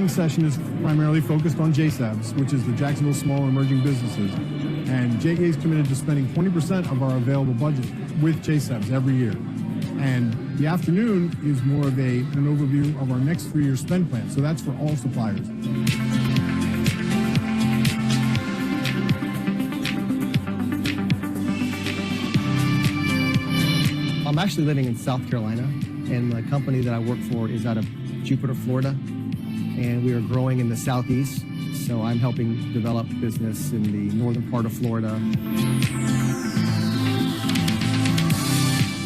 meeting session is primarily focused on JSABs, which is the Jacksonville Small and Emerging Businesses. And JEA is committed to spending 20% of our available budget with JSABs every year. And the afternoon is more of an overview of our next 3-year spend plan. So that's for all suppliers. I'm actually living in South Carolina, and the company that I work for is out of Jupiter, Florida, and we are growing in the Southeast, so I'm helping develop business in the northern part of Florida.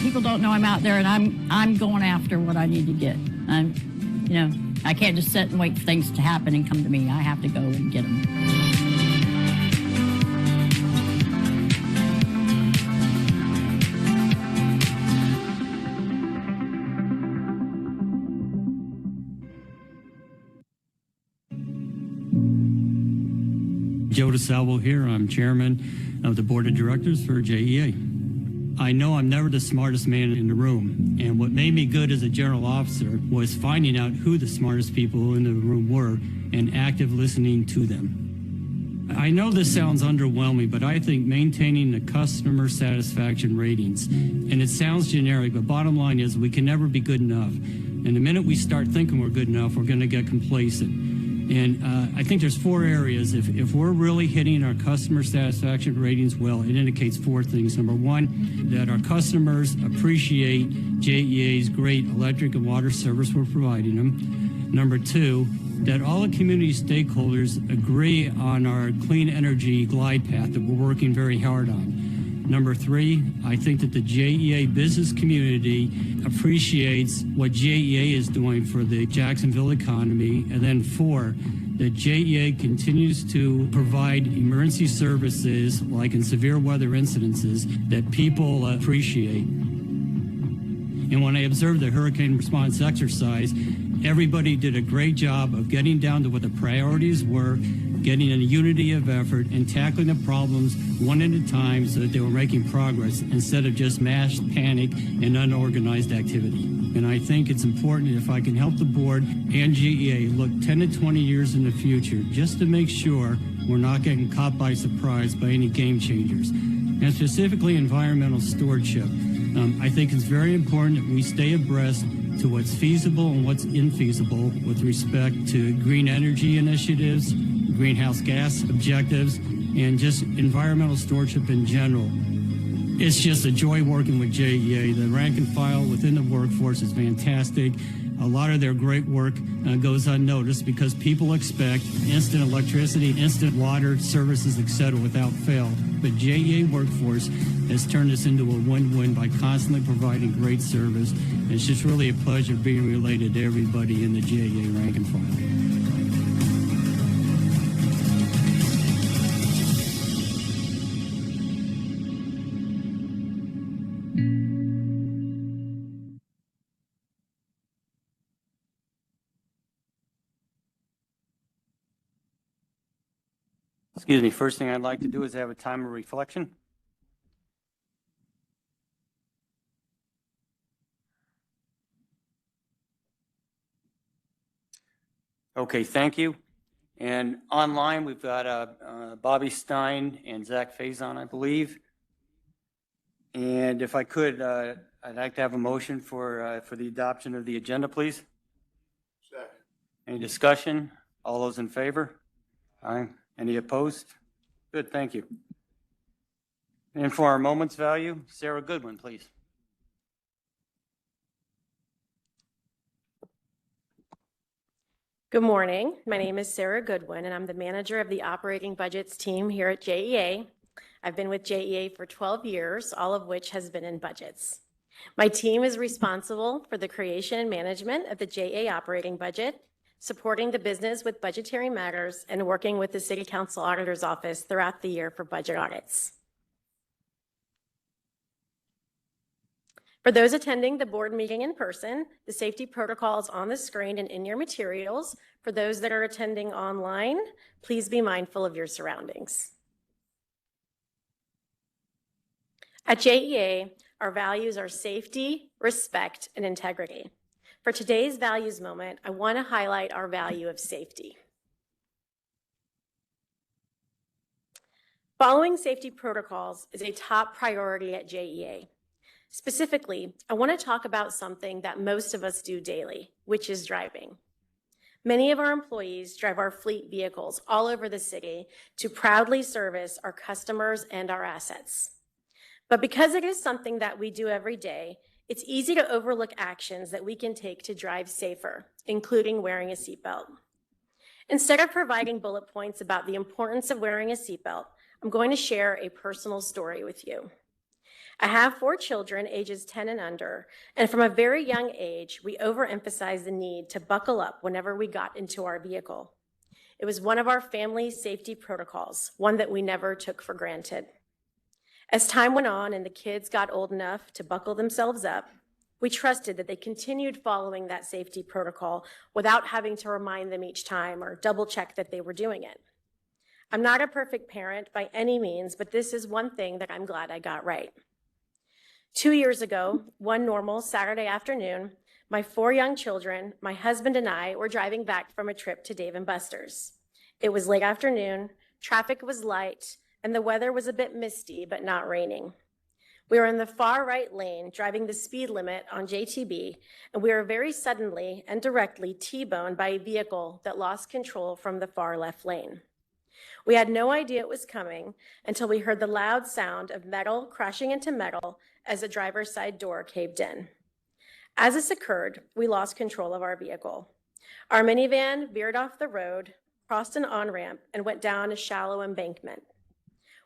People don't know I'm out there, and I'm going after what I need to get. I can't just sit and wait for things to happen and come to me. I have to go and get them. Joe DeSalvo here. I'm chairman of the board of directors for JEA. I know I'm never the smartest man in the room, and what made me good as a general officer was finding out who the smartest people in the room were and active listening to them. I know this sounds underwhelming, but I think maintaining the customer satisfaction ratings, and it sounds generic, but bottom line is we can never be good enough. And the minute we start thinking we're good enough, we're going to get complacent. And I think there's 4 areas. If we're really hitting our customer satisfaction ratings well, it indicates 4 things. Number 1, that our customers appreciate JEA's great electric and water service we're providing them. Number 2, that all the community stakeholders agree on our clean energy glide path that we're working very hard on. Number 3, I think that the JEA business community appreciates what JEA is doing for the Jacksonville economy. And then 4, that JEA continues to provide emergency services, like in severe weather incidences, that people appreciate. And when I observed the hurricane response exercise, everybody did a great job of getting down to what the priorities were, getting a unity of effort, and tackling the problems one at a time so that they were making progress instead of just mass panic and unorganized activity. And I think it's important, if I can help the board and JEA look 10 to 20 years in the future, just to make sure we're not getting caught by surprise by any game changers. And specifically environmental stewardship. I think it's very important that we stay abreast to what's feasible and what's infeasible with respect to green energy initiatives, greenhouse gas objectives, and just environmental stewardship in general. It's just a joy working with JEA. The rank and file within the workforce is fantastic. A lot of their great work goes unnoticed because people expect instant electricity, instant water services, etc. without fail. But JEA workforce has turned this into a win-win by constantly providing great service. It's just really a pleasure being related to everybody in the JEA rank and file. Excuse me, first thing I'd like to do is have a time of reflection. Okay, thank you. And online, we've got Bobby Stein and Zach Faison, I believe. And if I could, I'd like to have a motion for the adoption of the agenda, please. Second. Any discussion? All those in favor? Aye. Any opposed? Good, thank you. And for our moment's value, Sarah Goodwin, please. Good morning. My name is Sarah Goodwin, and I'm the manager of the operating budgets team here at JEA. I've been with JEA for 12 years, all of which has been in budgets. My team is responsible for the creation and management of the JEA operating budget, supporting the business with budgetary matters, and working with the City Council Auditor's Office throughout the year for budget audits. For those attending the board meeting in person, the safety protocols on the screen and in your materials. For those that are attending online, please be mindful of your surroundings. At JEA, our values are safety, respect, and integrity. For today's values moment, I want to highlight our value of safety. Following safety protocols is a top priority at JEA. Specifically, I want to talk about something that most of us do daily, which is driving. Many of our employees drive our fleet vehicles all over the city to proudly service our customers and our assets. But because it is something that we do every day, it's easy to overlook actions that we can take to drive safer, including wearing a seatbelt. Instead of providing bullet points about the importance of wearing a seatbelt, I'm going to share a personal story with you. I have 4 children, ages 10 and under, and from a very young age, we overemphasized the need to buckle up whenever we got into our vehicle. It was one of our family's safety protocols, one that we never took for granted. As time went on and the kids got old enough to buckle themselves up, we trusted that they continued following that safety protocol without having to remind them each time or double check that they were doing it. I'm not a perfect parent by any means, but this is one thing that I'm glad I got right. 2 years ago, one normal Saturday afternoon, my 4 young children, my husband and I were driving back from a trip to Dave & Buster's. It was late afternoon, traffic was light, and the weather was a bit misty but not raining. We were in the far right lane driving the speed limit on JTB, and we were very suddenly and directly T-boned by a vehicle that lost control from the far left lane. We had no idea it was coming until we heard the loud sound of metal crashing into metal as the driver's side door caved in. As this occurred, we lost control of our vehicle. Our minivan veered off the road, crossed an on-ramp, and went down a shallow embankment.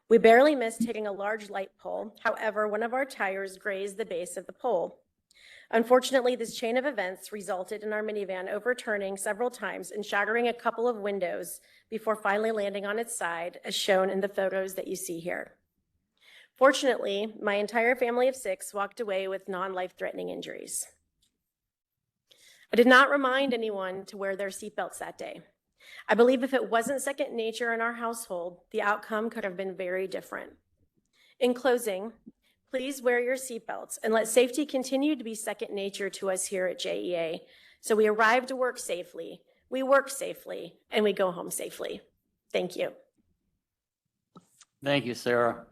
We barely missed hitting a large light pole. However, one of our tires grazed the base of the pole. Unfortunately, this chain of events resulted in our minivan overturning several times and shattering a couple of windows before finally landing on its side, as shown in the photos that you see here. Fortunately, my entire family of 6 walked away with non-life-threatening injuries. I did not remind anyone to wear their seatbelts that day. I believe if it wasn't second nature in our household, the outcome could have been very different. In closing, please wear your seatbelts and let safety continue to be second nature to us here at JEA, so we arrive to work safely, we work safely, and we go home safely. Thank you. Thank you, Sarah.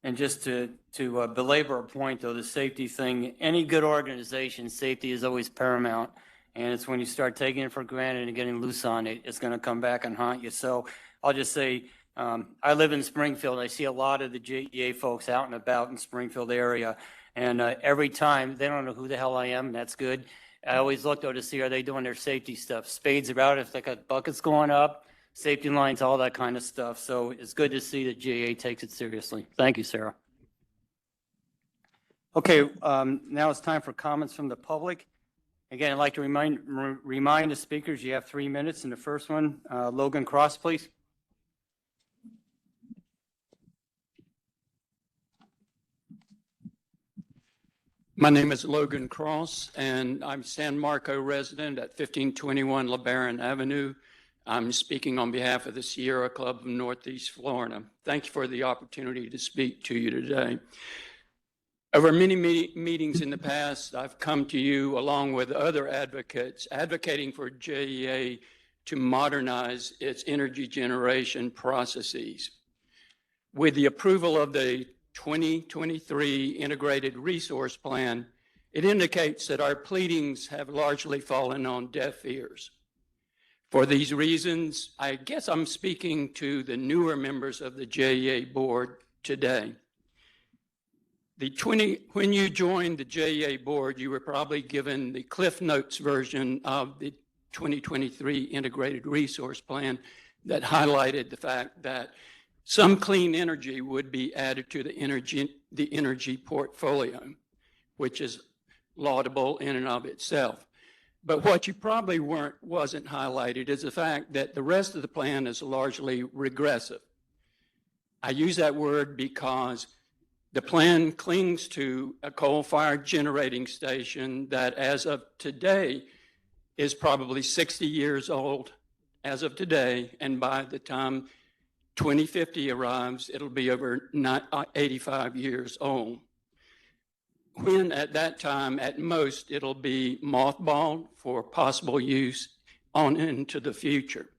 And just to belabor a point, though, the safety thing, any good organization, safety is always paramount. And it's when you start taking it for granted and getting loose on it, it's going to come back and haunt you. So I'll just say, I live in Springfield. I see a lot of the JEA folks out and about in Springfield area. And every time, they don't know who the hell I am, and that's good. I always look, though, to see, are they doing their safety stuff? Spades are out if they got buckets going up, safety lines, all that kind of stuff. So it's good to see that JEA takes it seriously. Thank you, Sarah. Okay, now it's time for comments from the public. Again, I'd like to remind the speakers you have 3 minutes. And the first one, Logan Cross, please. My name is Logan Cross, and I'm San Marco resident at 1521 LeBaron Avenue. I'm speaking on behalf of the Sierra Club of Northeast Florida. Thank you for the opportunity to speak to you today. Over many meetings in the past, I've come to you along with other advocates advocating for JEA to modernize its energy generation processes. With the approval of the 2023 Integrated Resource Plan, it indicates that our pleadings have largely fallen on deaf ears. For these reasons, I guess I'm speaking to the newer members of the JEA board today. When you joined the JEA board, you were probably given the Cliff Notes version of the 2023 Integrated Resource Plan that highlighted the fact that some clean energy would be added to the energy portfolio, which is laudable in and of itself. But what you probably wasn't highlighted is the fact that the rest of the plan is largely regressive. I use that word because the plan clings to a coal-fired generating station that, as of today, is probably 60 years old as of today, and by the time 2050 arrives, it'll be over 85 years old. when at that time, at most, it'll be mothballed for possible use on into the future.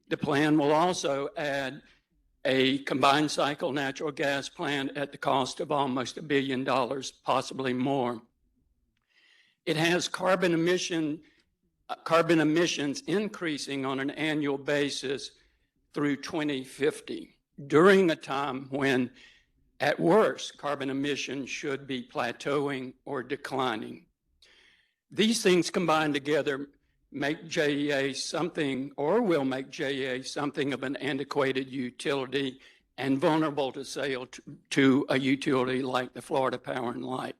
The plan will also add a combined cycle natural gas plant at the cost of almost $1 billion, possibly more. It has carbon emissions increasing on an annual basis through 2050, during a time when, at worst, carbon emissions should be plateauing or declining. These things combined together make JEA something, or will make JEA something of an antiquated utility and vulnerable to sale to a utility like the Florida Power and Light.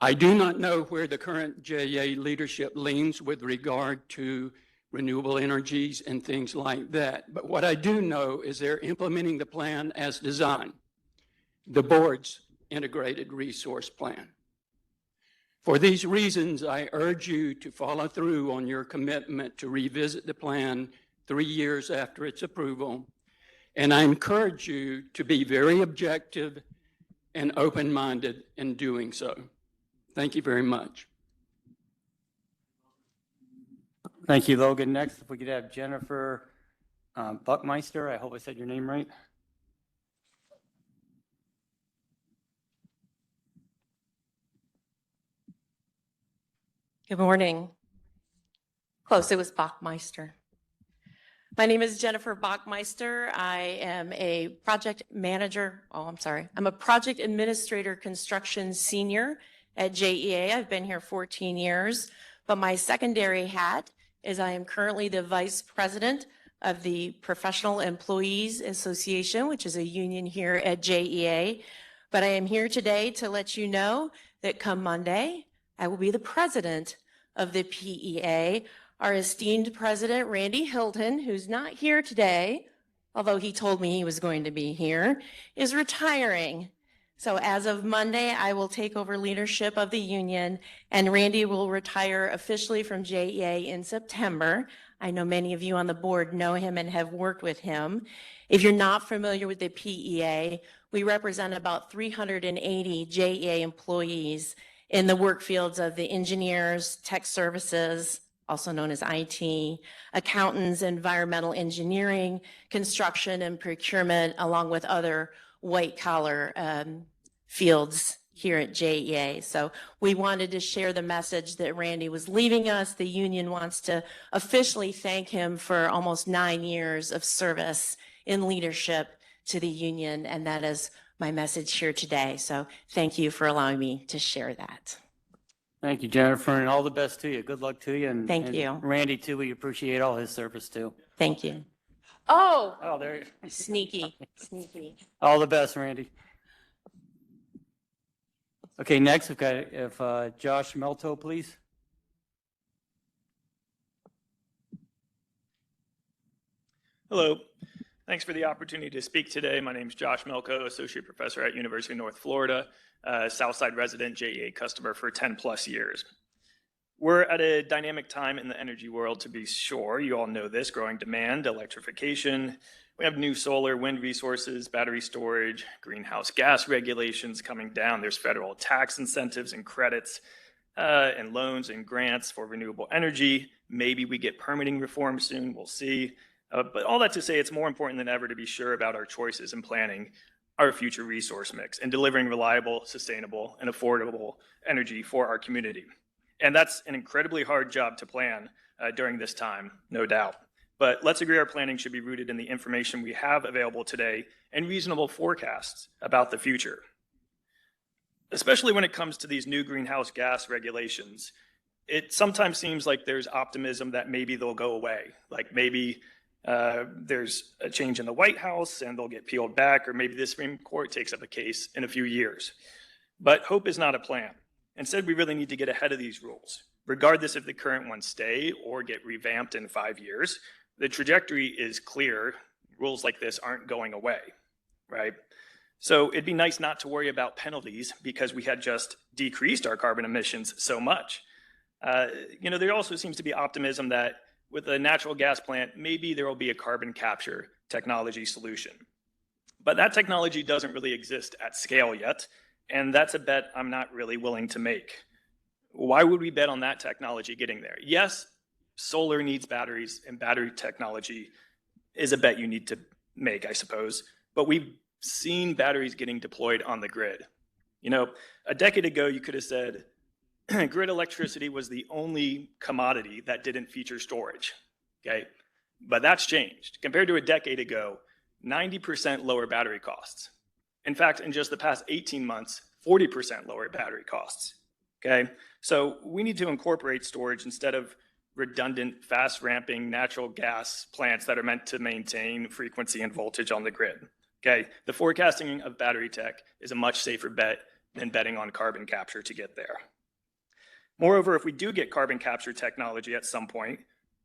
I do not know where the current JEA leadership leans with regard to renewable energies and things like that. But what I do know is they're implementing the plan as designed, the board's integrated resource plan. For these reasons, I urge you to follow through on your commitment to revisit the plan 3 years after its approval. And I encourage you to be very objective and open-minded in doing so. Thank you very much. Thank you, Logan. Next, if we could have Jennifer Buckmeister. I hope I said your name right. Good morning. Close, it was Bachmeister. My name is Jennifer Bachmeister. I am a project manager. I'm a project administrator construction senior at JEA. I've been here 14 years, but my secondary hat is I am currently the vice president of the Professional Employees Association, which is a union here at JEA. But I am here today to let you know that come Monday, I will be the president of the PEA. Our esteemed president, Randy Hilton, who's not here today, although he told me he was going to be here, is retiring. So as of Monday, I will take over leadership of the union, and Randy will retire officially from JEA in September. I know many of you on the board know him and have worked with him. If you're not familiar with the PEA, we represent about 380 JEA employees in the work fields of the engineers, tech services, also known as IT, accountants, environmental engineering, construction and procurement, along with other white-collar fields here at JEA. So we wanted to share the message that Randy was leaving us. The union wants to officially thank him for almost 9 years of service in leadership to the union, and that is my message here today. So thank you for allowing me to share that. Thank you, Jennifer, and all the best to you. Good luck to you. And Thank you. Randy, too, we appreciate all his service, too. Thank you. Oh, Oh, there you sneaky. All the best, Randy. Okay, next, we've got Josh Melto, please. Hello. Thanks for the opportunity to speak today. My name is Josh Melko, Associate Professor at University of North Florida, Southside resident, JEA customer for 10 plus years. We're at a dynamic time in the energy world, to be sure. You all know this: growing demand, electrification. We have new solar, wind resources, battery storage, greenhouse gas regulations coming down. There's federal tax incentives and credits and loans and grants for renewable energy. Maybe we get permitting reform soon, we'll see. But all that to say, it's more important than ever to be sure about our choices in planning our future resource mix and delivering reliable, sustainable, and affordable energy for our community. And that's an incredibly hard job to plan during this time, no doubt. But let's agree our planning should be rooted in the information we have available today and reasonable forecasts about the future. Especially when it comes to these new greenhouse gas regulations, it sometimes seems like there's optimism that maybe they'll go away. Like maybe there's a change in the White House and they'll get peeled back, or maybe the Supreme Court takes up a case in a few years. But hope is not a plan. Instead, we really need to get ahead of these rules. Regardless if the current ones stay or get revamped in 5 years, the trajectory is clear. Rules like this aren't going away, right? So it'd be nice not to worry about penalties because we had just decreased our carbon emissions so much. There also seems to be optimism that with a natural gas plant, maybe there will be a carbon capture technology solution. But that technology doesn't really exist at scale yet, And that's a bet I'm not really willing to make. Why would we bet on that technology getting there? Yes, solar needs batteries, and battery technology is a bet you need to make, I suppose. But we've seen batteries getting deployed on the grid. You know, a decade ago, you could have said grid electricity was the only commodity that didn't feature storage, okay? But that's changed. Compared to a decade ago, 90% lower battery costs. In fact, in just the past 18 months, 40% lower battery costs, okay? So we need to incorporate storage instead of redundant, fast ramping natural gas plants that are meant to maintain frequency and voltage on the grid, okay? The forecasting of battery tech is a much safer bet than betting on carbon capture to get there. Moreover, if we do get carbon capture technology at some point,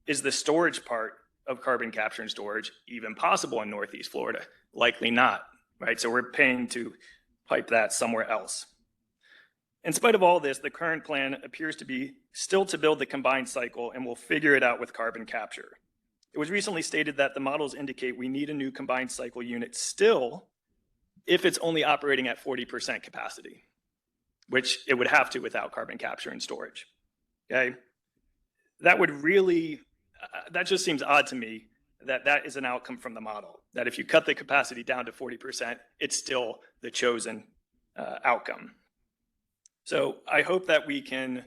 is the storage part of carbon capture and storage even possible in Northeast Florida? Likely not, right? So we're paying to pipe that somewhere else. In spite of all this, the current plan appears to be still to build the combined cycle, and we'll figure it out with carbon capture. It was recently stated that the models indicate we need a new combined cycle unit still if it's only operating at 40% capacity, which it would have to without carbon capture and storage, okay? That would really, that just seems odd to me that that is an outcome from the model, that if you cut the capacity down to 40%, it's still the chosen outcome. So I hope that we can,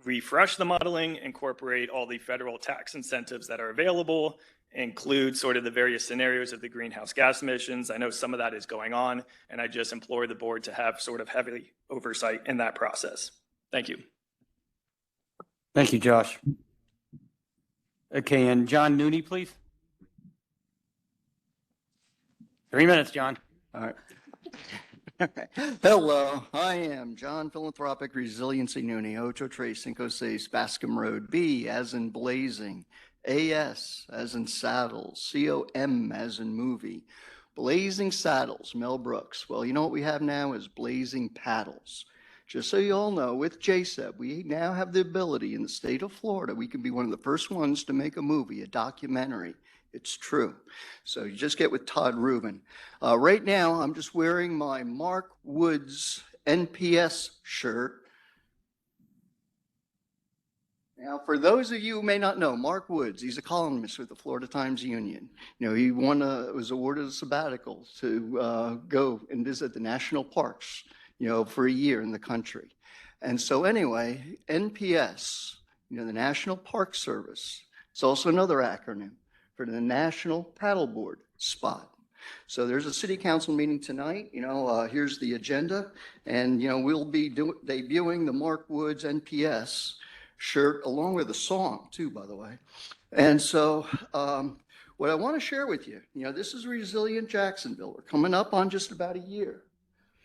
refresh the modeling, incorporate all the federal tax incentives that are available, include sort of the various scenarios of the greenhouse gas emissions. I know some of that is going on, and I just implore the board to have sort of heavy oversight in that process. Thank you. Thank you, Josh. Okay, and John Nooney, please. 3 minutes, John. All right. Hello, I am John Philanthropic Resiliency Nooney, Ocho Tres Cinco Seis Bascom Road, B as in blazing, AS as in saddles, COM as in movie, Blazing Saddles, Mel Brooks. Well, you know what we have now is blazing paddles. Just so you all know, with JSEB, we now have the ability in the state of Florida, we can be one of the first ones to make a movie, a documentary. It's true. So you just get with Todd Rubin. Right now, I'm just wearing my Mark Woods NPS shirt. Now, for those of you who may not know, Mark Woods, he's a columnist with the Florida Times Union. You know, he was awarded a sabbatical to go and visit the national parks, for a year in the country. And so anyway, NPS, the National Park Service, it's also another acronym for the National Paddleboard Spot. So there's a city council meeting tonight. Here's the agenda. And, we'll be debuting the Mark Woods NPS shirt along with a song too, by the way. And so what I want to share with you, this is Resilient Jacksonville. We're coming up on just about a year.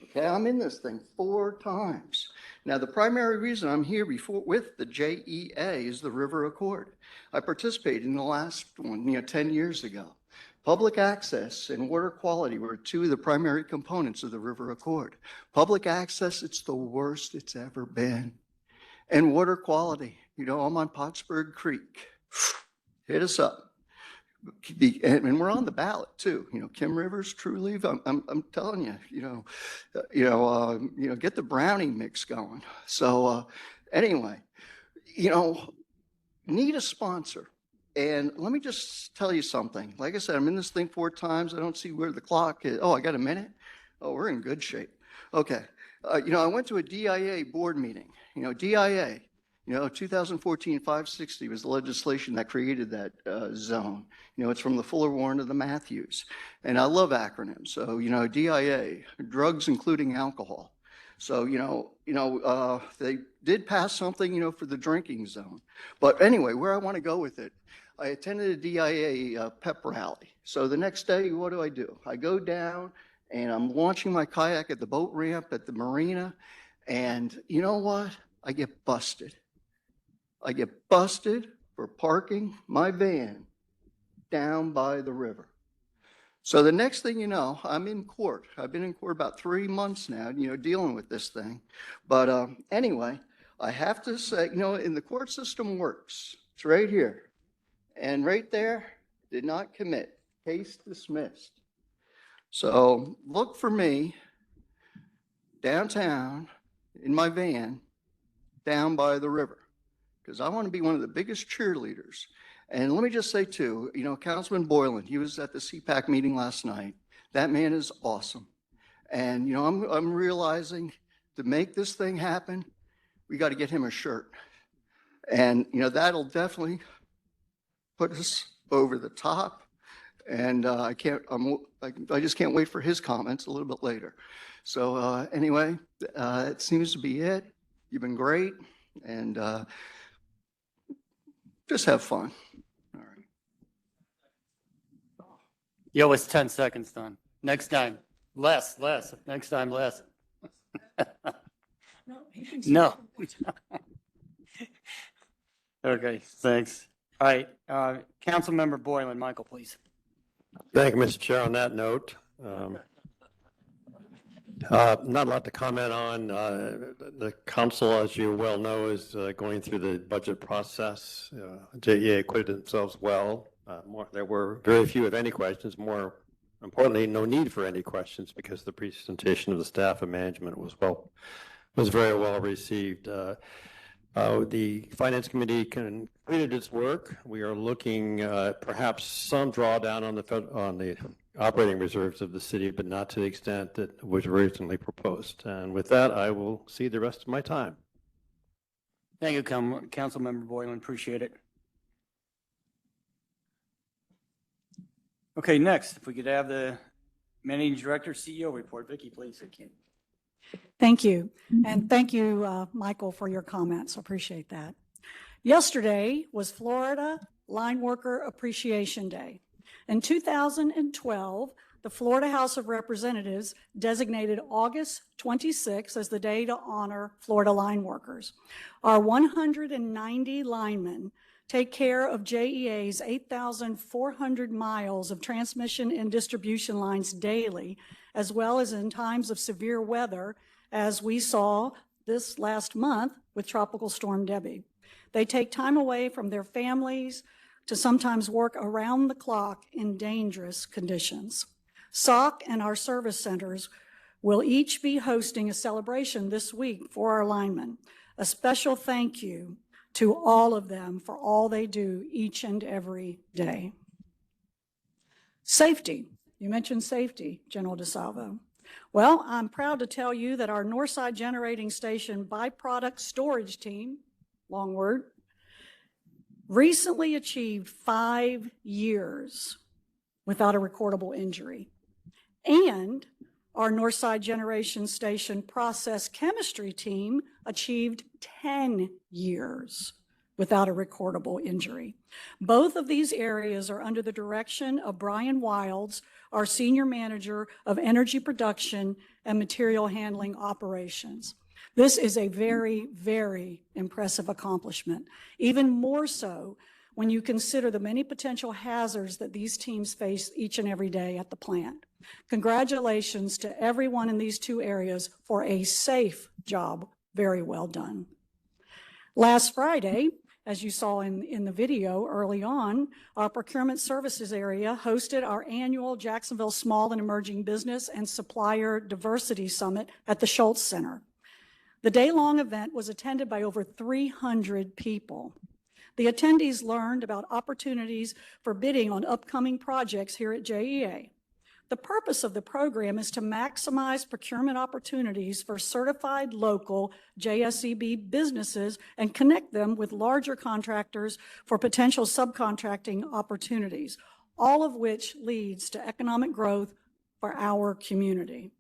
Okay, I'm in this thing 4 times. Now, the primary reason I'm here with the JEA is the River Accord. I participated in the last one, 10 years ago. Public access and water quality were 2 of the primary components of the River Accord. Public access, it's the worst it's ever been. And water quality, I'm on Pottsburg Creek. Hit us up. And we're on the ballot too. Kim Rivers, True Leave. I'm telling you, get the brownie mix going. So anyway, need a sponsor. And let me just tell you something. Like I said, I'm in this thing 4 times. I don't see where the clock is. Oh, I got a minute. Oh, we're in good shape. Okay. I went to a DIA board meeting. DIA. 2014-560 was the legislation that created that zone. It's from the Fuller Warren to the Matthews. And I love acronyms. So, DIA, drugs including alcohol. So, they did pass something, for the drinking zone. But anyway, where I want to go with it, I attended a DIA pep rally. So the next day, what do? I go down and I'm launching my kayak at the boat ramp at the marina. And you know what? I get busted. I get busted for parking my van down by the river. So the next thing you know, I'm in court. I've been in court about 3 months now, dealing with this thing. But anyway, I have to say, in the court system works. It's right here. And right there, did not commit. Case dismissed. So look for me downtown in my van down by the river because I want to be one of the biggest cheerleaders. And let me just say too, Councilman Boylan, he was at the CPAC meeting last night. That man is awesome. And, I'm realizing to make this thing happen, we got to get him a shirt. And, that'll definitely put us over the top. And I just can't wait for his comments a little bit later. So anyway, it seems to be it. You've been great. And just have fun. All right. Yo, it's 10 seconds, Don. Next time, less. Next time, less. No. Okay, thanks. All right, Councilmember Boylan, Michael, please. Thank you, Mr. Chair. On that note, not a lot to comment on. The council, as you well know, is going through the budget process. JEA acquitted themselves well. There were very few, if any, questions. More importantly, no need for any questions because the presentation of the staff and management was very well received. The Finance Committee completed its work. We are looking at perhaps some drawdown on the operating reserves of the city, but not to the extent that was originally proposed. And with that, I will cede the rest of my time. Thank you, Councilmember Boylan. Appreciate it. Okay, next, if we could have the Managing Director CEO report. Vicki, please. Thank you. And thank you, Michael, for your comments. Appreciate that. Yesterday was Florida Line Worker Appreciation Day. In 2012, the Florida House of Representatives designated August 26 as the day to honor Florida line workers. Our 190 linemen take care of JEA's 8,400 miles of transmission and distribution lines daily, as well as in times of severe weather, as we saw this last month with Tropical Storm Debbie. They take time away from their families to sometimes work around the clock in dangerous conditions. SOC and our service centers will each be hosting a celebration this week for our linemen. A special thank you to all of them for all they do each and every day. Safety. You mentioned safety, General DeSalvo. Well, I'm proud to tell you that our Northside Generating Station byproduct storage team, long word, recently achieved 5 years without a recordable injury. And our Northside Generation Station process chemistry team achieved 10 years without a recordable injury. Both of these areas are under the direction of Brian Wilds, our Senior Manager of Energy Production and Material Handling Operations. This is a very, very impressive accomplishment, even more so when you consider the many potential hazards that these teams face each and every day at the plant. Congratulations to everyone in these two areas for a safe job. Very well done. Last Friday, as you saw in the video early on, our procurement services area hosted our annual Jacksonville Small and Emerging Business and Supplier Diversity Summit at the Schultz Center. The day-long event was attended by over 300 people. The attendees learned about opportunities for bidding on upcoming projects here at JEA. The purpose of the program is to maximize procurement opportunities for certified local JSEB businesses and connect them with larger contractors for potential subcontracting opportunities, all of which leads to economic growth for our community.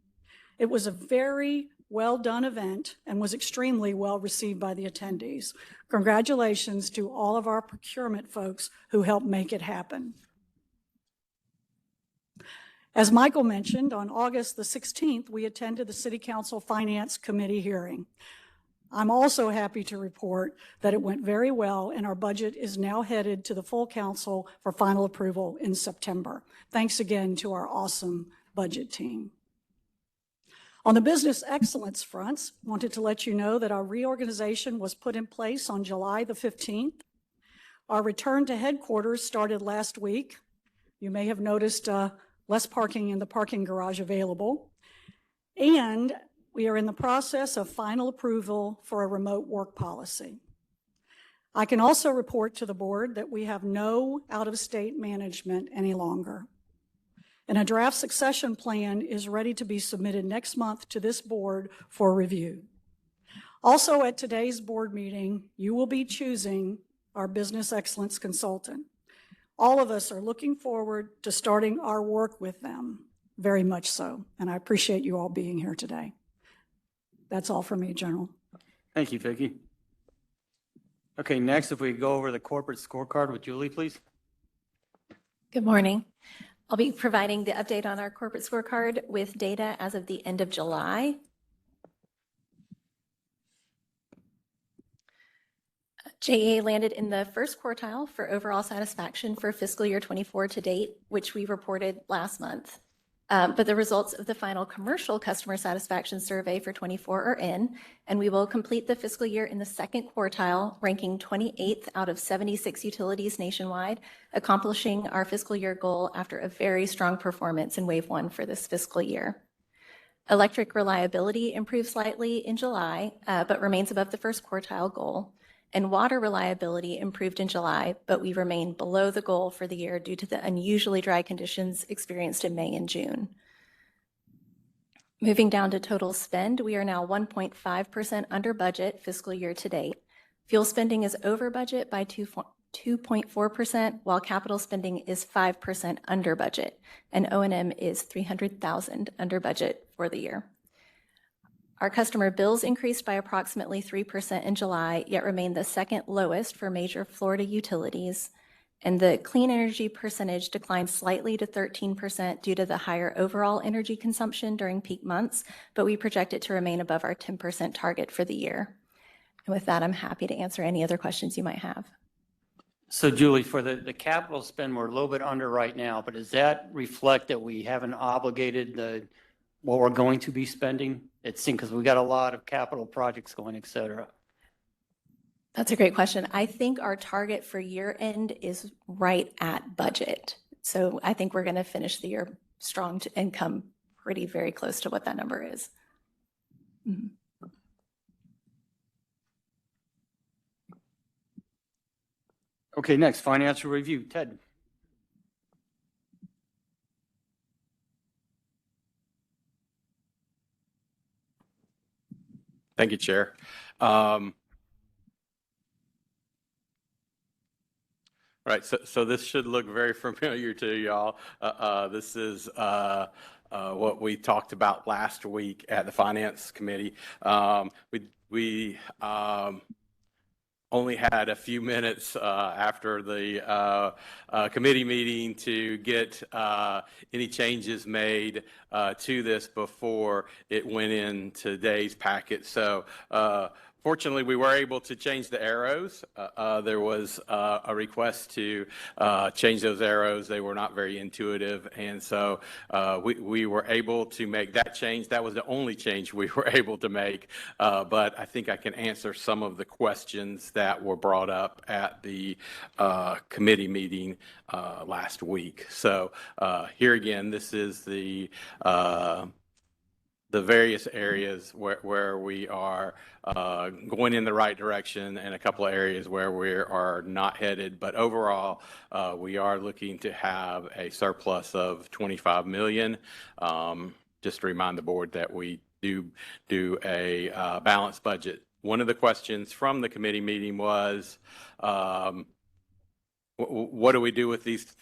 It was a very well done event and was extremely well received by the attendees. Congratulations to all of our procurement folks who helped make it happen. As Michael mentioned, on August the 16th, we attended the City Council Finance Committee hearing. I'm also happy to report that it went very well and our budget is now headed to the full council for final approval in September. Thanks again to our awesome budget team. On the business excellence fronts, wanted to let you know that our reorganization was put in place on July the 15th. Our return to headquarters started last week. You may have noticed less parking in the parking garage available. And we are in the process of final approval for a remote work policy. I can also report to the board that we have no out-of-state management any longer. And a draft succession plan is ready to be submitted next month to this board for review. Also at today's board meeting, you will be choosing our business excellence consultant. All of us are looking forward to starting our work with them, very much so. And I appreciate you all being here today. That's all from me, General. Thank you, Vicki. Okay, next, if we go over the corporate scorecard with Julie, please. Good morning. I'll be providing the update on our corporate scorecard with data as of the end of July. JEA landed in the first quartile for overall satisfaction for fiscal year 24 to date, which we reported last month. But the results of the final commercial customer satisfaction survey for 24 are in, and we will complete the fiscal year in the second quartile, ranking 28th out of 76 utilities nationwide, accomplishing our fiscal year goal after a very strong performance in Wave 1 for this fiscal year. Electric reliability improved slightly in July, but remains above the first quartile goal. And water reliability improved in July, but we remain below the goal for the year due to the unusually dry conditions experienced in May and June. Moving down to total spend, we are now 1.5% under budget fiscal year to date. Fuel spending is over budget by 2.4%, while capital spending is 5% under budget, and O&M is $300,000 under budget for the year. Our customer bills increased by approximately 3% in July, yet remain the second lowest for major Florida utilities. And the clean energy percentage declined slightly to 13% due to the higher overall energy consumption during peak months, but we project it to remain above our 10% target for the year. And with that, I'm happy to answer any other questions you might have. So Julie, for the capital spend, we're a little bit under right now, but does that reflect that we haven't obligated what we're going to be spending? It seems because we got a lot of capital projects going, et cetera. That's a great question. I think our target for year end is right at budget. So I think we're going to finish the year strong and come pretty very close to what that number is. Mm-hmm. Okay, next, financial review. Ted. Thank you, Chair. Right, so this should look very familiar to y'all. This is what we talked about last week at the Finance Committee. We only had a few minutes after the committee meeting to get any changes made to this before it went in today's packet. So fortunately, we were able to change the arrows. There was a request to change those arrows. They were not very intuitive, and so we were able to make that change. That was the only change we were able to make, but I think I can answer some of the questions that were brought up at the committee meeting last week. So here again, this is the various areas where we are going in the right direction and a couple of areas where we are not headed. But overall, we are looking to have a surplus of $25 million. Just to remind the board that we do a balanced budget. One of the questions from the committee meeting was, what do we do with these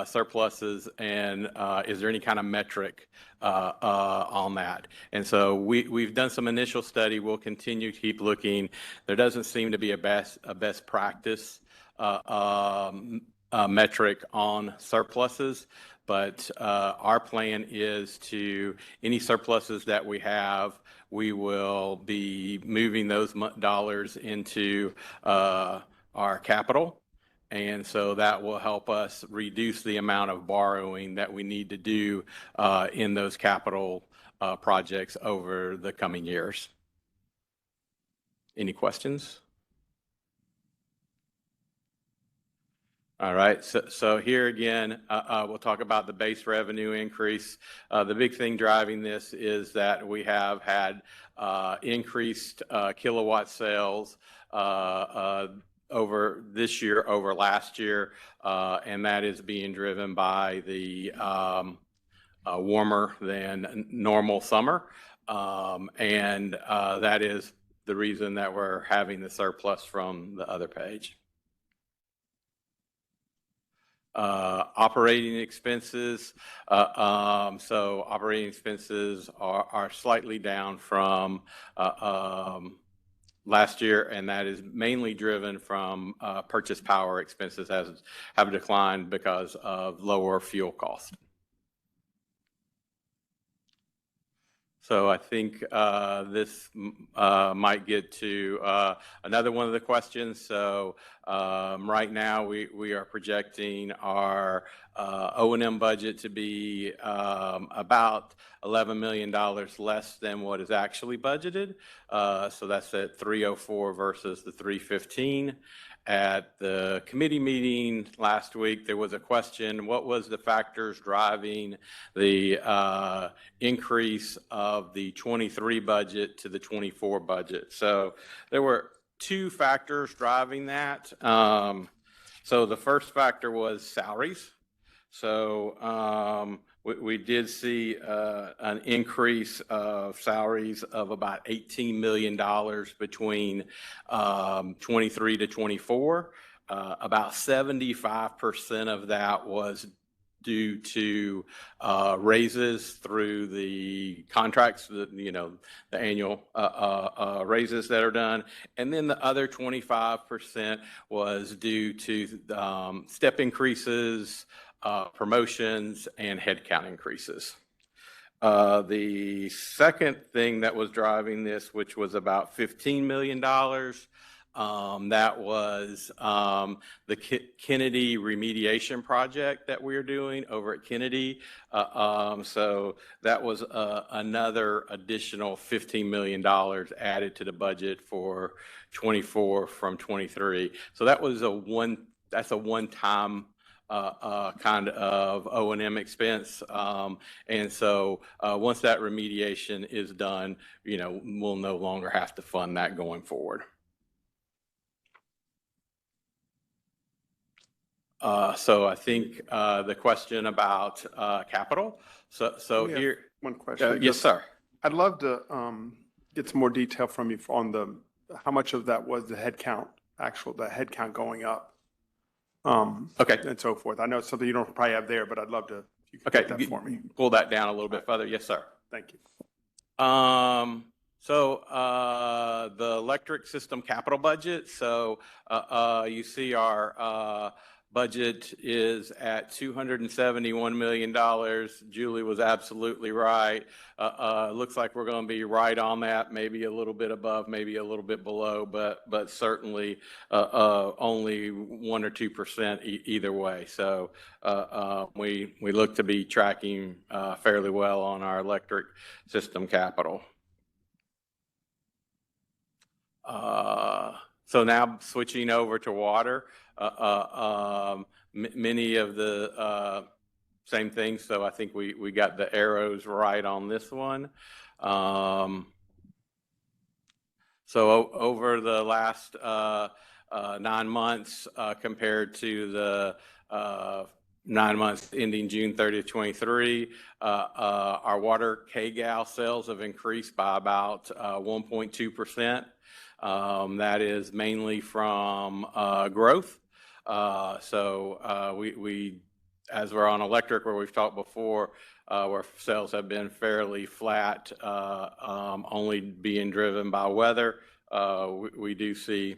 surpluses, and is there any kind of metric on that? And so we've done some initial study. We'll continue to keep looking. There doesn't seem to be a best practice metric on surpluses, but our plan is to any surpluses that we have, we will be moving those dollars into our capital. And so that will help us reduce the amount of borrowing that we need to do in those capital projects over the coming years. Any questions? All right, so here again, we'll talk about the base revenue increase. The big thing driving this is that we have had increased kilowatt sales over this year over last year, and that is being driven by the warmer than normal summer, and that is the reason that we're having the surplus from the other page. Operating expenses. So operating expenses are slightly down from last year, and that is mainly driven from purchase power expenses have declined because of lower fuel cost. So I think this might get to another one of the questions. So right now we are projecting our O&M budget to be about $11 million less than what is actually budgeted. So that's at 304 versus the 315. At the committee meeting last week, there was a question, what was the factors driving the increase of the 23 budget to the 24 budget? So there were two factors driving that. So the first factor was salaries. So we did see an increase of salaries of about $18 million between 23 to 24. About 75% of that was due to raises through the contracts, the annual raises that are done. And then the other 25% was due to step increases, promotions, and headcount increases. The second thing that was driving this, which was about $15 million, that was the Kennedy remediation project that we're doing over at Kennedy. So that was another additional $15 million added to the budget for 24 from 23. So that was that's a one-time kind of O&M expense. And so once that remediation is done, we'll no longer have to fund that going forward. So I think the question about capital. So here, one question. Yes, sir. I'd love to get some more detail from you on how much of that was the headcount going up. Okay. And so forth. I know it's something you don't probably have there, but I'd love to, if you could get that for me. Pull that down a little bit further. Yes, sir. Thank you. So the electric system capital budget. So you see our budget is at $271 million. Julie was absolutely right. Looks like we're going to be right on that, maybe a little bit above, maybe a little bit below, but certainly only 1 or 2% either way. So we look to be tracking fairly well on our electric system capital. So now switching over to water. Many of the same things, so I think we got the arrows right on this one. So over the last 9 months compared to the 9 months ending June 30th, 23, our water KGAL sales have increased by about 1.2%. That is mainly from growth. So we, as we're on electric, where we've talked before, where sales have been fairly flat, only being driven by weather, we do see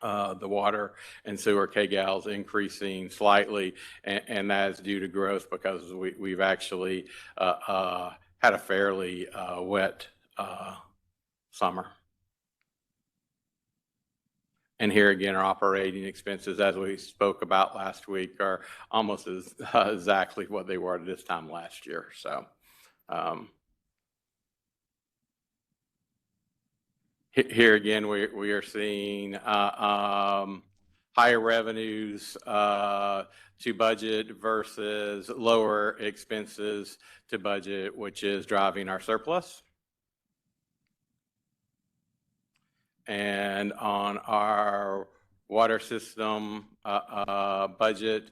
the water and sewer KGALs increasing slightly, and that is due to growth because we've actually had a fairly wet summer. And here again, our operating expenses, as we spoke about last week, are almost exactly what they were at this time last year. So here again, we are seeing higher revenues to budget versus lower expenses to budget, which is driving our surplus. And on our water system budget,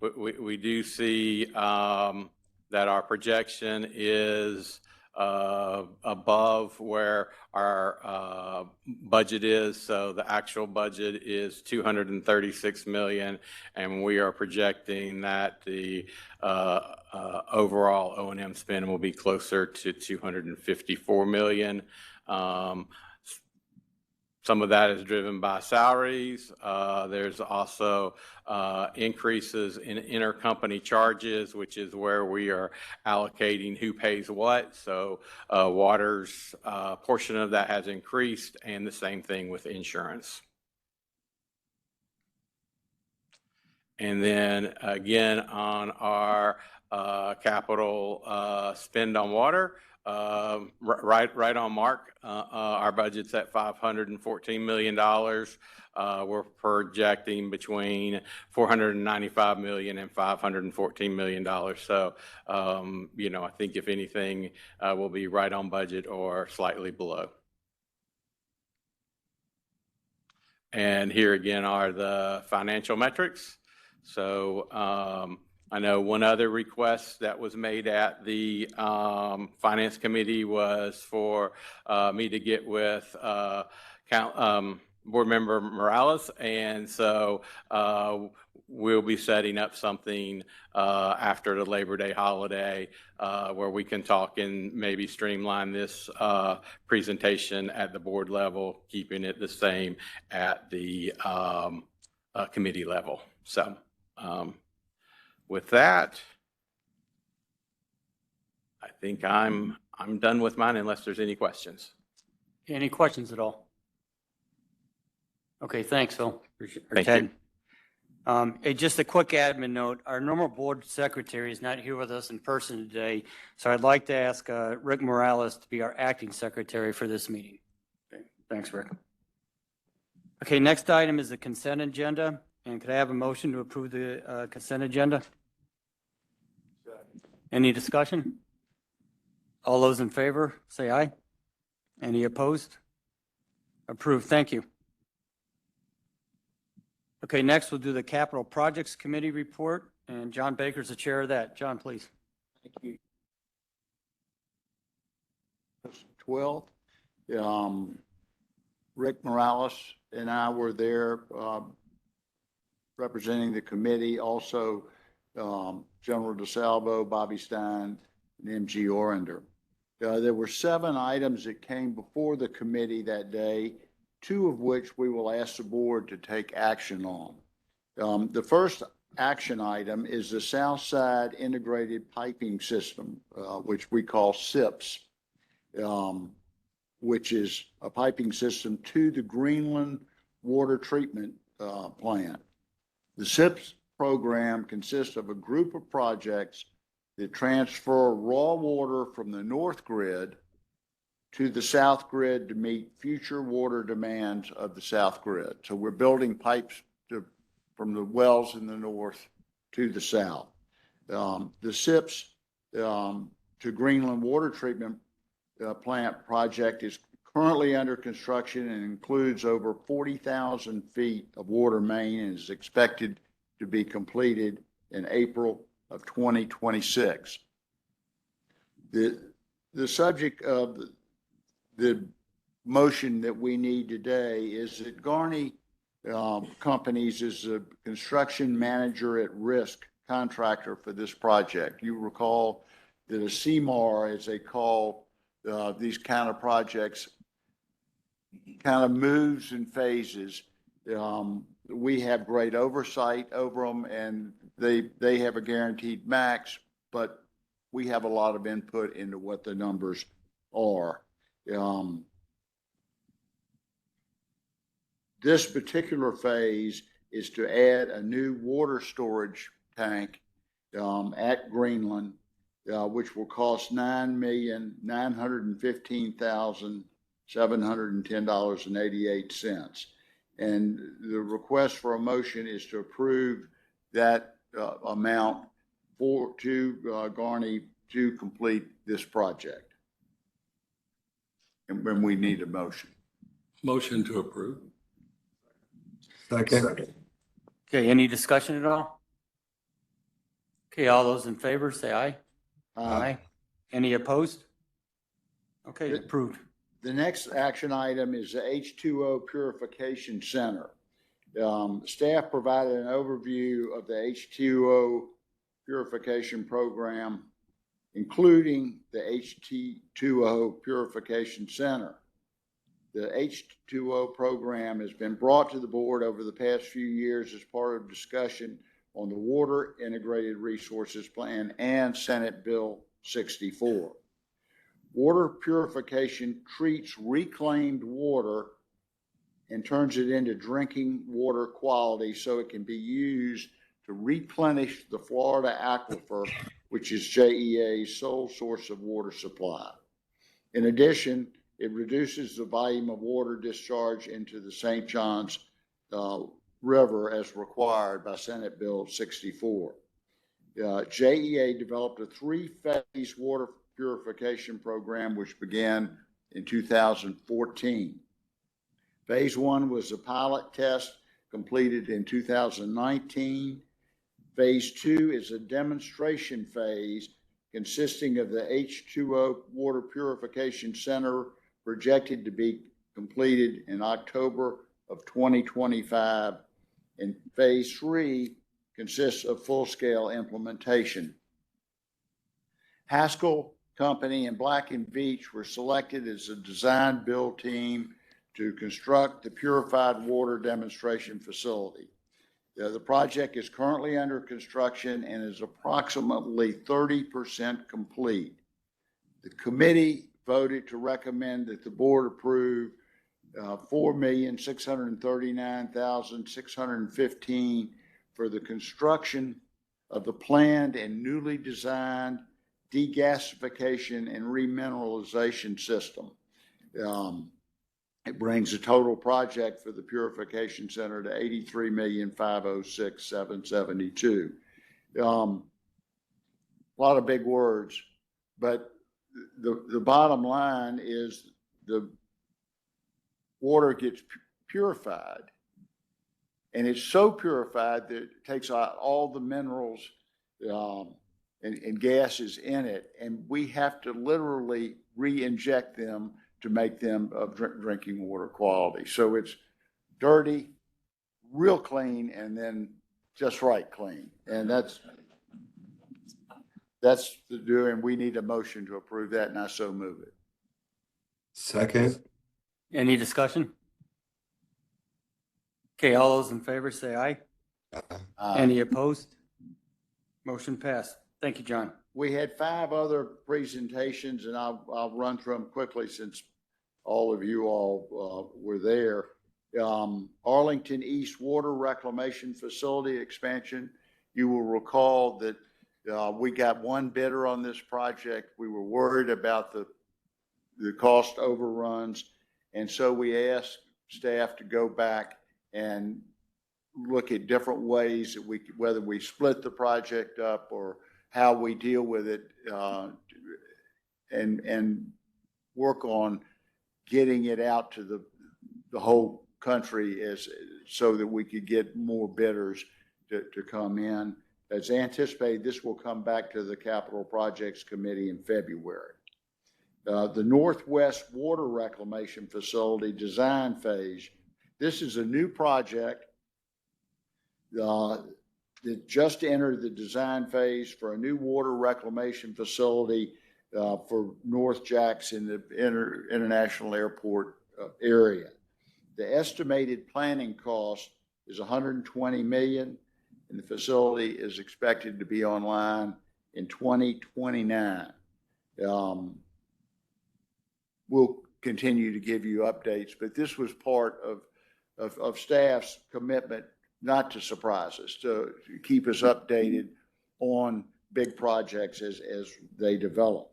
we do see that our projection is above where our budget is. So the actual budget is $236 million, and we are projecting that the overall O&M spend will be closer to $254 million. Some of that is driven by salaries. There's also increases in intercompany charges, which is where we are allocating who pays what. So water's portion of that has increased, and the same thing with insurance. And then again, on our capital spend on water, right on mark. Our budget's at $514 million. We're projecting between $495 million and $514 million. So, I think if anything, we'll be right on budget or slightly below. And here again are the financial metrics. So, I know one other request that was made at the Finance Committee was for me to get with Board Member Morales, and so we'll be setting up something after the Labor Day holiday where we can talk and maybe streamline this presentation at the board level, keeping it the same at the committee level. So. With that, I think I'm done with mine unless there's any questions. Any questions at all? Okay, thanks, Phil. Thank you. Hey, just a quick admin note. Our normal board secretary is not here with us in person today, so I'd like to ask Rick Morales to be our acting secretary for this meeting. Okay, thanks, Rick. Okay, next item is the consent agenda. And could I have a motion to approve the consent agenda? Any discussion? All those in favor, say aye. Any opposed? Approved. Thank you. Okay, next we'll do the Capital Projects Committee report, and John Baker's the chair of that. John, please. Thank you. 12th, Rick Morales and I were there representing the committee, also General DeSalvo, Bobby Stein, and M.G. Orender. There were 7 items that came before the committee that day, 2 of which we will ask the board to take action on. The first action item is the Southside Integrated Piping System, which we call SIPS, which is a piping system to the Greenland water treatment plant. The SIPS program consists of a group of projects that transfer raw water from the north grid to the south grid to meet future water demands of the south grid. So we're building pipes from the wells in the north to the south. The SIPS to Greenland water treatment plant project is currently under construction and includes over 40,000 feet of water main and is expected to be completed in April of 2026. The subject of the motion that we need today is that Garney Companies is a construction manager at risk contractor for this project. You recall that a CMAR, as they call these kind of projects, kind of moves in phases. We have great oversight over them, and they have a guaranteed max, but we have a lot of input into what the numbers are. This particular phase is to add a new water storage tank at Greenland, which will cost $9,915,710.88. And the request for a motion is to approve that amount to Garney to complete this project. And when we need a motion. Motion to approve. Second. Okay, any discussion at all? Okay, all those in favor, say aye. Aye. Any opposed? Okay, approved. The next action item is the H2O Purification Center. Staff provided an overview of the H2O purification program, including the H2O Purification Center. The H2O program has been brought to the board over the past few years as part of discussion on the Water Integrated Resources Plan and Senate Bill 64. Water purification treats reclaimed water and turns it into drinking water quality so it can be used to replenish the Florida aquifer, which is JEA's sole source of water supply. In addition, it reduces the volume of water discharge into the St. Johns River as required by Senate Bill 64. JEA developed a three-phase water purification program which began in 2014. Phase one was a pilot test completed in 2019. Phase two is a demonstration phase consisting of the H2O Water Purification Center projected to be completed in October of 2025. And phase three consists of full-scale implementation. Haskell Company and Black & Veatch were selected as a design build team to construct the purified water demonstration facility. The project is currently under construction and is approximately 30% complete. The committee voted to recommend that the board approve $4,639,615 for the construction of the planned and newly designed degasification and remineralization system. It brings the total project for the purification center to $83,506,772. A lot of big words, but the bottom line is the water gets purified, and it's so purified that it takes out all the minerals and gases in it, and we have to literally re-inject them to make them of drinking water quality. So it's dirty, real clean, and then just right clean. And that's the doing. We need a motion to approve that, and I so move it. Second. Any discussion? Okay, all those in favor say aye. Any opposed? Motion passed. Thank you, John. We had 5 other presentations, and I'll run through them quickly since all of you all were there. Arlington East Water Reclamation Facility expansion. You will recall that we got one bidder on this project. We were worried about the cost overruns, and so we asked staff to go back and look at different ways that whether we split the project up or how we deal with it, and work on getting it out to the whole country so that we could get more bidders to come in. As anticipated, this will come back to the Capital Projects Committee in February. The Northwest Water Reclamation Facility design phase. This is a new project that just entered the design phase for a new water reclamation facility for North Jackson, the International Airport area. The estimated planning cost is $120 million, and the facility is expected to be online in 2029. We'll continue to give you updates, but this was part of staff's commitment not to surprise us, to keep us updated on big projects as they develop.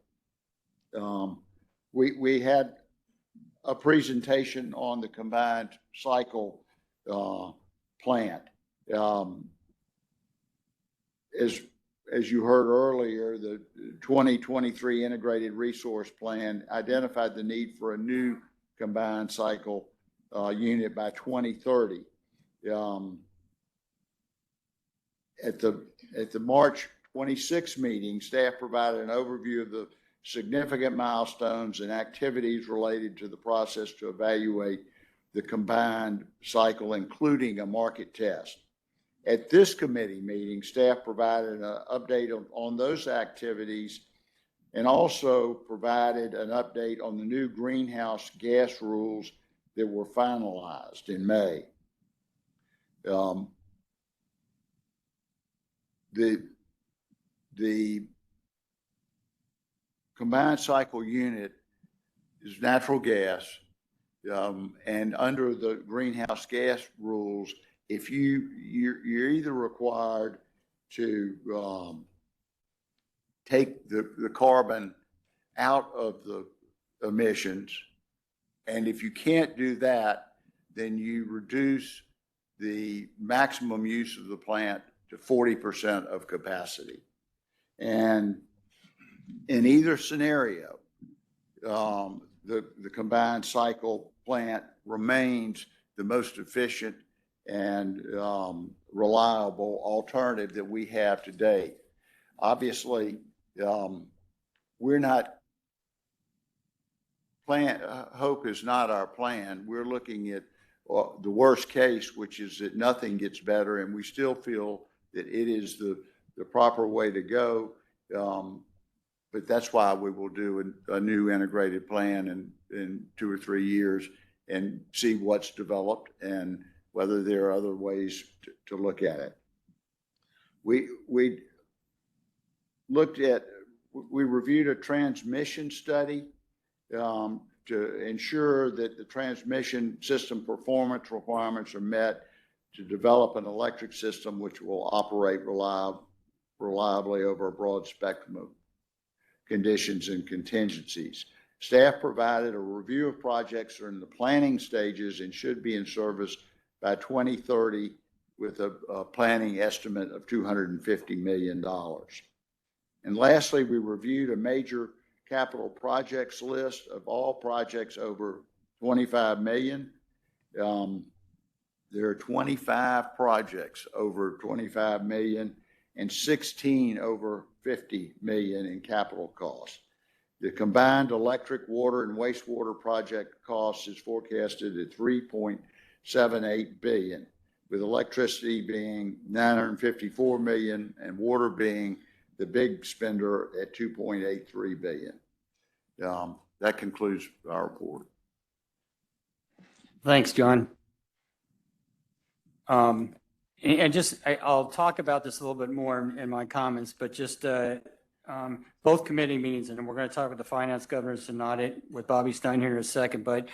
We had a presentation on the combined cycle plant. As you heard earlier, the 2023 Integrated Resource Plan identified the need for a new combined cycle unit by 2030. At the March 26 meeting, staff provided an overview of the significant milestones and activities related to the process to evaluate the combined cycle, including a market test. At this committee meeting, staff provided an update on those activities and also provided an update on the new greenhouse gas rules that were finalized in May. The combined cycle unit is natural gas, and under the greenhouse gas rules, if you're either required to take the carbon out of the emissions, and if you can't do that, then you reduce the maximum use of the plant to 40% of capacity. And in either scenario, the combined cycle plant remains the most efficient and reliable alternative that we have today. Obviously, we're not hope is not our plan. We're looking at the worst case, which is that nothing gets better, and we still feel that it is the proper way to go. But that's why we will do a new integrated plan in 2 or 3 years and see what's developed and whether there are other ways to look at it. We reviewed a transmission study to ensure that the transmission system performance requirements are met to develop an electric system which will operate reliably over a broad spectrum of conditions and contingencies. Staff provided a review of projects that are in the planning stages and should be in service by 2030 with a planning estimate of $250 million. And lastly, we reviewed a major capital projects list of all projects over $25 million. There are 25 projects over $25 million and 16 over $50 million in capital costs. The combined electric, water, and wastewater project cost is forecasted at $3.78 billion, with electricity being $954 million and water being the big spender at $2.83 billion. That concludes our report. Thanks, John. I'll talk about this a little bit more in my comments, but just both committee meetings, and we're going to talk with the finance governors and audit with Bobby Stein here in a second. But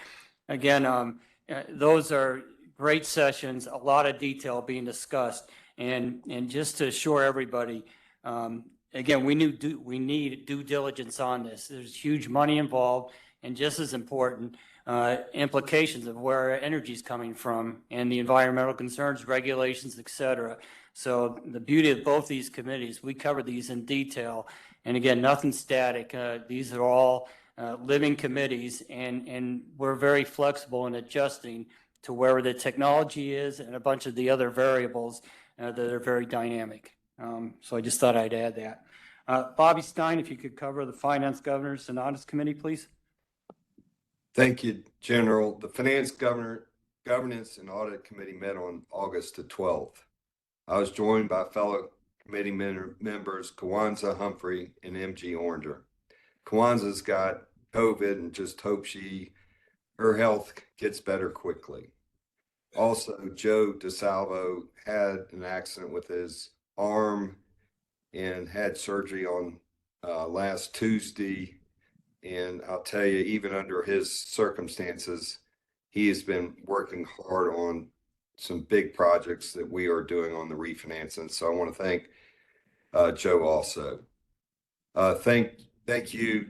again, those are great sessions, a lot of detail being discussed, and just to assure everybody, again, we need due diligence on this. There's huge money involved, and just as important, implications of where our energy is coming from and the environmental concerns, regulations, et cetera. So the beauty of both these committees, we cover these in detail. And again, nothing static. These are all living committees, and we're very flexible in adjusting to where the technology is and a bunch of the other variables that are very dynamic. So I just thought I'd add that. Bobby Stein, if you could cover the Finance Governors and Audits Committee, please. Thank you, General. The Finance Governance and Audit Committee met on August the 12th. I was joined by fellow committee members Kawanza Humphrey and MG Oranger. Kawanza's got COVID and just hope her health gets better quickly. Also, Joe DeSalvo had an accident with his arm and had surgery on last Tuesday. And I'll tell you, even under his circumstances, he has been working hard on some big projects that we are doing on the refinancing. So I want to thank Joe also. Thank you,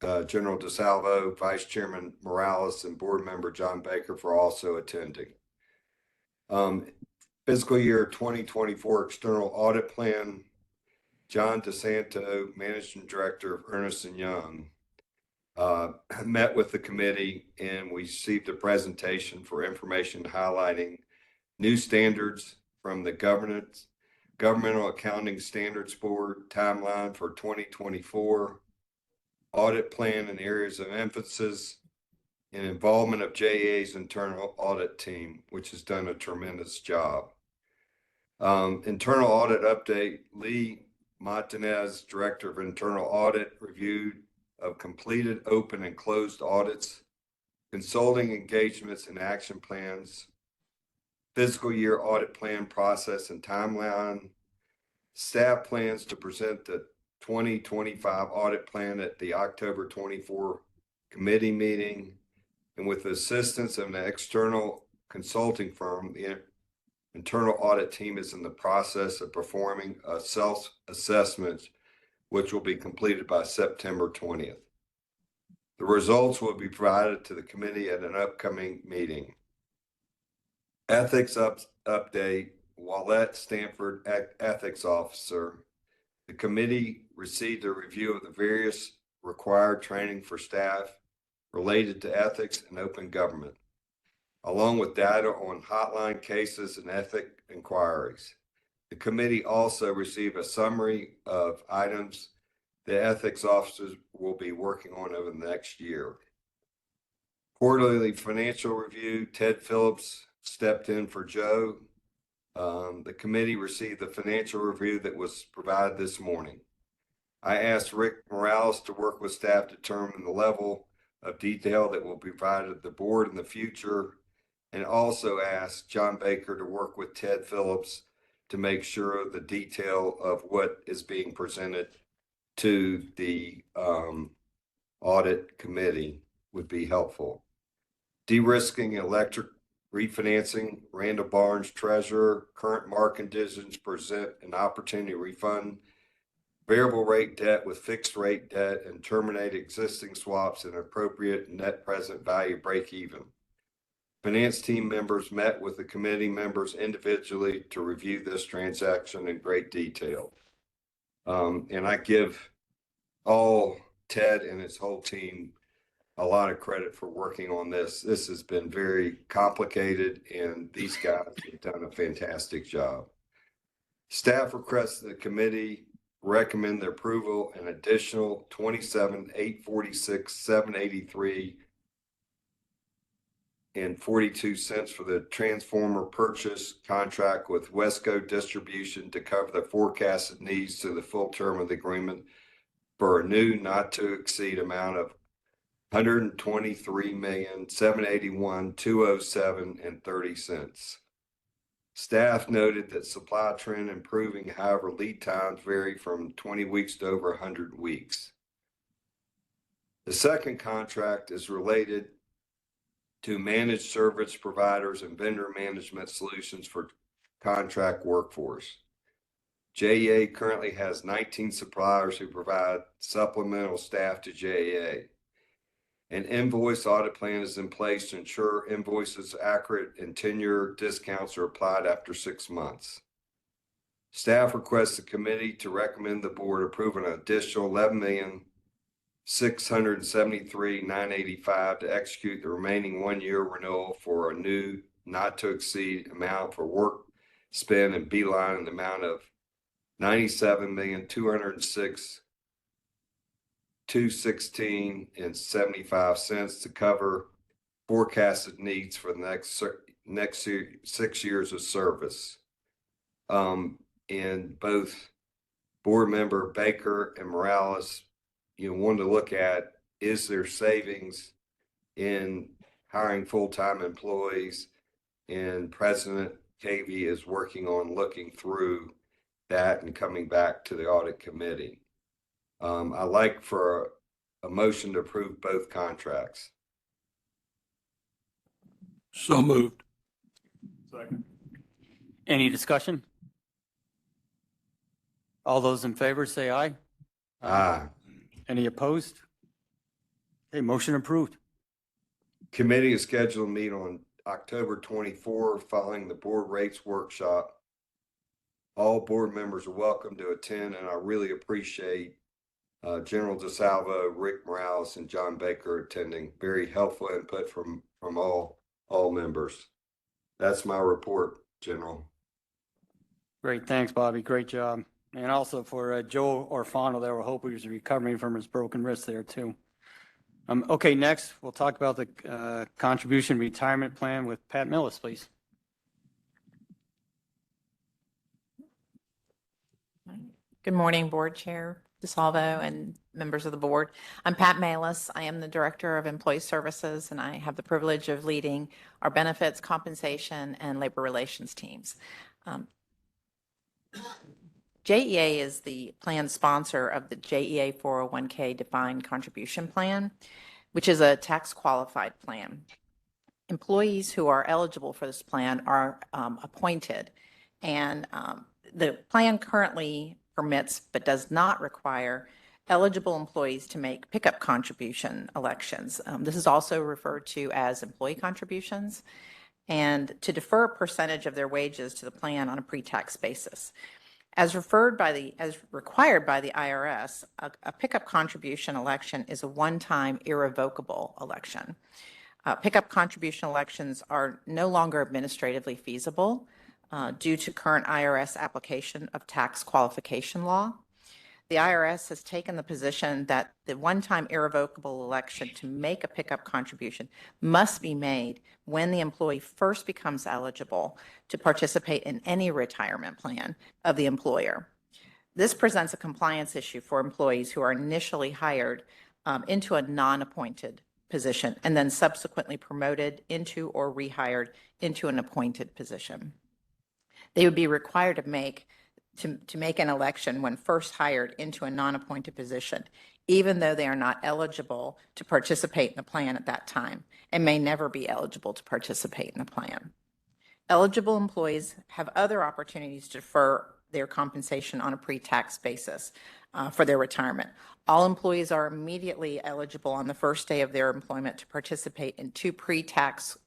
General DeSalvo, Vice Chairman Morales, and Board Member John Baker for also attending. Fiscal year 2024 external audit plan, John DeSanto, Managing Director of Ernst & Young, met with the committee and we received a presentation for information highlighting new standards from the Governmental Accounting Standards Board timeline for 2024, audit plan and areas of emphasis, and involvement of JEA's internal audit team, which has done a tremendous job. Internal audit update, Lee Martinez, Director of Internal Audit, reviewed of completed open and closed audits, consulting engagements and action plans, fiscal year audit plan process and timeline. Staff plans to present the 2025 audit plan at the October 24 committee meeting. And with the assistance of an external consulting firm, the internal audit team is in the process of performing a self-assessment, which will be completed by September 20th. The results will be provided to the committee at an upcoming meeting. Ethics update, Wallette Stanford Ethics Officer. The committee received a review of the various required training for staff related to ethics and open government, along with data on hotline cases and ethic inquiries. The committee also received a summary of items the ethics officers will be working on over the next year. Quarterly financial review, Ted Phillips stepped in for Joe. The committee received the financial review that was provided this morning. I asked Rick Morales to work with staff to determine the level of detail that will be provided to the board in the future, and also asked John Baker to work with Ted Phillips to make sure the detail of what is being presented to the audit committee would be helpful. De-risking electric refinancing, Randall Barnes, treasurer, current market conditions present an opportunity to refund variable rate debt with fixed rate debt and terminate existing swaps at an appropriate net present value break even. Finance team members met with the committee members individually to review this transaction in great detail. And I give all Ted and his whole team a lot of credit for working on this. This has been very complicated and these guys have done a fantastic job. Staff requests the committee recommend the approval an additional $27,846,783 and 42 cents for the transformer purchase contract with Wesco Distribution to cover the forecasted needs to the full term of the agreement for a new not to exceed amount of $123,781,207.30. Staff noted that supply trend improving, however, lead times vary from 20 weeks to over 100 weeks. The second contract is related to managed service providers and vendor management solutions for contract workforce. JEA currently has 19 suppliers who provide supplemental staff to JEA. An invoice audit plan is in place to ensure invoices are accurate and tenure discounts are applied after 6 months. Staff requests the committee to recommend the board approve an additional $11,673,985 to execute the remaining 1-year renewal for a new not to exceed amount for work spent in Beeline in the amount of $97,206,216.75 to cover forecasted needs for the next 6 years of service. And both board member Baker and Morales, wanted to look at, is there savings in hiring full-time employees? And President Cavey is working on looking through that and coming back to the audit committee. I'd like for a motion to approve both contracts. So moved. Second. Any discussion? All those in favor say aye. Aye. Any opposed? Okay, motion approved. Committee is scheduled to meet on October 24 following the board rates workshop. All board members are welcome to attend, and I really appreciate General DeSalvo, Rick Morales, and John Baker attending. Very helpful input from all members. That's my report, General. Great, thanks, Bobby. Great job. And also for Joe Orfano there, we hope he's recovering from his broken wrist there too. Okay, next we'll talk about the contribution retirement plan with Pat Millis, please. Good morning, Board Chair DeSalvo and members of the board. I'm Pat Malis. I am the Director of Employee Services, and I have the privilege of leading our benefits, compensation, and labor relations teams. JEA is the plan sponsor of the JEA 401k defined contribution plan, which is a tax qualified plan. Employees who are eligible for this plan are appointed, and the plan currently permits but does not require eligible employees to make pickup contribution elections. This is also referred to as employee contributions, and to defer a percentage of their wages to the plan on a pre-tax basis. As required by the IRS, a pickup contribution election is a one-time irrevocable election. Pickup contribution elections are no longer administratively feasible due to current IRS application of tax qualification law. The IRS has taken the position that the one-time irrevocable election to make a pickup contribution must be made when the employee first becomes eligible to participate in any retirement plan of the employer. This presents a compliance issue for employees who are initially hired into a non-appointed position and then subsequently promoted into or rehired into an appointed position. They would be required to make an election when first hired into a non-appointed position, even though they are not eligible to participate in the plan at that time and may never be eligible to participate in the plan. Eligible employees have other opportunities to defer their compensation on a pre-tax basis for their retirement. All employees are immediately eligible on the first day of their employment to participate in two pre-tax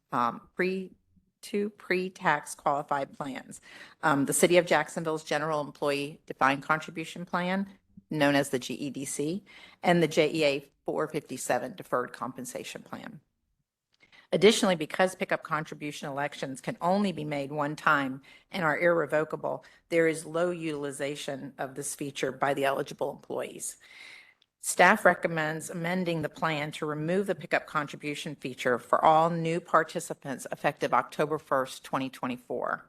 qualified plans. The City of Jacksonville's General Employee Defined Contribution Plan, known as the GEDC, and the JEA 457 Deferred Compensation Plan. Additionally, because pickup contribution elections can only be made one time and are irrevocable, there is low utilization of this feature by the eligible employees. Staff recommends amending the plan to remove the pickup contribution feature for all new participants effective October 1st, 2024.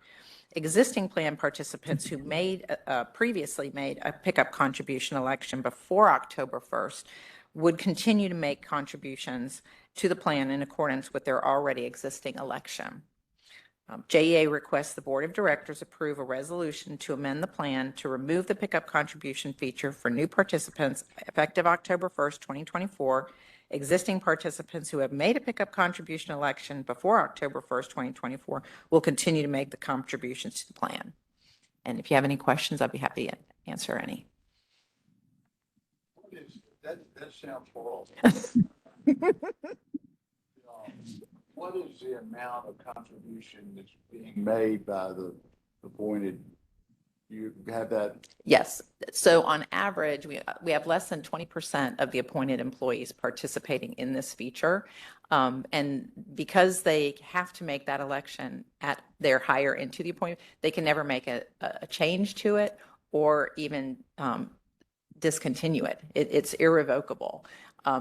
Existing plan participants who previously made a pickup contribution election before October 1st would continue to make contributions to the plan in accordance with their already existing election. JEA requests the Board of Directors approve a resolution to amend the plan to remove the pickup contribution feature for new participants effective October 1st, 2024. Existing participants who have made a pickup contribution election before October 1st, 2024 will continue to make the contributions to the plan. And if you have any questions, I'd be happy to answer any. That sounds horrible. What is the amount of contribution that's being made by the appointed? You have that? Yes. So on average, we have less than 20% of the appointed employees participating in this feature. And because they have to make that election at their hire into the appointment, they can never make a change to it or even discontinue it. It's irrevocable.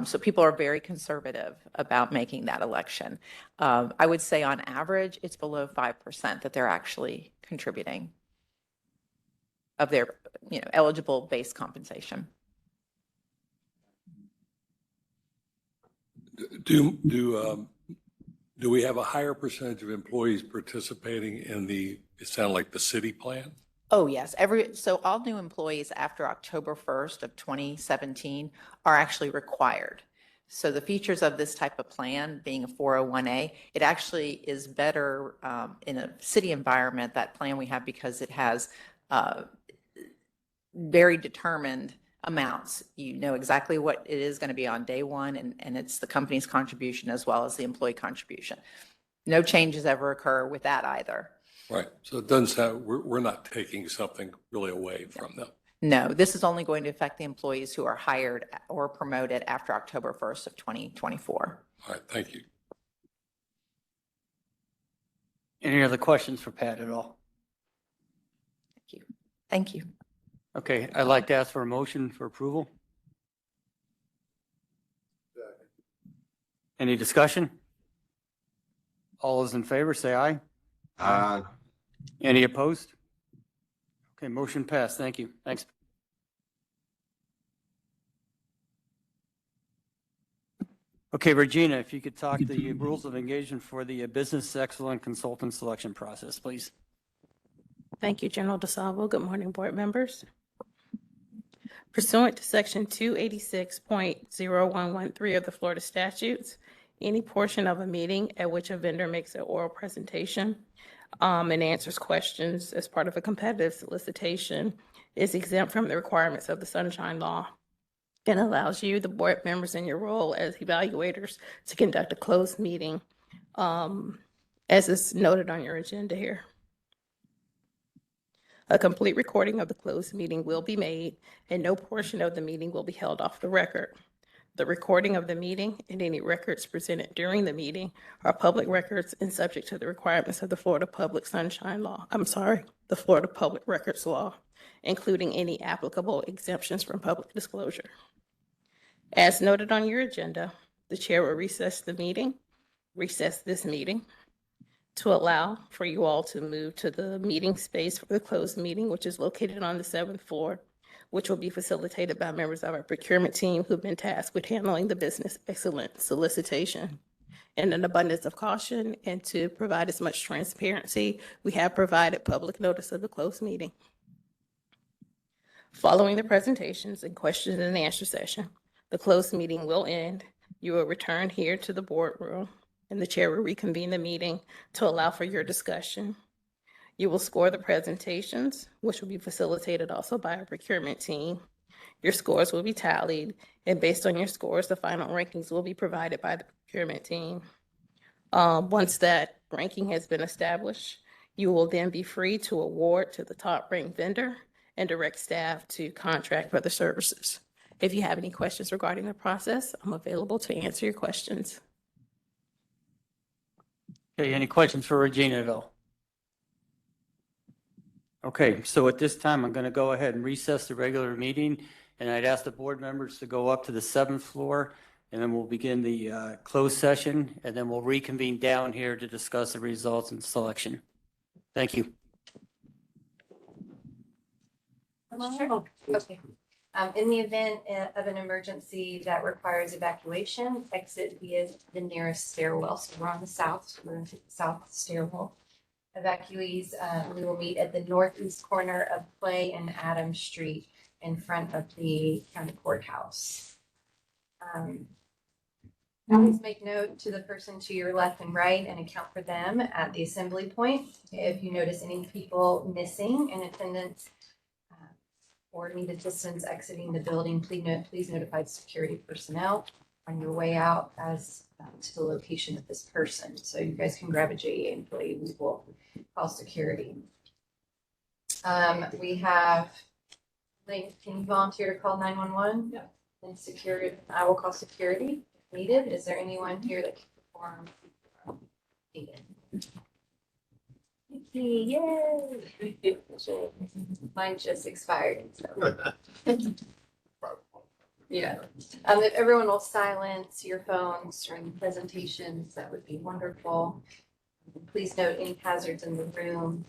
So people are very conservative about making that election. I would say on average, it's below 5% that they're actually contributing of their eligible base compensation. Do we have a higher percentage of employees participating in it sounded like the city plan? Oh, yes. So all new employees after October 1st of 2017 are actually required. So the features of this type of plan being a 401A, it actually is better in a city environment, that plan we have, because it has very determined amounts. You know exactly what it is going to be on day one, and it's the company's contribution as well as the employee contribution. No changes ever occur with that either. Right. So it doesn't sound, we're not taking something really away from them. No, this is only going to affect the employees who are hired or promoted after October 1st of 2024. All right. Thank you. Any other questions for Pat at all? Thank you. Okay, I'd like to ask for a motion for approval. Any discussion? All those in favor, say aye. Aye. Any opposed? Okay, motion passed. Thank you. Thanks. Okay, Regina, if you could talk the rules of engagement for the Business Excellent Consultant Selection process, please. Thank you, General DeSalvo. Good morning, board members. Pursuant to Section 286.0113 of the Florida statutes, any portion of a meeting at which a vendor makes an oral presentation and answers questions as part of a competitive solicitation is exempt from the requirements of the Sunshine Law and allows you, the board members in your role as evaluators, to conduct a closed meeting as is noted on your agenda here. A complete recording of the closed meeting will be made, and no portion of the meeting will be held off the record. The recording of the meeting and any records presented during the meeting are public records and subject to the requirements of the Florida Public Sunshine Law. The Florida Public Records Law, including any applicable exemptions from public disclosure. As noted on your agenda, the chair will recess this meeting to allow for you all to move to the meeting space for the closed meeting, which is located on the 7th floor, which will be facilitated by members of our procurement team who've been tasked with handling the business excellent solicitation. In an abundance of caution and to provide as much transparency, we have provided public notice of the closed meeting. Following the presentations and questions and answer session, the closed meeting will end. You will return here to the boardroom, and the chair will reconvene the meeting to allow for your discussion. You will score the presentations, which will be facilitated also by our procurement team. Your scores will be tallied, and based on your scores, the final rankings will be provided by the procurement team. Once that ranking has been established, you will then be free to award to the top-ranked vendor and direct staff to contract for the services. If you have any questions regarding the process, I'm available to answer your questions. Okay, any questions for Regina at all? Okay, so at this time, I'm going to go ahead and recess the regular meeting, and I'd ask the board members to go up to the 7th floor, and then we'll begin the closed session, and then we'll reconvene down here to discuss the results and selection. Thank you. Okay. In the event of an emergency that requires evacuation, exit via the nearest stairwell. So we're on the south, we're in the south stairwell. Evacuees, we will meet at the northeast corner of Clay and Adams Street in front of the county courthouse. Please make note to the person to your left and right and account for them at the assembly point. If you notice any people missing in attendance or need assistance exiting the building, please notify security personnel on your way out as to the location of this person. So you guys can grab a JEA employee. We will call security. We have, can you volunteer to call 911? Yeah. And security, I will call security if needed. Is there anyone here that can perform needed? Yay! Mine just expired. So. Yeah. If everyone will silence your phones during presentations, that would be wonderful. Please note any hazards in the room.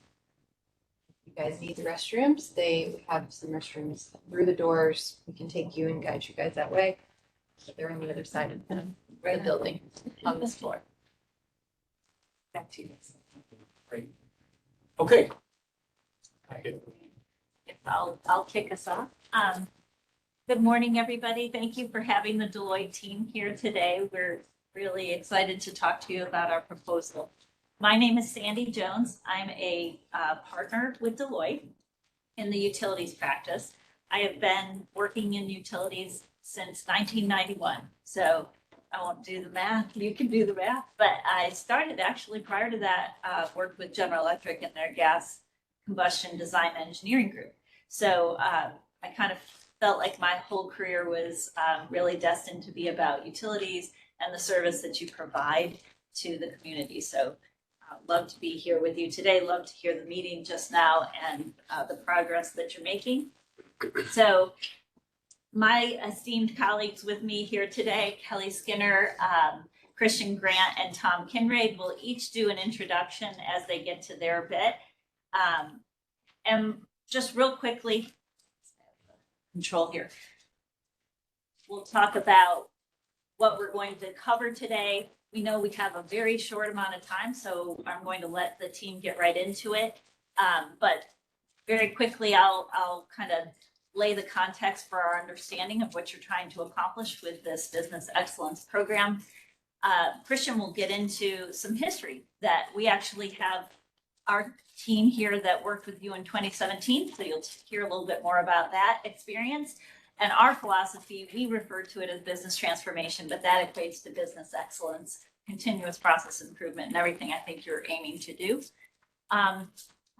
If you guys need the restrooms, we have some restrooms through the doors. We can take you and guide you guys that way. But they're on the other side of the building on this floor. Back to you guys. Great. Okay. I'll kick us off. Good morning, everybody. Thank you for having the Deloitte team here today. We're really excited to talk to you about our proposal. My name is Sandy Jones. I'm a partner with Deloitte in the utilities practice. I have been working in utilities since 1991. So won't do the math. You can do the math. But I started actually prior to that, worked with General Electric in their gas combustion design engineering group. So I kind of felt like my whole career was really destined to be about utilities and the service that you provide to the community. So love to be here with you today. Love to hear the meeting just now and the progress that you're making. So my esteemed colleagues with me here today, Kelly Skinner, Christian Grant, and Tom Kinraid will each do an introduction as they get to their bit. And just real quickly, control here. We'll talk about what we're going to cover today. We know we have a very short amount of time, so I'm going to let the team get right into it. But very quickly, I'll kind of lay the context for our understanding of what you're trying to accomplish with this business excellence program. Christian will get into some history that we actually have our team here that worked with you in 2017. So you'll hear a little bit more about that experience. And our philosophy, we refer to it as business transformation, but that equates to business excellence, continuous process improvement, and everything I think you're aiming to do.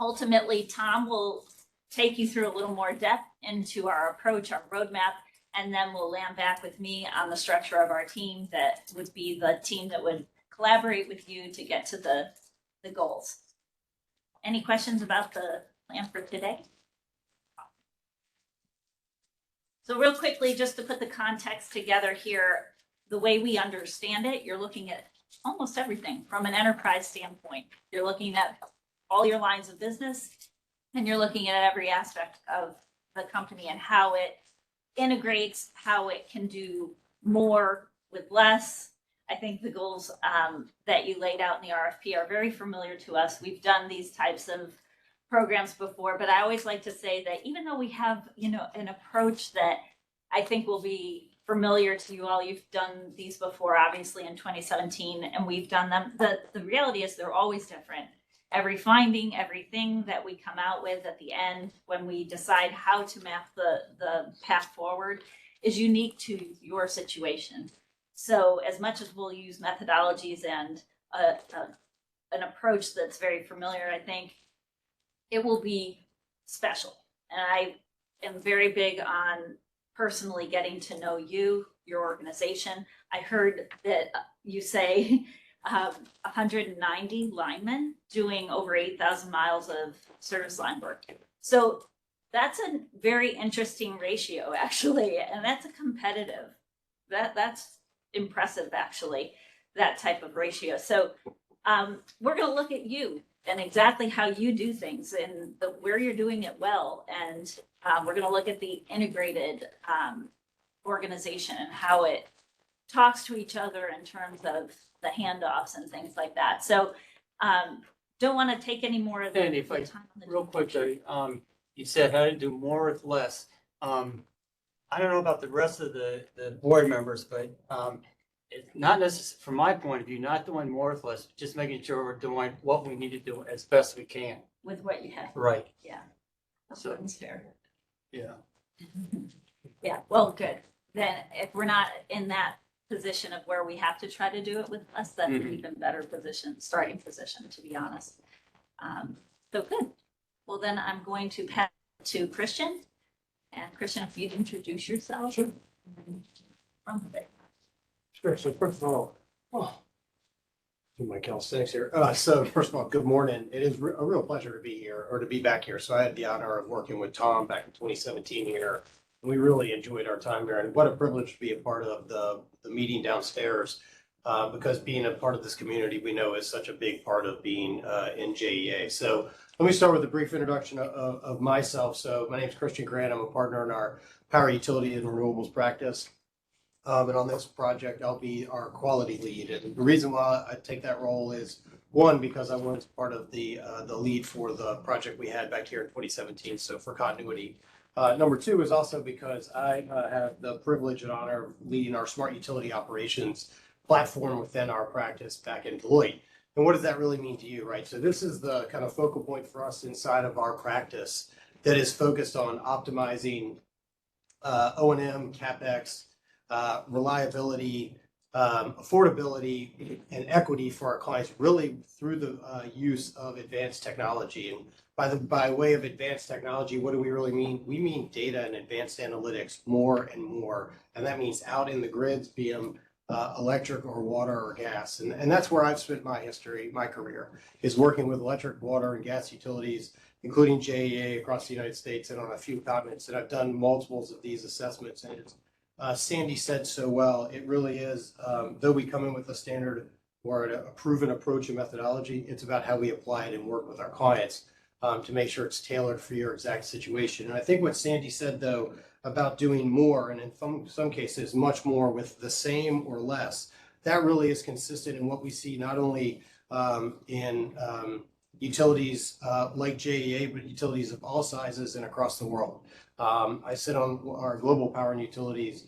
Ultimately, Tom will take you through a little more depth into our approach, our roadmap, and then we'll land back with me on the structure of our team that would be the team that would collaborate with you to get to the goals. Any questions about the plan for today? So real quickly, just to put the context together here, the way we understand it, you're looking at almost everything from an enterprise standpoint. You're looking at all your lines of business, and you're looking at every aspect of the company and how it integrates, how it can do more with less. I think the goals that you laid out in the RFP are very familiar to us. We've done these types of programs before, but I always like to say that even though we have, an approach that I think will be familiar to you all, you've done these before, obviously in 2017, and we've done them. The reality is they're always different. Every finding, everything that we come out with at the end, when we decide how to map the path forward, is unique to your situation. So as much as we'll use methodologies and an approach that's very familiar, I think it will be special. And I am very big on personally getting to know you, your organization. I heard that you say 190 linemen doing over 8,000 miles of service line work. So that's a very interesting ratio, actually, and that's a competitive. That's impressive, actually, that type of ratio. So we're going to look at you and exactly how you do things and where you're doing it well. And we're going to look at the integrated organization and how it talks to each other in terms of the handoffs and things like that. So don't want to take any more of the time. Real quickly, you said how to do more with less. I don't know about the rest of the board members, but it's not necessarily, from my point of view, not doing more with less, just making sure we're doing what we need to do as best we can. With what you have. Right. Yeah. So it's fair. Yeah. Yeah, well, good. Then if we're not in that position of where we have to try to do it with less, that's an even better position, starting position, to be honest. So good. Well, then I'm going to pass it to Christian. And Christian, if you'd introduce yourself. Sure. From there. Sure. So first of all, do my calisthenics here. So first of all, good morning. It is a real pleasure to be here or to be back here. So I had the honor of working with Tom back in 2017 here. And we really enjoyed our time here. And what a privilege to be a part of the meeting downstairs because being a part of this community we know is such a big part of being in JEA. So let me start with a brief introduction of myself. So my name is Christian Grant. I'm a partner in our power utility and renewables practice. And on this project, I'll be our quality lead. And the reason why I take that role is, one, because I was part of the lead for the project we had back here in 2017, so for continuity. Number two is also because I have the privilege and honor of leading our smart utility operations platform within our practice back in Deloitte. And what does that really mean to you, right? So this is the kind of focal point for us inside of our practice that is focused on optimizing O&M, CapEx, reliability, affordability and equity for our clients really through the use of advanced technology. And by way of advanced technology, what do we really mean? We mean data and advanced analytics more and more. And that means out in the grids, be them electric or water or gas. And that's where I've spent my career, is working with electric, water, and gas utilities, including JEA across the United States and on a few continents. And I've done multiples of these assessments. And it's, Sandy said so well, it really is, though we come in with a standard or a proven approach and methodology, it's about how we apply it and work with our clients to make sure it's tailored for your exact situation. And I think what Sandy said, though, about doing more, and in some cases, much more with the same or less, that really is consistent in what we see not only in utilities like JEA, but utilities of all sizes and across the world. I sit on our global power and utilities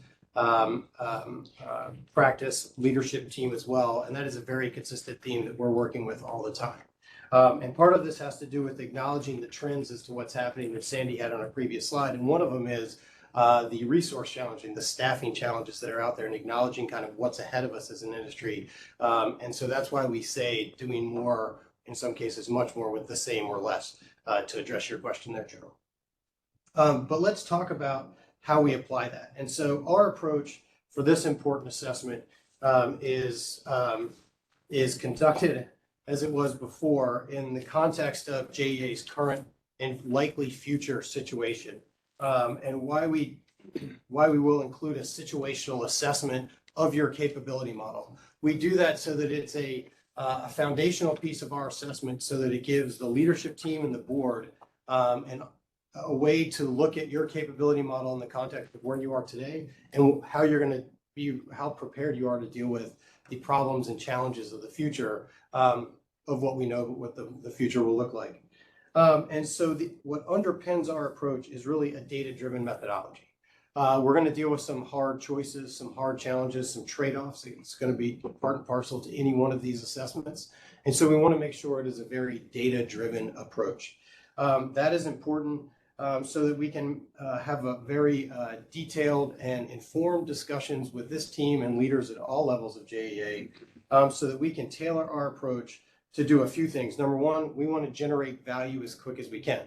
practice leadership team as well, and that is a very consistent theme that we're working with all the time. And part of this has to do with acknowledging the trends as to what's happening that Sandy had on a previous slide. And one of them is the resource challenge and the staffing challenges that are out there, and acknowledging kind of what's ahead of us as an industry. And so that's why we say doing more, in some cases, much more with the same or less, to address your question there, General. But let's talk about how we apply that. And so our approach for this important assessment is conducted as it was before in the context of JEA's current and likely future situation, and why we will include a situational assessment of your capability model. We do that so that it's a foundational piece of our assessment, so that it gives the leadership team and the board and a way to look at your capability model in the context of where you are today and how you're going to be, how prepared you are to deal with the problems and challenges of the future, of what we know what the future will look like. And so what underpins our approach is really a data-driven methodology. We're going to deal with some hard choices, some hard challenges, some trade-offs. It's going to be part and parcel to any one of these assessments. And so we want to make sure it is a very data-driven approach. That is important so that we can have a very detailed and informed discussions with this team and leaders at all levels of JEA, so that we can tailor our approach to do a few things. Number one, we want to generate value as quick as we can.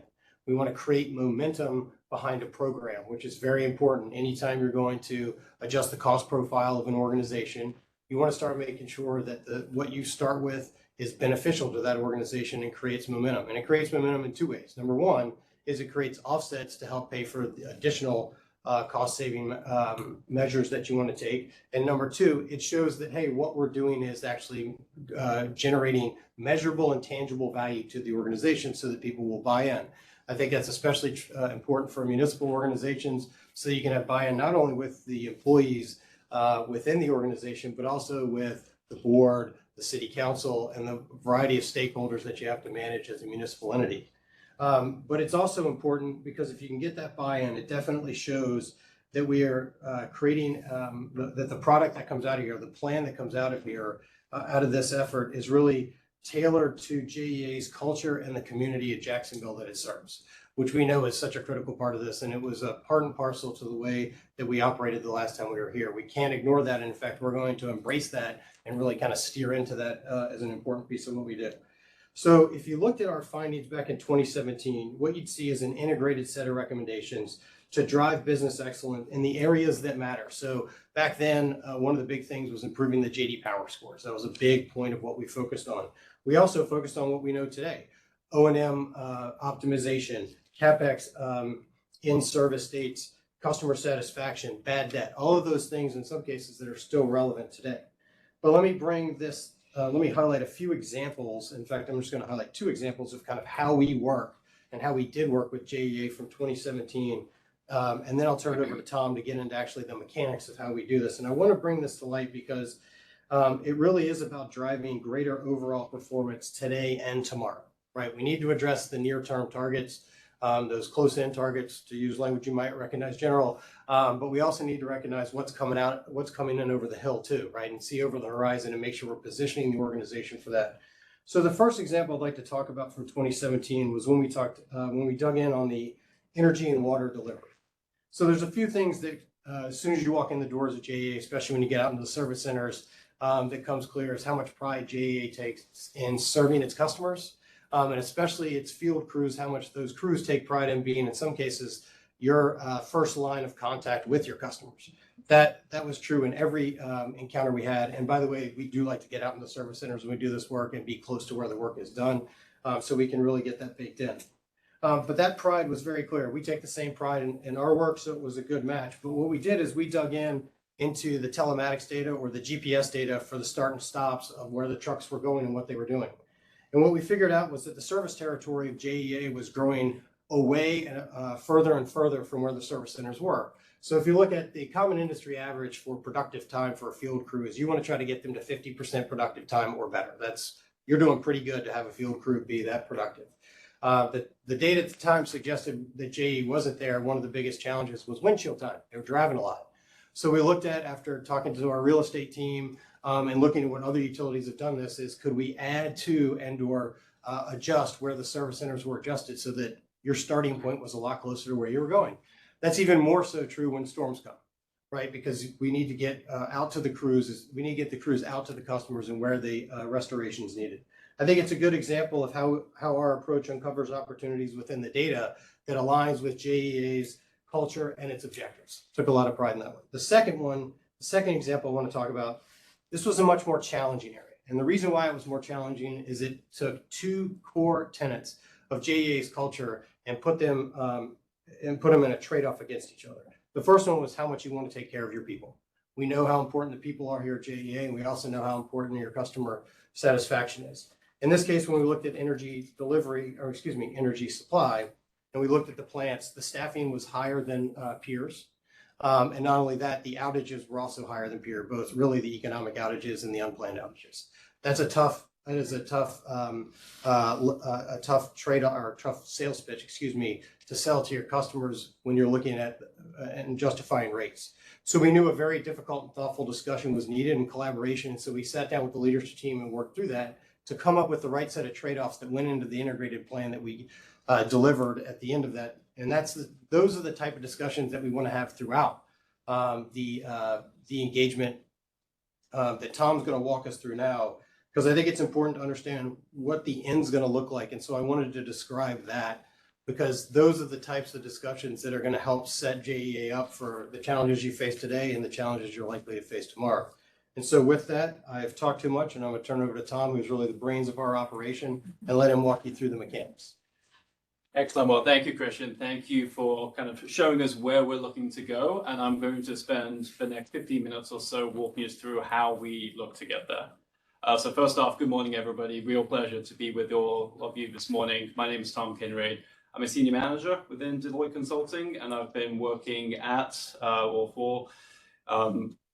We want to create momentum behind a program, which is very important. Anytime you're going to adjust the cost profile of an organization, you want to start making sure that what you start with is beneficial to that organization and creates momentum. And it creates momentum in two ways. Number one is it creates offsets to help pay for the additional cost-saving measures that you want to take. And number two, it shows that, hey, what we're doing is actually generating measurable and tangible value to the organization so that people will buy in. I think that's especially important for municipal organizations, so you can have buy-in not only with the employees within the organization, but also with the board, the city council, and the variety of stakeholders that you have to manage as a municipal entity. But it's also important because if you can get that buy-in, it definitely shows that we are creating, that the product that comes out of here, the plan that comes out of here, out of this effort is really tailored to JEA's culture and the community of Jacksonville that it serves, which we know is such a critical part of this. And it was a part and parcel to the way that we operated the last time we were here. We can't ignore that. In fact, we're going to embrace that and really kind of steer into that as an important piece of what we did. So if you looked at our findings back in 2017, what you'd see is an integrated set of recommendations to drive business excellence in the areas that matter. So back then, one of the big things was improving the JD Power scores. That was a big point of what we focused on. We also focused on what we know today: O&M optimization, CapEx in-service dates, customer satisfaction, bad debt, all of those things in some cases that are still relevant today. But let me bring this, let me highlight a few examples. In fact, I'm just going to highlight two examples of kind of how we work and how we did work with JEA from 2017. And then I'll turn it over to Tom to get into actually the mechanics of how we do this. And I want to bring this to light because it really is about driving greater overall performance today and tomorrow, right? We need to address the near-term targets, those close-in targets, to use language you might recognize, General. But we also need to recognize what's coming in over the hill too, right? And see over the horizon and make sure we're positioning the organization for that. So the first example I'd like to talk about from 2017 was when we dug in on the energy and water delivery. So there's a few things that as soon as you walk in the doors of JEA, especially when you get out into the service centers, that comes clear is how much pride JEA takes in serving its customers, and especially its field crews, how much those crews take pride in being, in some cases, your first line of contact with your customers. That was true in every encounter we had. And by the way, we do like to get out in the service centers when we do this work and be close to where the work is done, so we can really get that baked in. But that pride was very clear. We take the same pride in our work, so it was a good match. But what we did is we dug into the telematics data or the GPS data for the start and stops of where the trucks were going and what they were doing. And what we figured out was that the service territory of JEA was growing away and further and further from where the service centers were. So if you look at the common industry average for productive time for a field crew is you want to try to get them to 50% productive time or better. You're doing pretty good to have a field crew be that productive. The data at the time suggested that JE wasn't there. One of the biggest challenges was windshield time. They were driving a lot. So we looked at, after talking to our real estate team and looking at what other utilities have done this, is could we add to and or adjust where the service centers were adjusted so that your starting point was a lot closer to where you were going. That's even more so true when storms come, right? Because we need to get out to the crews. We need to get the crews out to the customers and where the restoration is needed. I think it's a good example of how our approach uncovers opportunities within the data that aligns with JEA's culture and its objectives. Took a lot of pride in that one. The second example I want to talk about, this was a much more challenging area. And the reason why it was more challenging is it took two core tenets of JEA's culture and put them in a trade-off against each other. The first one was how much you want to take care of your people. We know how important the people are here at JEA, and we also know how important your customer satisfaction is. In this case, when we looked at energy supply, and we looked at the plants, the staffing was higher than peers. And not only that, the outages were also higher than peer, both really the economic outages and the unplanned outages. That is a tough trade or tough sales pitch, to sell to your customers when you're looking at and justifying rates. So we knew a very difficult and thoughtful discussion was needed in collaboration. So we sat down with the leadership team and worked through that to come up with the right set of trade-offs that went into the integrated plan that we delivered at the end of that. And those are the type of discussions that we want to have throughout the engagement that Tom's going to walk us through now, because I think it's important to understand what the end's going to look like. And so I wanted to describe that, because those are the types of discussions that are going to help set JEA up for the challenges you face today and the challenges you're likely to face tomorrow. And so with that, I've talked too much, and I'm going to turn over to Tom, who's really the brains of our operation, and let him walk you through the mechanics. Excellent. Well, thank you, Christian. Thank you for kind of showing us where we're looking to go. And I'm going to spend the next 15 minutes or so walking us through how we look to get there. So first off, good morning, everybody. Real pleasure to be with all of you this morning. My name is Tom Kinraid. I'm a senior manager within Deloitte Consulting, and I've been working at or for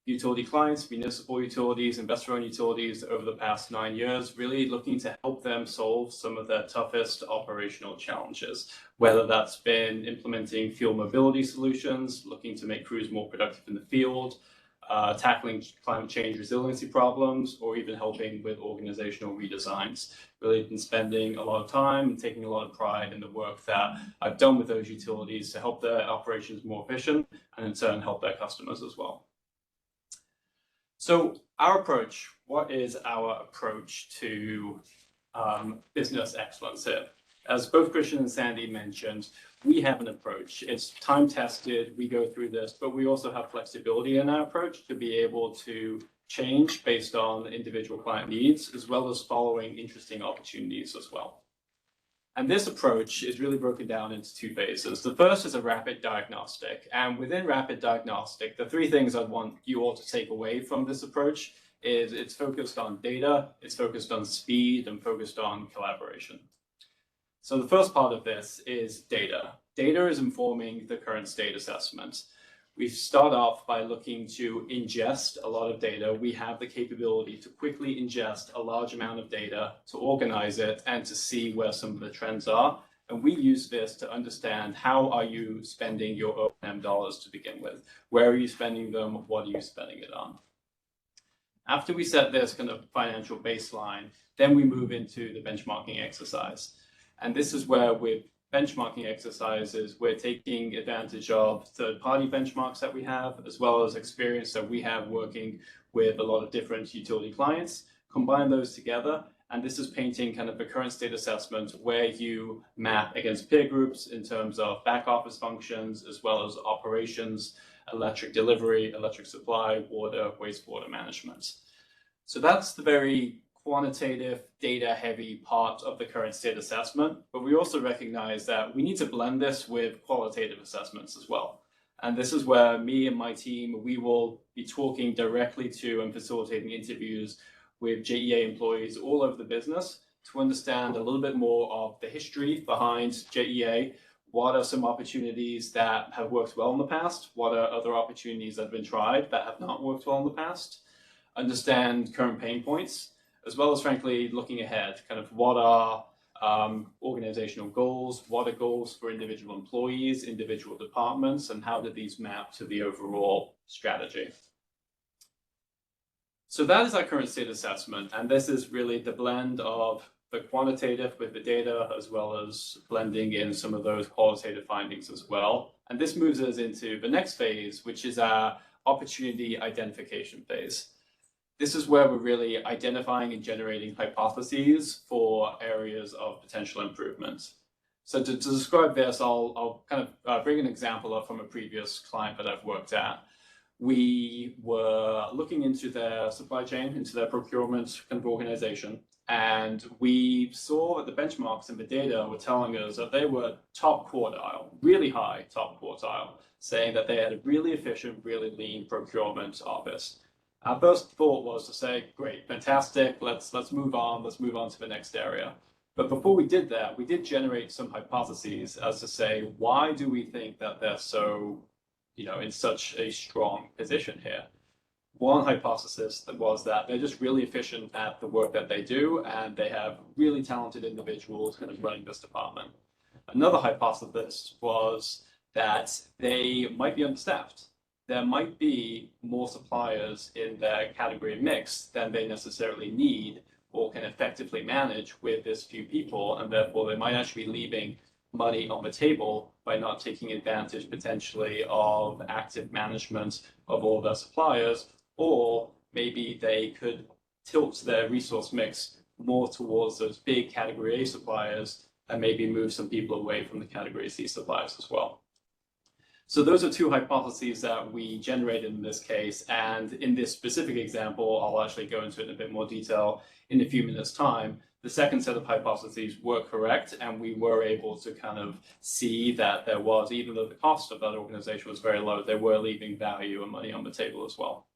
utility clients, municipal utilities, investor-owned utilities over the past 9 years, really looking to help them solve some of their toughest operational challenges, whether that's been implementing fuel mobility solutions, looking to make crews more productive in the field, tackling climate change resiliency problems, or even helping with organizational redesigns. Really been spending a lot of time and taking a lot of pride in the work that I've done with those utilities to help their operations more efficient and in turn help their customers as well. So our approach, what is our approach to business excellence here? As both Christian and Sandy mentioned, we have an approach. It's time tested, we go through this, but we also have flexibility in our approach to be able to change based on individual client needs, as well as following interesting opportunities as well. And this approach is really broken down into two phases. The first is a rapid diagnostic. And within rapid diagnostic, the three things I want you all to take away from this approach is it's focused on data, it's focused on speed, and focused on collaboration. So the first part of this is data. Data is informing the current state assessment. We start off by looking to ingest a lot of data. We have the capability to quickly ingest a large amount of data, to organize it, and to see where some of the trends are. And we use this to understand how are you spending your O&M dollars to begin with? Where are you spending them? What are you spending it on? After we set this kind of financial baseline, then we move into the benchmarking exercise. And this is where we're benchmarking exercises, we're taking advantage of third-party benchmarks that we have, as well as experience that we have working with a lot of different utility clients, combine those together, and this is painting kind of a current state assessment where you map against peer groups in terms of back office functions, as well as operations, electric delivery, electric supply, water, wastewater management. So that's the very quantitative, data-heavy part of the current state assessment, but we also recognize that we need to blend this with qualitative assessments as well. And this is where me and my team, we will be talking directly to and facilitating interviews with JEA employees all over the business to understand a little bit more of the history behind JEA. What are some opportunities that have worked well in the past? What are other opportunities that have been tried that have not worked well in the past? Understand current pain points, as well as, frankly, looking ahead, kind of what are organizational goals, what are goals for individual employees, individual departments, and how do these map to the overall strategy? So that is our current state assessment, and this is really the blend of the quantitative with the data, as well as blending in some of those qualitative findings as well. And this moves us into the next phase, which is our opportunity identification phase. This is where we're really identifying and generating hypotheses for areas of potential improvement. So to describe this, I'll kind of bring an example up from a previous client that I've worked at. We were looking into their supply chain, into their procurement kind of organization, and we saw that the benchmarks and the data were telling us that they were top quartile, really high top quartile, saying that they had a really efficient, really lean procurement office. Our first thought was to say, great, fantastic, let's move on to the next area. But before we did that, we did generate some hypotheses as to say, why do we think that they're so, in such a strong position here? One hypothesis was that they're just really efficient at the work that they do, and they have really talented individuals kind of running this department. Another hypothesis was that they might be understaffed. There might be more suppliers in their category mix than they necessarily need or can effectively manage with this few people, and therefore they might actually be leaving money on the table by not taking advantage potentially of active management of all their suppliers, or maybe they could tilt their resource mix more towards those big category A suppliers and maybe move some people away from the category C suppliers as well. So those are two hypotheses that we generated in this case, and in this specific example, I'll actually go into it in a bit more detail in a few minutes' time. The second set of hypotheses were correct, and we were able to kind of see that there was, even though the cost of that organization was very low, they were leaving value and money on the table as well.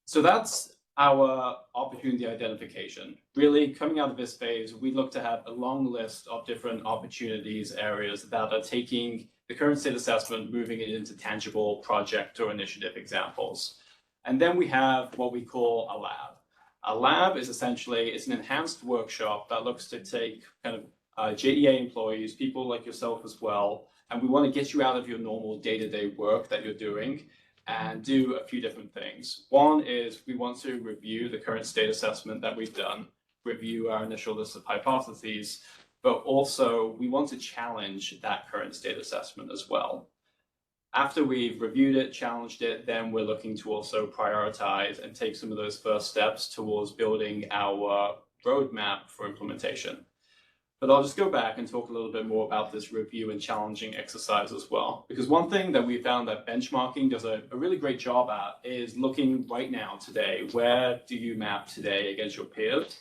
So that's our opportunity identification. Really, coming out of this phase, we look to have a long list of different opportunities, areas that are taking the current state assessment, moving it into tangible project or initiative examples. And then we have what we call a lab. A lab is essentially, it's an enhanced workshop that looks to take kind of JEA employees, people like yourself as well, and we want to get you out of your normal day-to-day work that you're doing and do a few different things. One is we want to review the current state assessment that we've done, review our initial list of hypotheses, but also we want to challenge that current state assessment as well. After we've reviewed it, challenged it, then we're looking to also prioritize and take some of those first steps towards building our roadmap for implementation. But I'll just go back and talk a little bit more about this review and challenging exercise as well. Because one thing that we found that benchmarking does a really great job at is looking right now, today, where do you map today against your peers?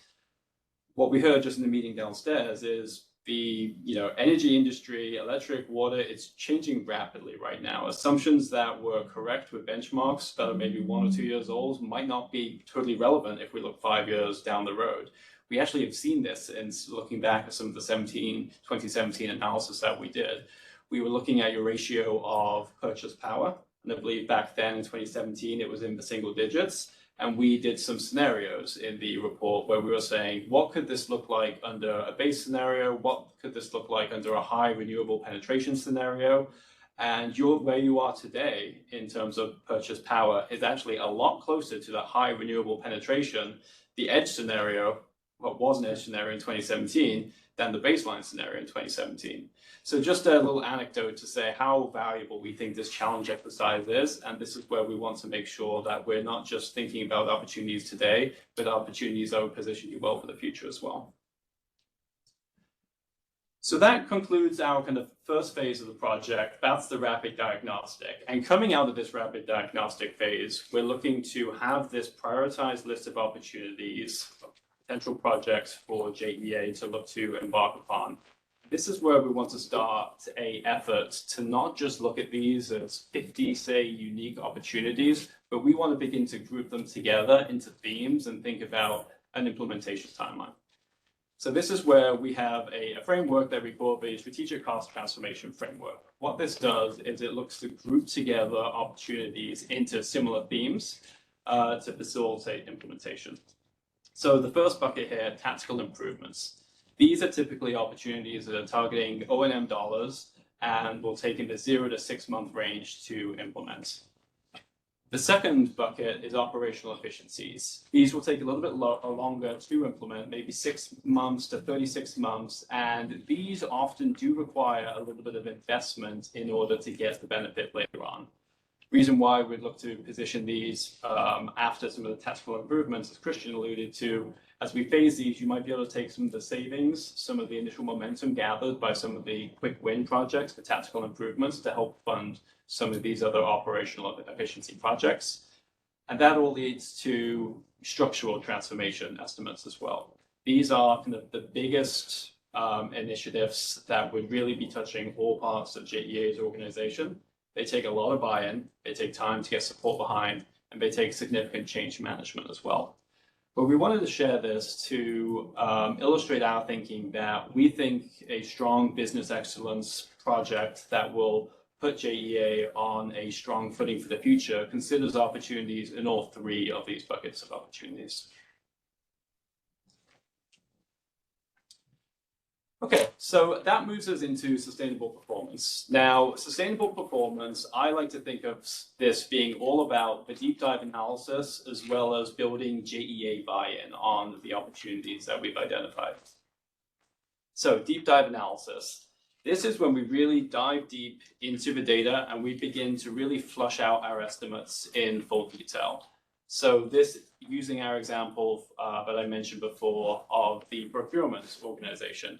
What we heard just in the meeting downstairs is the energy industry, electric, water, it's changing rapidly right now. Assumptions that were correct with benchmarks that are maybe 1 or 2 years old might not be totally relevant if we look 5 years down the road. We actually have seen this in looking back at some of the 2017 analysis that we did. We were looking at your ratio of purchase power, and I believe back then in 2017 it was in the single digits. And we did some scenarios in the report where we were saying, what could this look like under a base scenario? What could this look like under a high renewable penetration scenario? And where you are today in terms of purchase power is actually a lot closer to the high renewable penetration, the edge scenario, what was an edge scenario in 2017 than the baseline scenario in 2017. So just a little anecdote to say how valuable we think this challenge exercise is, and this is where we want to make sure that we're not just thinking about opportunities today, but opportunities that will position you well for the future as well. So that concludes our kind of first phase of the project. That's the rapid diagnostic. And coming out of this rapid diagnostic phase, we're looking to have this prioritized list of opportunities, potential projects for JEA to look to embark upon. This is where we want to start an effort to not just look at these as 50, say, unique opportunities, but we want to begin to group them together into themes and think about an implementation timeline. So this is where we have a framework that we call the Strategic Cost Transformation Framework. What this does is it looks to group together opportunities into similar themes to facilitate implementation. So the first bucket here, tactical improvements. These are typically opportunities that are targeting O&M dollars and will take in the 0 to 6 month range to implement. The second bucket is operational efficiencies. These will take a little bit longer to implement, maybe 6 months to 36 months, and these often do require a little bit of investment in order to get the benefit later on. Reason why we'd look to position these after some of the tactical improvements, as Christian alluded to, as we phase these, you might be able to take some of the savings, some of the initial momentum gathered by some of the quick win projects for tactical improvements to help fund some of these other operational efficiency projects. And that all leads to structural transformation estimates as well. These are kind of the biggest initiatives that would really be touching all parts of JEA's organization. They take a lot of buy-in, they take time to get support behind, and they take significant change management as well. But we wanted to share this to illustrate our thinking that we think a strong business excellence project that will put JEA on a strong footing for the future considers opportunities in all three of these buckets of opportunities. Okay, so that moves us into sustainable performance. Now, sustainable performance, I like to think of this being all about the deep dive analysis as well as building JEA buy-in on the opportunities that we've identified. So deep dive analysis. This is when we really dive deep into the data and we begin to really flush out our estimates in full detail. So this, using our example that I mentioned before of the procurement organization.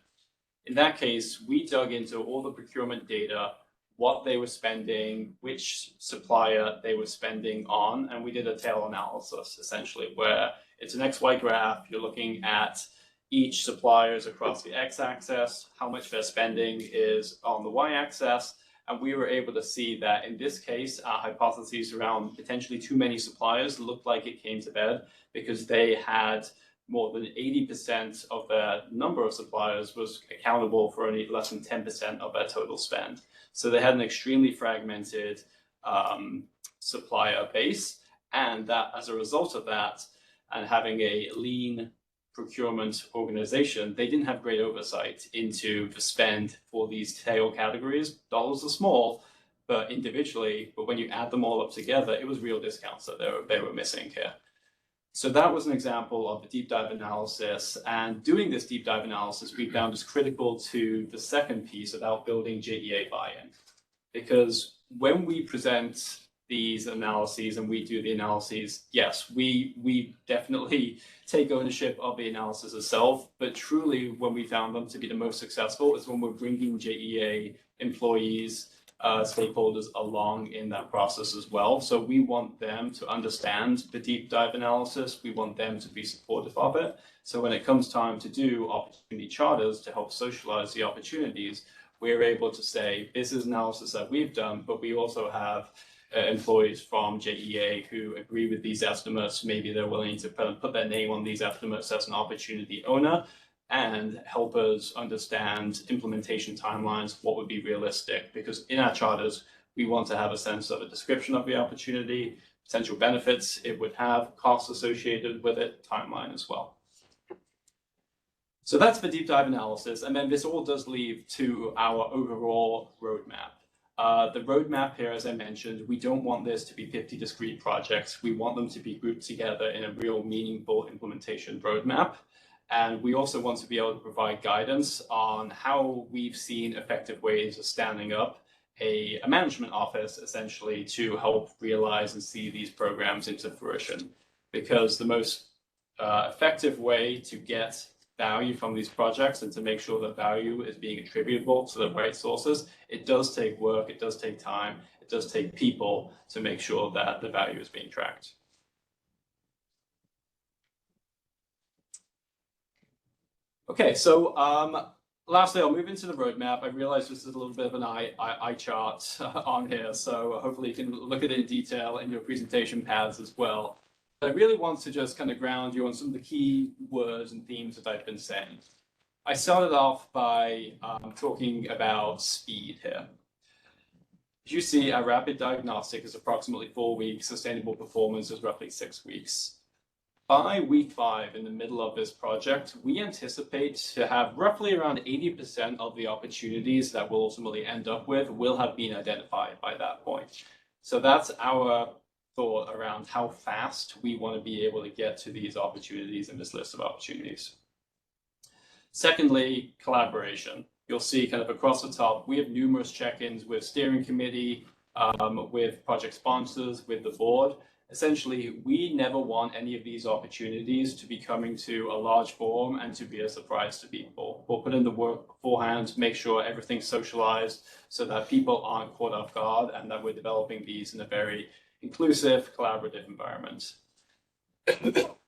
In that case, we dug into all the procurement data, what they were spending, which supplier they were spending on, and we did a tail analysis, essentially, where it's an XY graph. You're looking at each suppliers across the x-axis, how much they're spending is on the y-axis, and we were able to see that in this case, our hypotheses around potentially too many suppliers looked like it came to bed because they had more than 80% of their number of suppliers was accountable for only less than 10% of their total spend. So they had an extremely fragmented supplier base. And that, as a result of that, and having a lean procurement organization, they didn't have great oversight into the spend for these tail categories. Dollars are small, but individually, but when you add them all up together, it was real discounts that they were missing here. So that was an example of the deep dive analysis, and doing this deep dive analysis we found is critical to the second piece about building JEA buy-in. Because when we present these analyses and we do the analyses, yes, we definitely take ownership of the analysis itself, but truly when we found them to be the most successful is when we're bringing JEA employees, stakeholders along in that process as well. So we want them to understand the deep dive analysis. We want them to be supportive of it. So when it comes time to do opportunity charters to help socialize the opportunities, we're able to say, this is analysis that we've done, but we also have employees from JEA who agree with these estimates. Maybe they're willing to put their name on these estimates as an opportunity owner and help us understand implementation timelines, what would be realistic. Because in our charters, we want to have a sense of a description of the opportunity, potential benefits it would have, costs associated with it, timeline as well. So that's the deep dive analysis. And then this all does lead to our overall roadmap. The roadmap here, as I mentioned, we don't want this to be 50 discrete projects. We want them to be grouped together in a real meaningful implementation roadmap. And we also want to be able to provide guidance on how we've seen effective ways of standing up a management office, essentially, to help realize and see these programs into fruition. Because the most effective way to get value from these projects and to make sure that value is being attributable to the right sources, it does take work, it does take time, it does take people to make sure that the value is being tracked. Okay, so lastly, I'll move into the roadmap. I realize this is a little bit of an eye chart on here, so hopefully you can look at it in detail in your presentation paths as well. I really want to just kind of ground you on some of the key words and themes that I've been saying. I started off by talking about speed here. As you see, our rapid diagnostic is approximately 4 weeks, sustainable performance is roughly 6 weeks. By week 5, in the middle of this project, we anticipate to have roughly around 80% of the opportunities that we'll ultimately end up with will have been identified by that point. So that's our thought around how fast we want to be able to get to these opportunities in this list of opportunities. Secondly, collaboration. You'll see kind of across the top, we have numerous check-ins with steering committee, with project sponsors, with the board. Essentially, we never want any of these opportunities to be coming to a large forum and to be a surprise to people. We'll put in the work beforehand, make sure everything's socialized so that people aren't caught off guard and that we're developing these in a very inclusive, collaborative environment.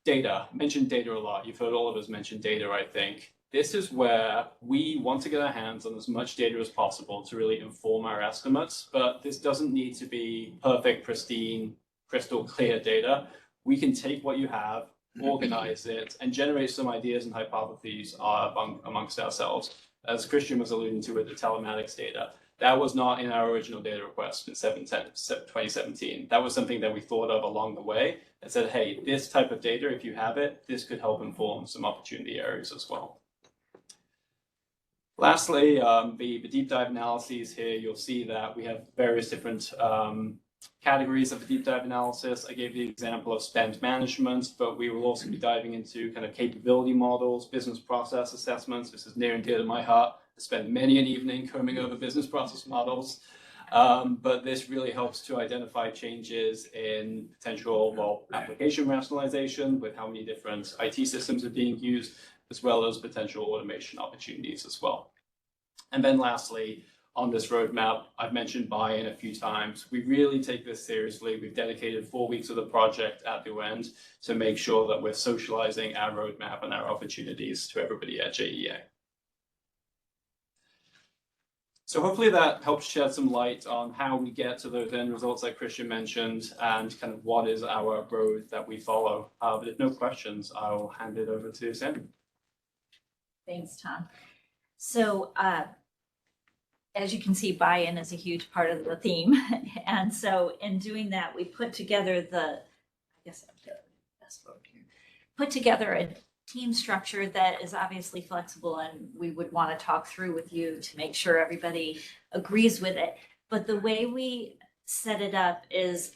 Data. Mentioned data a lot. You've heard all of us mention data, I think. This is where we want to get our hands on as much data as possible to really inform our estimates, but this doesn't need to be perfect, pristine, crystal clear data. We can take what you have, organize it, and generate some ideas and hypotheses amongst ourselves. As Christian was alluding to with the telematics data, that was not in our original data request in 2017. That was something that we thought of along the way and said, hey, this type of data, if you have it, this could help inform some opportunity areas as well. Lastly, the deep dive analyses here, you'll see that we have various different categories of the deep dive analysis. I gave the example of spend management, but we will also be diving into kind of capability models, business process assessments. This is near and dear to my heart. I spend many an evening combing over business process models, but this really helps to identify changes in potential application rationalization with how many different IT systems are being used, as well as potential automation opportunities as well. And then lastly, on this roadmap, I've mentioned buy-in a few times. We really take this seriously. We've dedicated 4 weeks of the project at the end to make sure that we're socializing our roadmap and our opportunities to everybody at JEA. So hopefully that helps shed some light on how we get to those end results like Christian mentioned and kind of what is our road that we follow. But if no questions, I'll hand it over to Sandy. Thanks, Tom. So as you can see, buy-in is a huge part of the theme. And so in doing that, we put together put together a team structure that is obviously flexible, and we would want to talk through with you to make sure everybody agrees with it. But the way we set it up is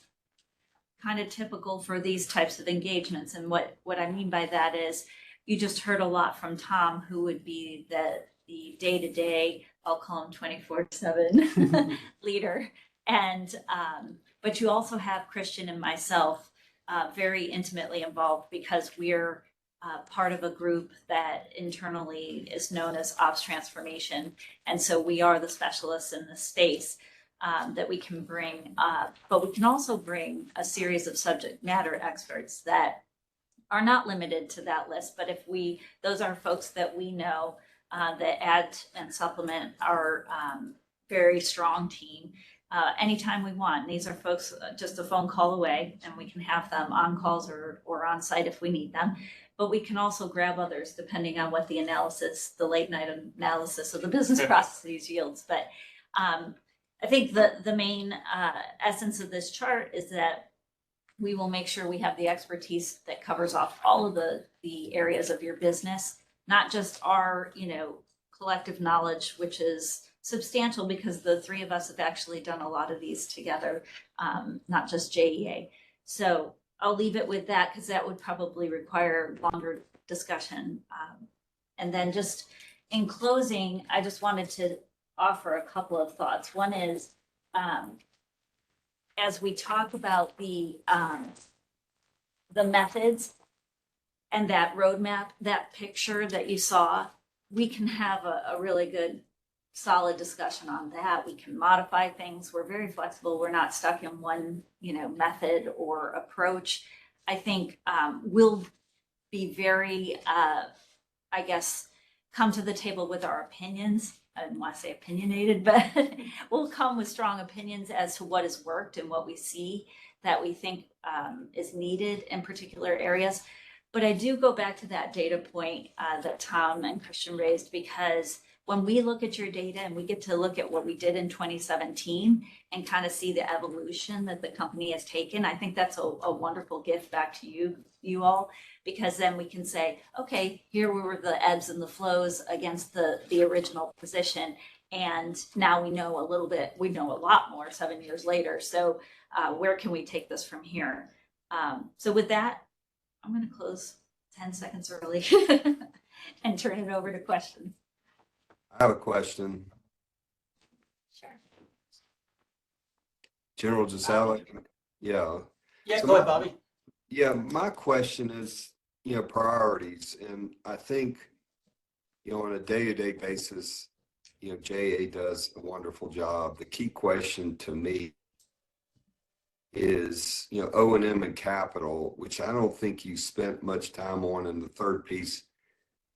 kind of typical for these types of engagements. And what I mean by that is you just heard a lot from Tom, who would be the day-to-day, I'll call him 24/7 leader. And but you also have Christian and myself very intimately involved because we're part of a group that internally is known as Ops Transformation. And so we are the specialists in the space that we can bring, but we can also bring a series of subject matter experts that are not limited to that list. But if those are folks that we know that add and supplement our very strong team anytime we want. And these are folks just a phone call away, and we can have them on calls or on site if we need them. But we can also grab others depending on what the late night analysis of the business processes yields. But I think the main essence of this chart is that we will make sure we have the expertise that covers off all of the areas of your business, not just our, collective knowledge, which is substantial because the three of us have actually done a lot of these together, not just JEA. So I'll leave it with that because that would probably require longer discussion. And then just in closing, I just wanted to offer a couple of thoughts. One is, as we talk about the methods and that roadmap, that picture that you saw, we can have a really good, solid discussion on that. We can modify things. We're very flexible. We're not stuck in one, method or approach. I think we'll be very, I guess, come to the table with our opinions. I didn't want to say opinionated, but we'll come with strong opinions as to what has worked and what we see that we think is needed in particular areas. But I do go back to that data point that Tom and Christian raised, because when we look at your data and we get to look at what we did in 2017 and kind of see the evolution that the company has taken, I think that's a wonderful gift back to you all, because then we can say, okay, here were the ebbs and the flows against the original position. And now we know a little bit, we know a lot more 7 years later. So where can we take this from here? So with that, I'm going to close 10 seconds early and turn it over to questions. I have a question. Sure. General Gisela? Yeah. Yeah, So go ahead, Bobby. Yeah, my question is, priorities. And I think, on a day-to-day basis, JEA does a wonderful job. The key question to me is, O&M and capital, which I don't think you spent much time on. And the third piece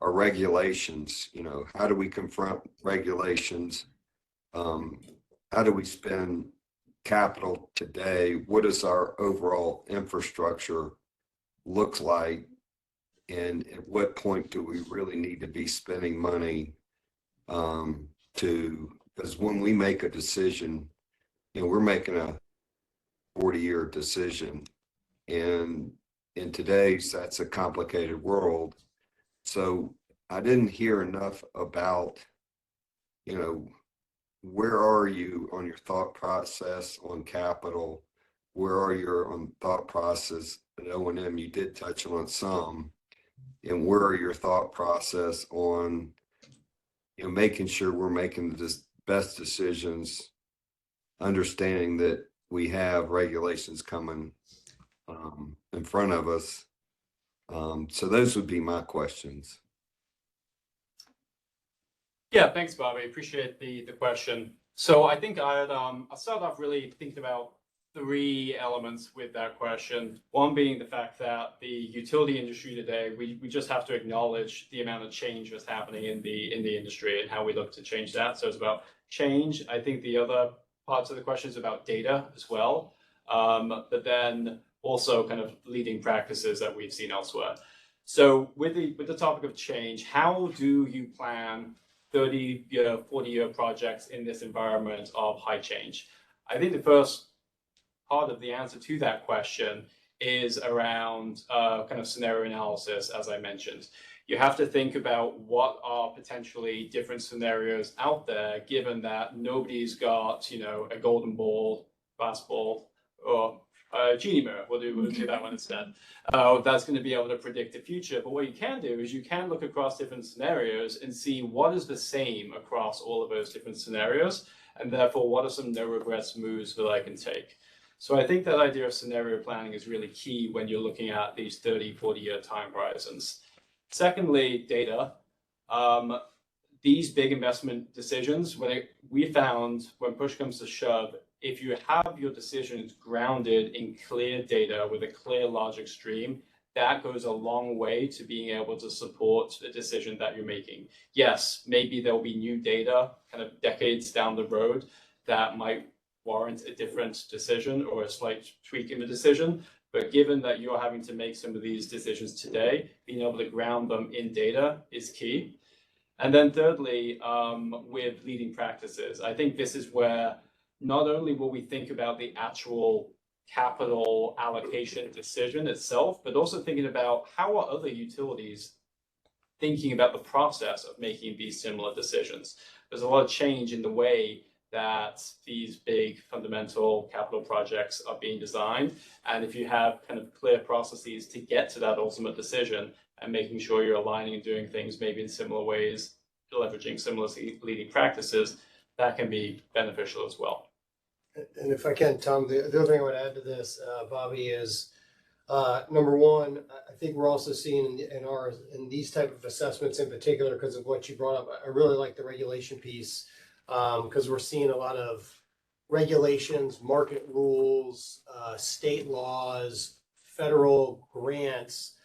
are regulations. How do we confront regulations? How do we spend capital today? What does our overall infrastructure look like? And at what point do we really need to be spending money because when we make a decision, we're making a 40-year decision. And in today's, that's a complicated world. So I didn't hear enough about, where are you on your thought process on capital? Where are you on thought process at O&M? You did touch on some. And where are your thought process on, making sure we're making the best decisions, understanding that we have regulations coming in front of us. So those would be my questions. Yeah, thanks, Bobby. Appreciate the question. So I think I'll start off really thinking about 3 elements with that question. One being the fact that the utility industry today, we just have to acknowledge the amount of change that's happening in the industry and how we look to change that. So it's about change. I think the other parts of the question is about data as well, but then also kind of leading practices that we've seen elsewhere. So with the topic of change, how do you plan 30-year, 40-year projects in this environment of high change? I think the first part of the answer to that question is around kind of scenario analysis, as I mentioned. You have to think about what are potentially different scenarios out there, given that nobody's got, a golden ball, glass ball, or a genie mirror. We'll do that one instead. That's going to be able to predict the future. But what you can do is you can look across different scenarios and see what is the same across all of those different scenarios, and therefore what are some no regrets moves that I can take. So I think that idea of scenario planning is really key when you're looking at these 30, 40-year time horizons. Secondly, data. These big investment decisions, we found when push comes to shove, if you have your decisions grounded in clear data with a clear logic stream, that goes a long way to being able to support the decision that you're making. Yes, maybe there'll be new data kind of decades down the road that might warrant a different decision or a slight tweak in the decision. But given that you're having to make some of these decisions today, being able to ground them in data is key. And then thirdly, with leading practices, I think this is where not only will we think about the actual capital allocation decision itself, but also thinking about how are other utilities thinking about the process of making these similar decisions. There's a lot of change in the way that these big fundamental capital projects are being designed. And if you have kind of clear processes to get to that ultimate decision, and making sure you're aligning and doing things maybe in similar ways, leveraging similar leading practices, that can be beneficial as well. And if I can, Tom, the other thing I would add to this, Bobby, is number one, I think we're also seeing in these type of assessments in particular, because of what you brought up, I really like the regulation piece, because we're seeing a lot of regulations, market rules, state laws, federal grants,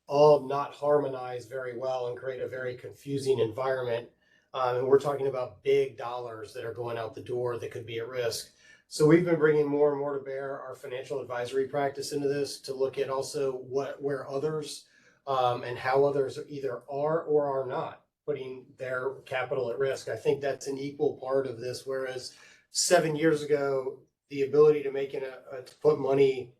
all not harmonize very well and create a very confusing environment. And we're talking about big dollars that are going out the door that could be at risk. So we've been bringing more and more to bear our financial advisory practice into this to look at also where others and how others either are or are not putting their capital at risk. I think that's an equal part of this. Whereas 7 years ago, the ability to to put money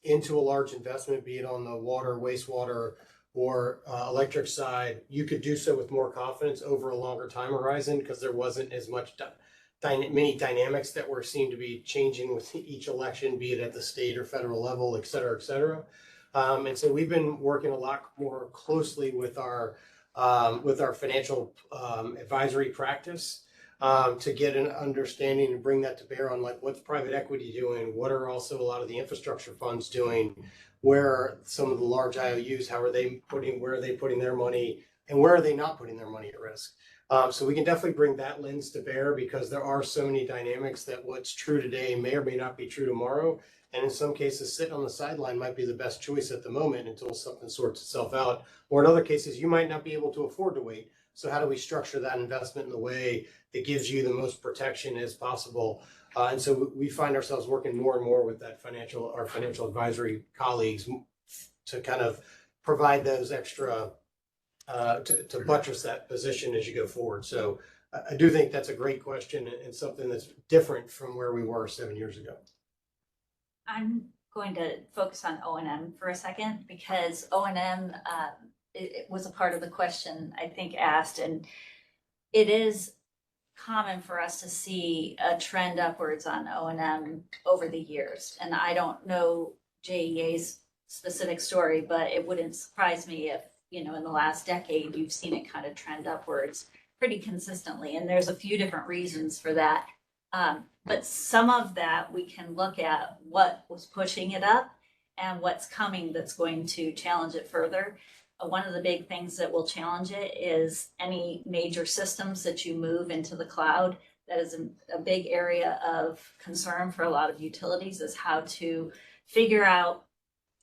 into a large investment, be it on the water, wastewater, or electric side, you could do so with more confidence over a longer time horizon because there wasn't as much many dynamics that were seem to be changing with each election, be it at the state or federal level, et cetera, et cetera. And so we've been working a lot more closely with our financial advisory practice to get an understanding and bring that to bear on like what's private equity doing, what are also a lot of the infrastructure funds doing, where are some of the large IOUs, where are they putting their money, and where are they not putting their money at risk. So we can definitely bring that lens to bear because there are so many dynamics that what's true today may or may not be true tomorrow. And in some cases, sitting on the sideline might be the best choice at the moment until something sorts itself out. Or in other cases, you might not be able to afford to wait. So how do we structure that investment in a way that gives you the most protection as possible? And so we find ourselves working more and more with our financial advisory colleagues to kind of provide those extra to buttress that position as you go forward. So I do think that's a great question and something that's different from where we were 7 years ago. I'm going to focus on O&M for a second because O&M it was a part of the question I think asked, and it is common for us to see a trend upwards on O&M over the years. And I don't know JEA's specific story, but it wouldn't surprise me if, in the last decade, you've seen it kind of trend upwards pretty consistently. And there's a few different reasons for that. But some of that we can look at what was pushing it up and what's coming that's going to challenge it further. One of the big things that will challenge it is any major systems that you move into the cloud. That is a big area of concern for a lot of utilities, is how to figure out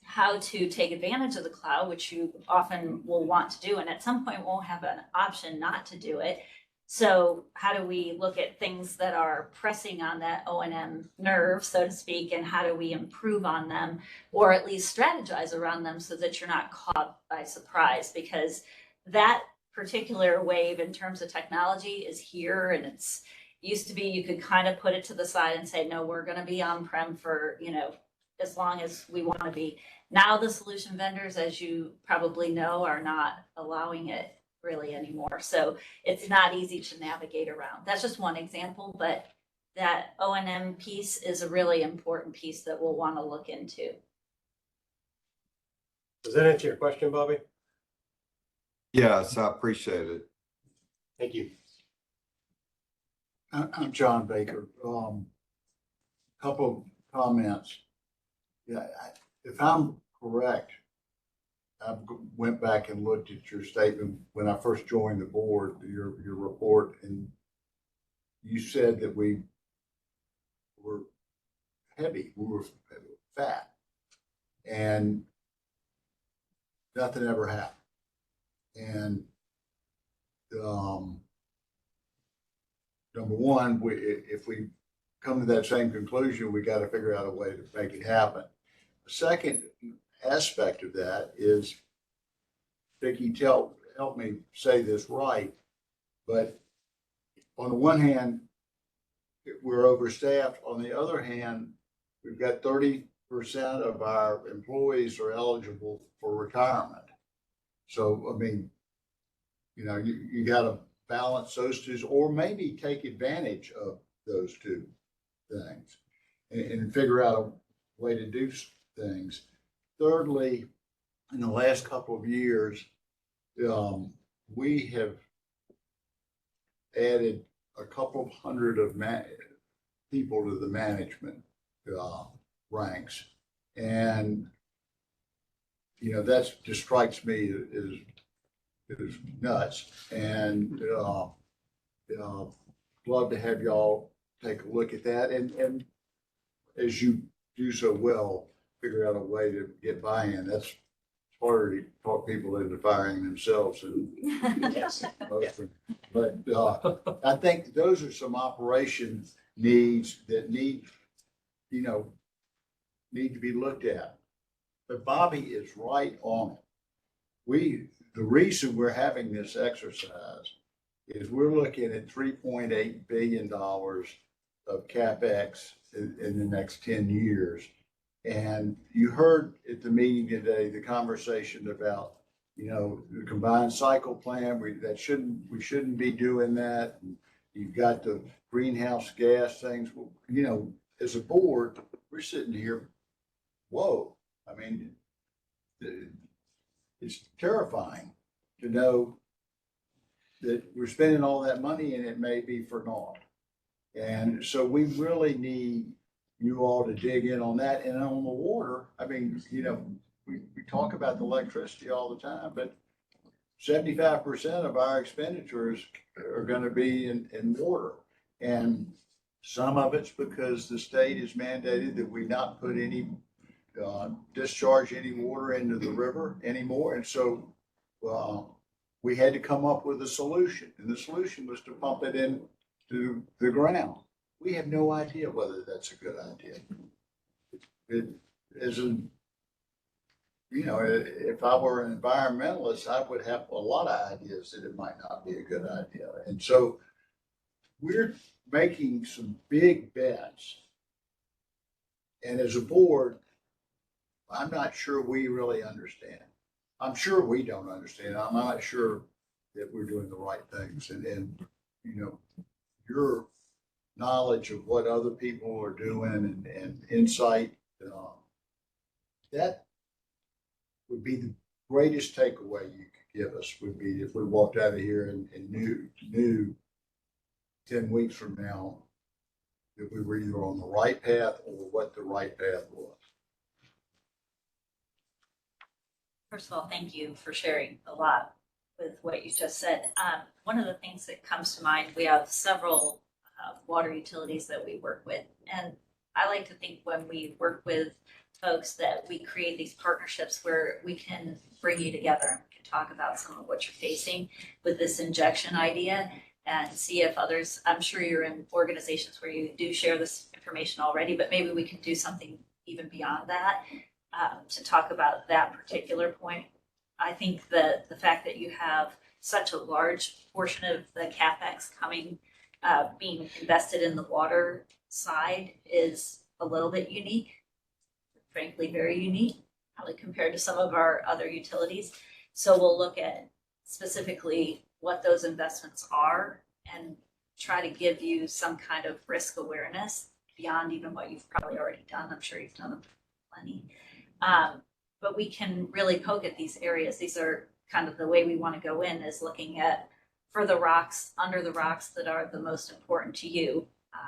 how to take advantage of the cloud, which you often will want to do, and at some point won't have an option not to do it. So how do we look at things that are pressing on that O&M nerve, so to speak, and how do we improve on them, or at least strategize around them so that you're not caught by surprise? Because that particular wave in terms of technology is here, and it's used to be you could kind of put it to the side and say, no, we're going to be on-prem for, as long as we want to be. Now the solution vendors, as you probably know, are not allowing it really anymore. So it's not easy to navigate around. That's just one example, but that O&M piece is a really important piece that we'll want to look into. Does that answer your question, Bobby? Yes, I appreciate it. Thank you. I'm John Baker. Couple comments. Yeah, if I'm correct, I went back and looked at your statement when I first joined the board, your report, and you said that we were heavy, we were fat, and nothing ever happened. And number one, if we come to that same conclusion, we got to figure out a way to make it happen. The second aspect of that is, Vicki, help me say this right, but on the one hand, we're overstaffed. On the other hand, we've got 30% of our employees are eligible for retirement. So, I mean, you got to balance those two, or maybe take advantage of those two things and figure out a way to do things. Thirdly, in the last couple of years, we have added a couple of hundred of people to the management ranks. And, you know, that just strikes me as nuts. And love to have y'all take a look at that. And as you do so well, figure out a way to get buy-in. That's harder to talk people into firing themselves. And Yes. but I think those are some operation needs that need to be looked at. But Bobby is right on it. The reason we're having this exercise is we're looking at $3.8 billion of CapEx in the next 10 years. And you heard at the meeting today, the conversation about, the combined cycle plan. We shouldn't be doing that. And you've got the greenhouse gas things. Well, as a board, we're sitting here, whoa. I mean, it's terrifying to know that we're spending all that money and it may be for naught. And so we really need you all to dig in on that. And on the water, I mean, we talk about the electricity all the time, but 75% of our expenditures are going to be in water. And some of it's because the state has mandated that we not put any, discharge any water into the river anymore. And so we had to come up with a solution. And the solution was to pump it into the ground. We have no idea whether that's a good idea. It isn't. If I were an environmentalist, I would have a lot of ideas that it might not be a good idea. And so we're making some big bets. And as a board, I'm not sure we really understand. I'm sure we don't understand. I'm not sure that we're doing the right things. And your knowledge of what other people are doing and insight, that would be the greatest takeaway you could give us, would be if we walked out of here and knew 10 weeks from now that we were either on the right path or what the right path was. First of all, thank you for sharing a lot with what you just said. One of the things that comes to mind, we have several water utilities that we work with. And I like to think when we work with folks that we create these partnerships where we can bring you together and we can talk about some of what you're facing with this injection idea and see if others, I'm sure you're in organizations where you do share this information already, but maybe we can do something even beyond that to talk about that particular point. I think that the fact that you have such a large portion of the CapEx coming, being invested in the water side is a little bit unique, frankly, very unique, probably compared to some of our other utilities. So we'll look at specifically what those investments are and try to give you some kind of risk awareness beyond even what you've probably already done. I'm sure you've done them plenty. But we can really poke at these areas. These are kind of the way we want to go in, is looking at for the rocks, under the rocks that are the most important to you.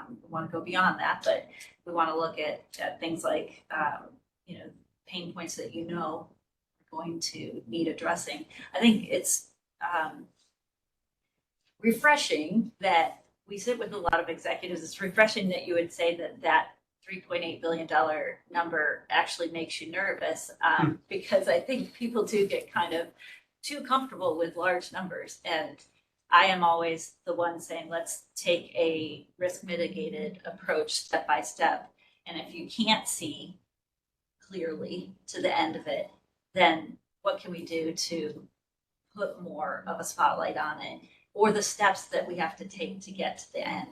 We want to go beyond that, but we want to look at things like, pain points that are going to need addressing. I think it's refreshing that we sit with a lot of executives. It's refreshing that you would say that $3.8 billion number actually makes you nervous, because I think people do get kind of too comfortable with large numbers. And I am always the one saying, let's take a risk mitigated approach step by step. And if you can't see clearly to the end of it, then what can we do to put more of a spotlight on it, or the steps that we have to take to get to the end?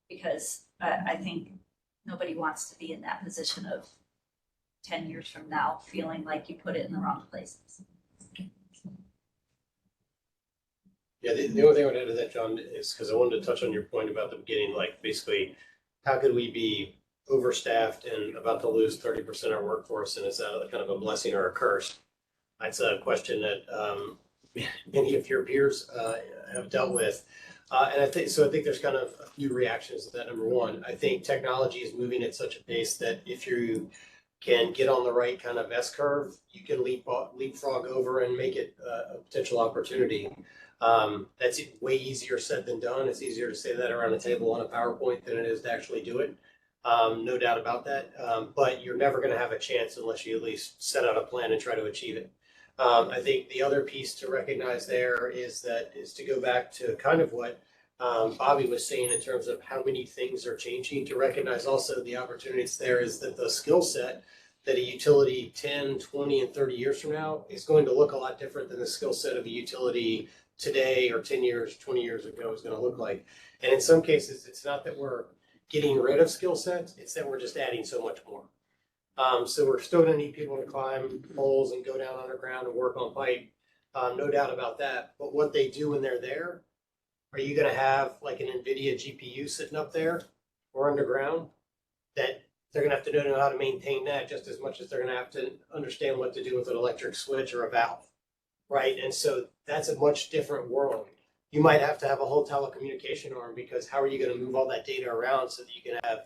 Because I think nobody wants to be in that position of 10 years from now feeling like you put it in the wrong places. Yeah, the only thing I would add to that, John, is because I wanted to touch on your point about the beginning, like basically, how could we be overstaffed and about to lose 30% of our workforce, and is that kind of a blessing or a curse? That's a question that many of your peers have dealt with. And I think there's kind of a few reactions to that. Number one, I think technology is moving at such a pace that if you can get on the right kind of S curve, you can leapfrog over and make it a potential opportunity. That's way easier said than done. It's easier to say that around a table on a PowerPoint than it is to actually do it. No doubt about that. But you're never going to have a chance unless you at least set out a plan and try to achieve it. I think the other piece to recognize there is to go back to kind of what Bobby was saying in terms of how many things are changing, to recognize also the opportunities there is that the skill set that a utility 10, 20, and 30 years from now is going to look a lot different than the skill set of a utility today or 10 years, 20 years ago is going to look like. And in some cases, it's not that we're getting rid of skill sets, it's that we're just adding so much more. So we're still going to need people to climb poles and go down underground and work on pipe. No doubt about that. But what they do when they're there, are you going to have like an NVIDIA GPU sitting up there or underground that they're going to have to know how to maintain that just as much as they're going to have to understand what to do with an electric switch or a valve, right? And so that's a much different world. You might have to have a whole telecommunication arm, because how are you going to move all that data around so that you can have,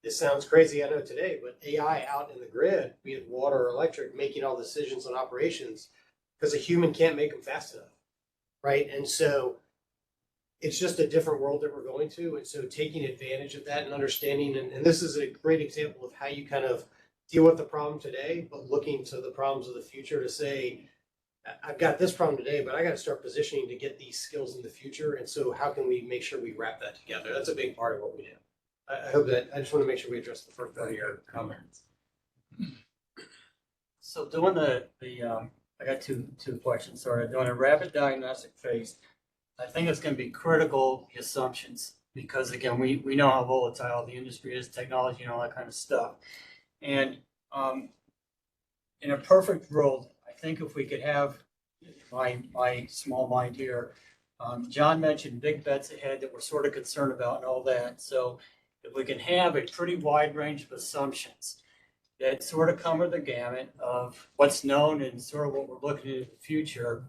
this sounds crazy, I know today, but AI out in the grid, be it water or electric, making all decisions on operations, because a human can't make them fast enough, right? And so it's just a different world that we're going to. And so taking advantage of that and understanding, and this is a great example of how you kind of deal with the problem today, but looking to the problems of the future to say, I've got this problem today, but I got to start positioning to get these skills in the future. And so how can we make sure we wrap that together? That's a big part of what we do. I hope that, I just want to make sure we address the first part of your comments. So doing I got two questions. Sorry, doing a rapid diagnostic phase, I think it's going to be critical, the assumptions, because again, we know how volatile the industry is, technology and all that kind of stuff. And in a perfect world, I think if we could have my small mind here, John mentioned big bets ahead that we're sort of concerned about and all that. So if we can have a pretty wide range of assumptions that sort of cover the gamut of what's known and sort of what we're looking at in the future,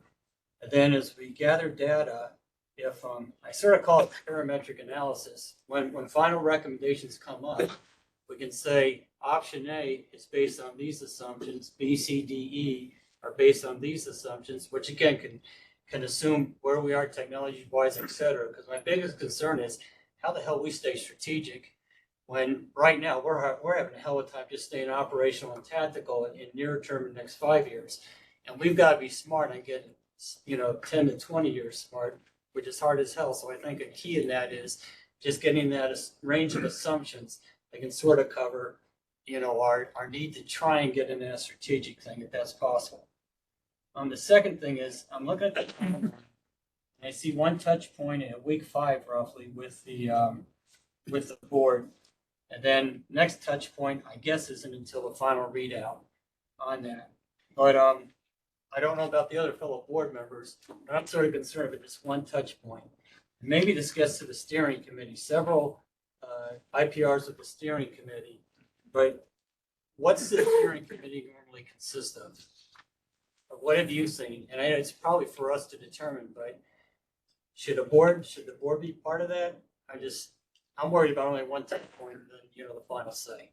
and then as we gather data, if I sort of call it parametric analysis, when final recommendations come up, we can say option A is based on these assumptions, B, C, D, E are based on these assumptions, which again can assume where we are technology-wise, et cetera. Because my biggest concern is how the hell we stay strategic when right now we're having a hell of a time just staying operational and tactical in near term in the next 5 years. And we've got to be smart and get 10 to 20 years smart, which is hard as hell. So I think a key in that is just getting that range of assumptions that can sort of cover, our need to try and get into that strategic thing if that's possible. The second thing is I'm looking at the and I see one touch point at week 5 roughly with the board. And then next touch point, I guess, isn't until the final readout on that. But I don't know about the other fellow board members, but I'm sort of concerned with this one touch point. Maybe this gets to the steering committee, several IPRs with the steering committee, but what's the steering committee normally consist of? What have you seen? And I know it's probably for us to determine, but should the board be part of that? I'm worried about only one touch point and then, the final say.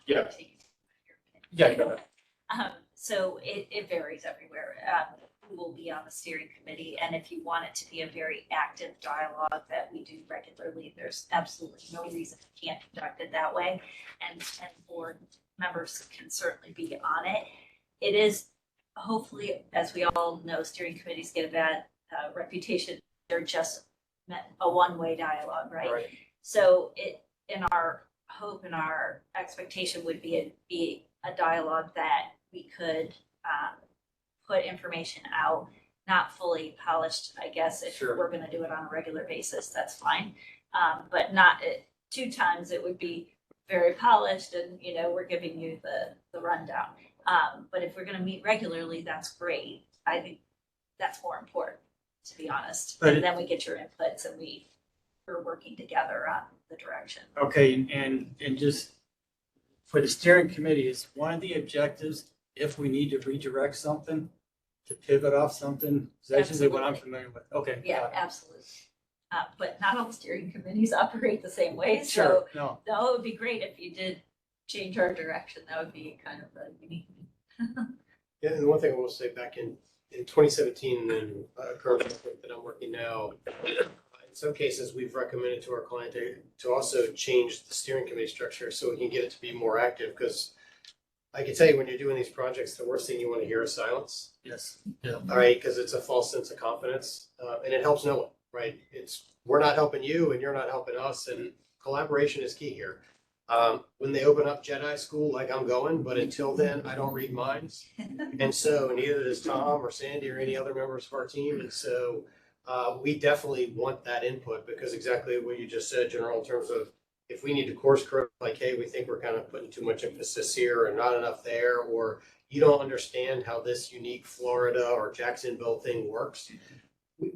Yeah. Yeah, go ahead. So it varies everywhere. Who will be on the steering committee, and if you want it to be a very active dialogue that we do regularly, there's absolutely no reason we can't conduct it that way. And board members can certainly be on it. It is hopefully, as we all know, steering committees get a bad reputation. They're just a one-way dialogue, right? So in our hope and our expectation would be a dialogue that we could put information out, not fully polished, I guess. If we're going to do it on a regular basis, that's fine. But not 2 times. It would be very polished and, we're giving you the rundown. But if we're going to meet regularly, that's great. I think that's more important, to be honest. And then we get your inputs and we're working together on the direction. Okay, and just for the steering committee, is one of the objectives if we need to redirect something, to pivot off something? That's usually what I'm familiar with. Okay. Yeah, absolutely. But not all steering committees operate the same way, Sure, so no, it would be great if you did change our direction. That would be kind of a unique. Yeah, and one thing I will say, back in 2017, and then currently that I'm working now, in some cases, we've recommended to our client to also change the steering committee structure so we can get it to be more active, because I can tell you, when you're doing these projects, the worst thing you want to hear is silence. Yes. Yeah. All right, because it's a false sense of confidence, and it helps no one, right? We're not helping you, and you're not helping us, and collaboration is key here. When they open up JEA school, like I'm going, but until then, I don't read minds, and so neither does Tom or Sandy or any other members of our team, and so we definitely want that input, because exactly what you just said, General, in terms of if we need to course correct, like, hey, we think we're kind of putting too much emphasis here and not enough there, or you don't understand how this unique Florida or Jacksonville thing works,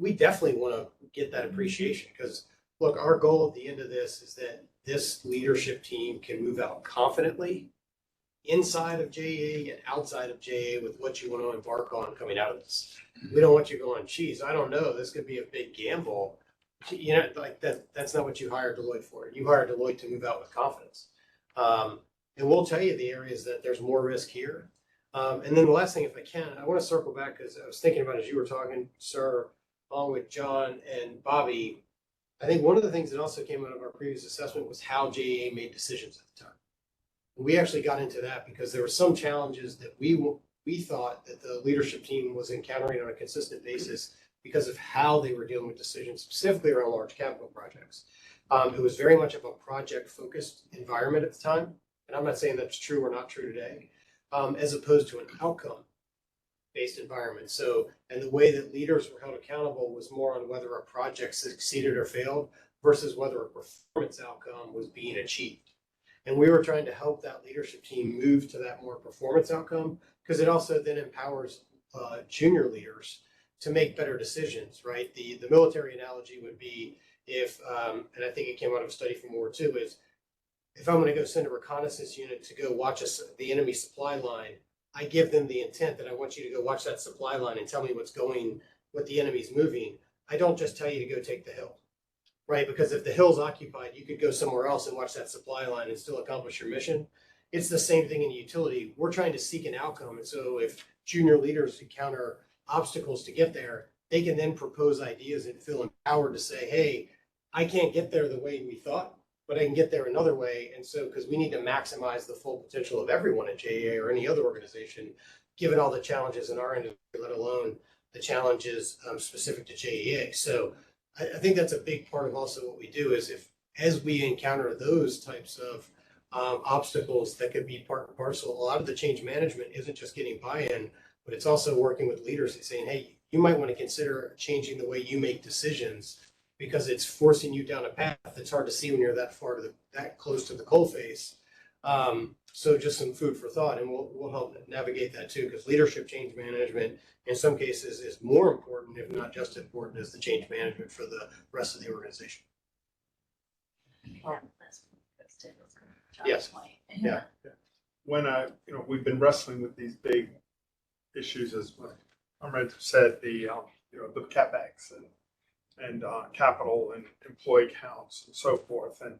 we definitely want to get that appreciation. Because look, our goal at the end of this is that this leadership team can move out confidently inside of JEA and outside of JEA with what you want to embark on coming out of this. We don't want you going, geez, I don't know, this could be a big gamble. You know, like that's not what you hired Deloitte for. You hired Deloitte to move out with confidence. And we'll tell you the areas that there's more risk here. And then the last thing, if I can, I want to circle back, because I was thinking about, as you were talking, sir, along with John and Bobby, I think one of the things that also came out of our previous assessment was how JEA made decisions at the time. We actually got into that because there were some challenges that we thought that the leadership team was encountering on a consistent basis because of how they were dealing with decisions, specifically around large capital projects. It was very much of a project-focused environment at the time, and I'm not saying that's true or not true today, as opposed to an outcome-based environment. So, and the way that leaders were held accountable was more on whether a project succeeded or failed versus whether a performance outcome was being achieved. And we were trying to help that leadership team move to that more performance outcome, because it also then empowers junior leaders to make better decisions, right? The military analogy would be if, and I think it came out of a study from World War II, is if I'm going to go send a reconnaissance unit to go watch the enemy supply line, I give them the intent that I want you to go watch that supply line and tell me what the enemy's moving. I don't just tell you to go take the hill, right? Because if the hill's occupied, you could go somewhere else and watch that supply line and still accomplish your mission. It's the same thing in utility. We're trying to seek an outcome. And so if junior leaders encounter obstacles to get there, they can then propose ideas and feel empowered to say, hey, I can't get there the way we thought, but I can get there another way. And so, because we need to maximize the full potential of everyone at JEA or any other organization, given all the challenges in our industry, let alone the challenges specific to JEA. So I think that's a big part of also what we do is as we encounter those types of obstacles that could be part and parcel, a lot of the change management isn't just getting buy-in, but it's also working with leaders and saying, hey, you might want to consider changing the way you make decisions, because it's forcing you down a path that's hard to see when you're that close to the coalface. So just some food for thought, and we'll help navigate that too, because leadership change management in some cases is more important, if not just important, as the change management for the rest of the organization. Yes. Yeah. When we've been wrestling with these big issues, as Ahmed said, the CapEx and capital and employee counts and so forth. And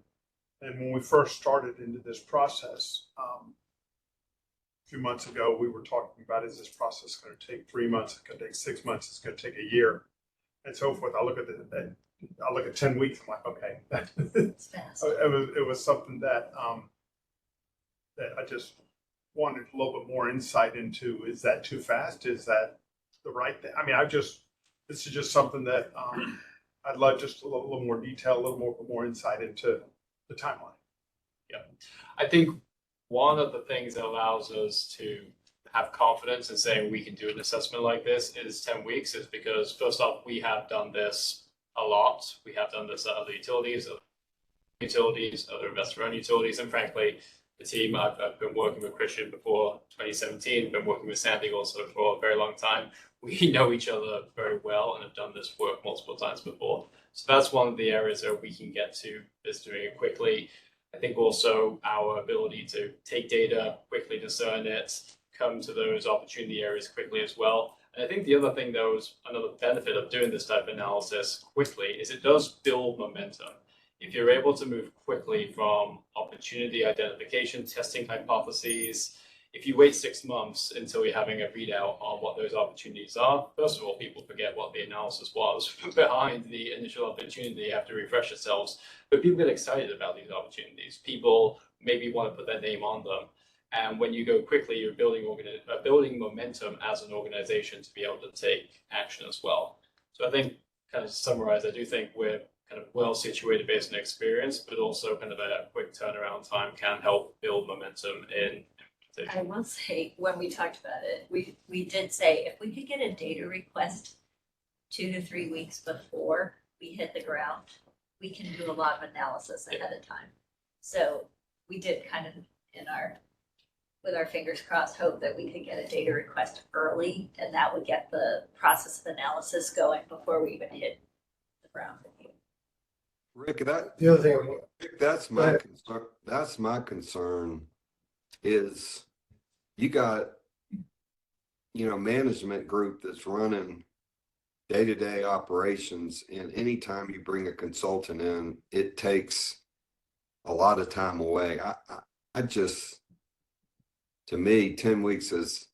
when we first started into this process, a few months ago, we were talking about, is this process going to take 3 months? It's going to take 6 months. It's going to take a year, and so forth. I look at 10 weeks. I'm like, okay, it was something that that I just wanted a little bit more insight into. Is that too fast? Is that the right thing? I mean, this is just something that I'd love just a little more detail, a little more insight into the timeline. Yeah, I think one of the things that allows us to have confidence in saying we can do an assessment like this is 10 weeks is because, first off, we have done this a lot. We have done this at other utilities, other investor-owned utilities, and frankly, the team, I've been working with Christian before 2017, been working with Sandy also for a very long time. We know each other very well and have done this work multiple times before. So that's one of the areas that we can get to, is doing it quickly. I think also our ability to take data, quickly discern it, come to those opportunity areas quickly as well. And I think the other thing, though, is another benefit of doing this type of analysis quickly is it does build momentum. If you're able to move quickly from opportunity identification, testing hypotheses, if you wait 6 months until you're having a readout on what those opportunities are, first of all, people forget what the analysis was behind the initial opportunity. You have to refresh yourselves. But people get excited about these opportunities. People maybe want to put their name on them. And when you go quickly, you're building momentum as an organization to be able to take action as well. So I think, kind of to summarize, I do think we're kind of well situated based on experience, but also kind of a quick turnaround time can help build momentum in I will say, when we talked about it, we did say if we could get a data request 2 to 3 weeks before we hit the ground, we can do a lot of analysis ahead of time. So we did kind of with our fingers crossed, hope that we could get a data request early, and that would get the process of analysis going before we even hit the ground. Rick, The other thing, that's my concern. That's my concern is you got, management group that's running day-to-day operations, and anytime you bring a consultant in, it takes a lot of time away. I just, to me, 10 weeks is,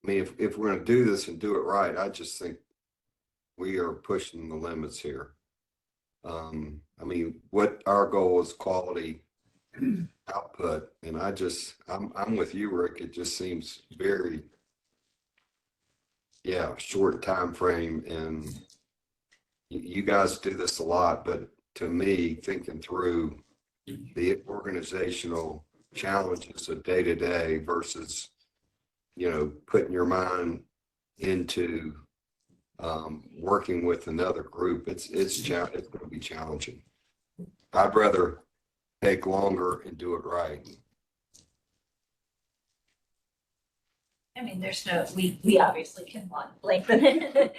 if we're going to do this and do it right, I just think we are pushing the limits here. What our goal is quality output, and I'm with you, Rick. It just seems very, short time frame, and you guys do this a lot, but to me, thinking through the organizational challenges of day to day versus, putting your mind into working with another group, it's going to be challenging. I'd rather take longer and do it right. There's we obviously can lengthen it.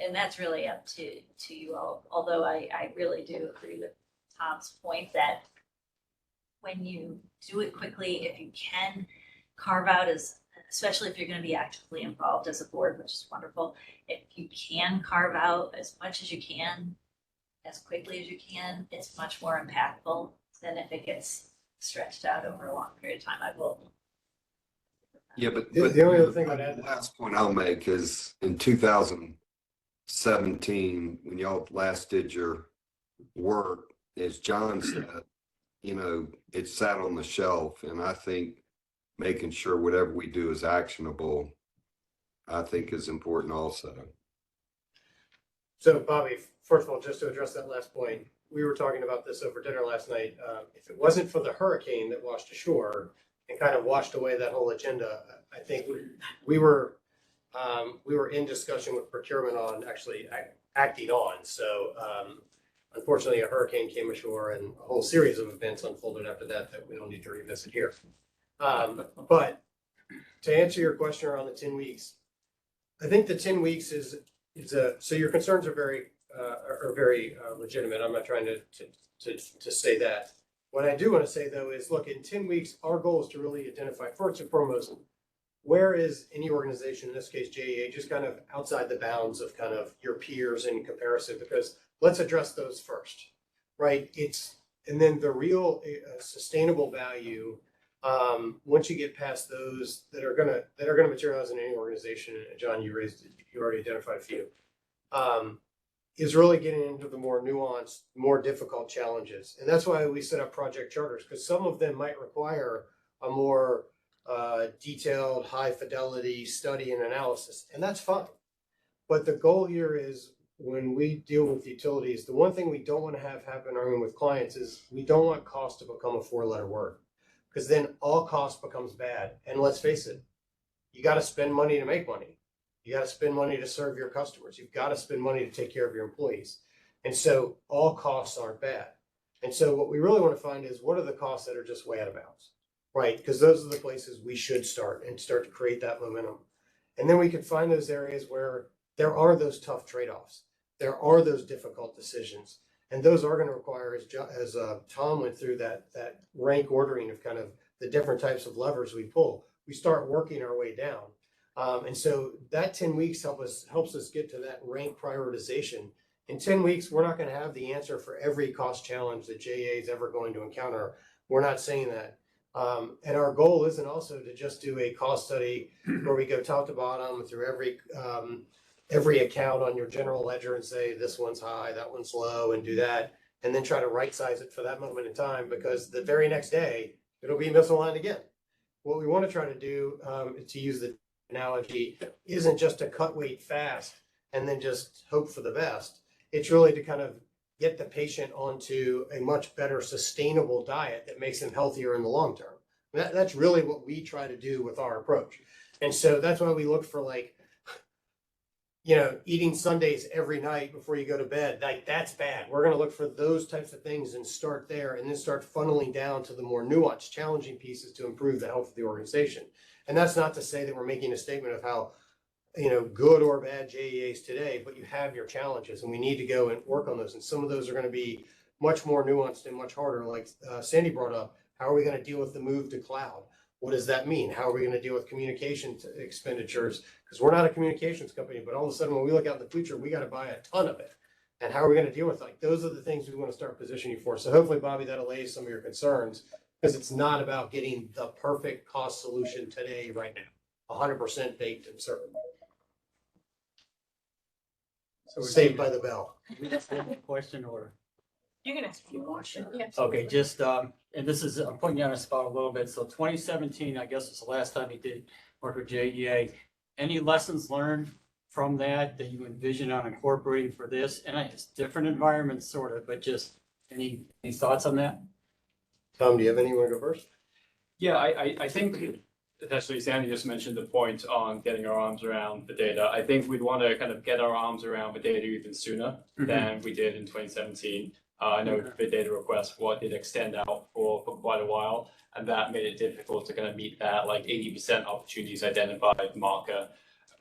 And that's really up to you all. Although I really do agree with Tom's point that when you do it quickly, if you can carve out especially if you're going to be actively involved as a board, which is wonderful, if you can carve out as much as you can, as quickly as you can, it's much more impactful than if it gets stretched out over a long period of time. I will. Yeah, but the only other thing I'd add. The last point I'll make is in 2017, when y'all last did your work, as John said, it sat on the shelf, and I think making sure whatever we do is actionable, I think is important also. So Bobby, first of all, just to address that last point, we were talking about this over dinner last night. If it wasn't for the hurricane that washed ashore and kind of washed away that whole agenda, I think we were in discussion with procurement on actually acting on. So unfortunately, a hurricane came ashore and a whole series of events unfolded after that we don't need to revisit here. But to answer your question around the 10 weeks, I think the 10 weeks is so your concerns are very legitimate. I'm not trying to say that. What I do want to say though is, look, in 10 weeks, our goal is to really identify first and foremost, where is any organization, in this case JEA, just kind of outside the bounds of kind of your peers in comparison, because let's address those first, right? And then the real sustainable value, once you get past those that are gonna materialize in any organization, and John, you already identified a few, is really getting into the more nuanced, more difficult challenges. And that's why we set up project charters, because some of them might require a more detailed, high fidelity study and analysis, and that's fine. But the goal here is, when we deal with utilities, the one thing we don't want to have happen with clients is we don't want cost to become a 4-letter word, because then all cost becomes bad. And let's face it, you got to spend money to make money. You got to spend money to serve your customers. You've got to spend money to take care of your employees. And so all costs aren't bad. And so what we really want to find is, what are the costs that are just way out of bounds, right? Because those are the places we should start to create that momentum. And then we can find those areas where there are those tough trade-offs. There are those difficult decisions. And those are going to require, as Tom went through that rank ordering of kind of the different types of levers we pull, we start working our way down. And so that 10 weeks helps us get to that rank prioritization. In 10 weeks, we're not going to have the answer for every cost challenge that JEA is ever going to encounter. We're not saying that. And our goal isn't also to just do a cost study where we go top to bottom through every account on your general ledger and say, this one's high, that one's low, and do that, and then try to right size it for that moment in time, because the very next day, it'll be misaligned again. What we want to try to do, to use the analogy, isn't just to cut weight fast and then just hope for the best. It's really to kind of get the patient onto a much better sustainable diet that makes them healthier in the long term. That's really what we try to do with our approach. And so that's why we look for, like, eating sundaes every night before you go to bed. Like, that's bad. We're going to look for those types of things and start there, and then start funneling down to the more nuanced, challenging pieces to improve the health of the organization. And that's not to say that we're making a statement of how, good or bad JEA is today, but you have your challenges, and we need to go and work on those. And some of those are going to be much more nuanced and much harder. Like Sandy brought up, how are we going to deal with the move to cloud? What does that mean? How are we going to deal with communication expenditures? Because we're not a communications company, but all of a sudden when we look out in the future, we got to buy a ton of it. And how are we going to deal with, like, those are the things we want to start positioning for. So hopefully, Bobby, that allays some of your concerns, because it's not about getting the perfect cost solution today, right now, 100% baked and certain. So we're saved by the bell. We just have a question, or? You can ask a question. Okay, just, and this is, I'm putting you on the spot a little bit. So 2017, I guess, was the last time you did work with JEA. Any lessons learned from that you envision on incorporating for this? And it's different environments, sort of, but just any thoughts on that? Tom, do you have anyone to go first? Yeah, I think actually Sandy just mentioned the point on getting our arms around the data. I think we'd want to kind of get our arms around the data even sooner than we did in 2017. I know the data request did extend out for quite a while, and that made it difficult to kind of meet that like 80% opportunities identified marker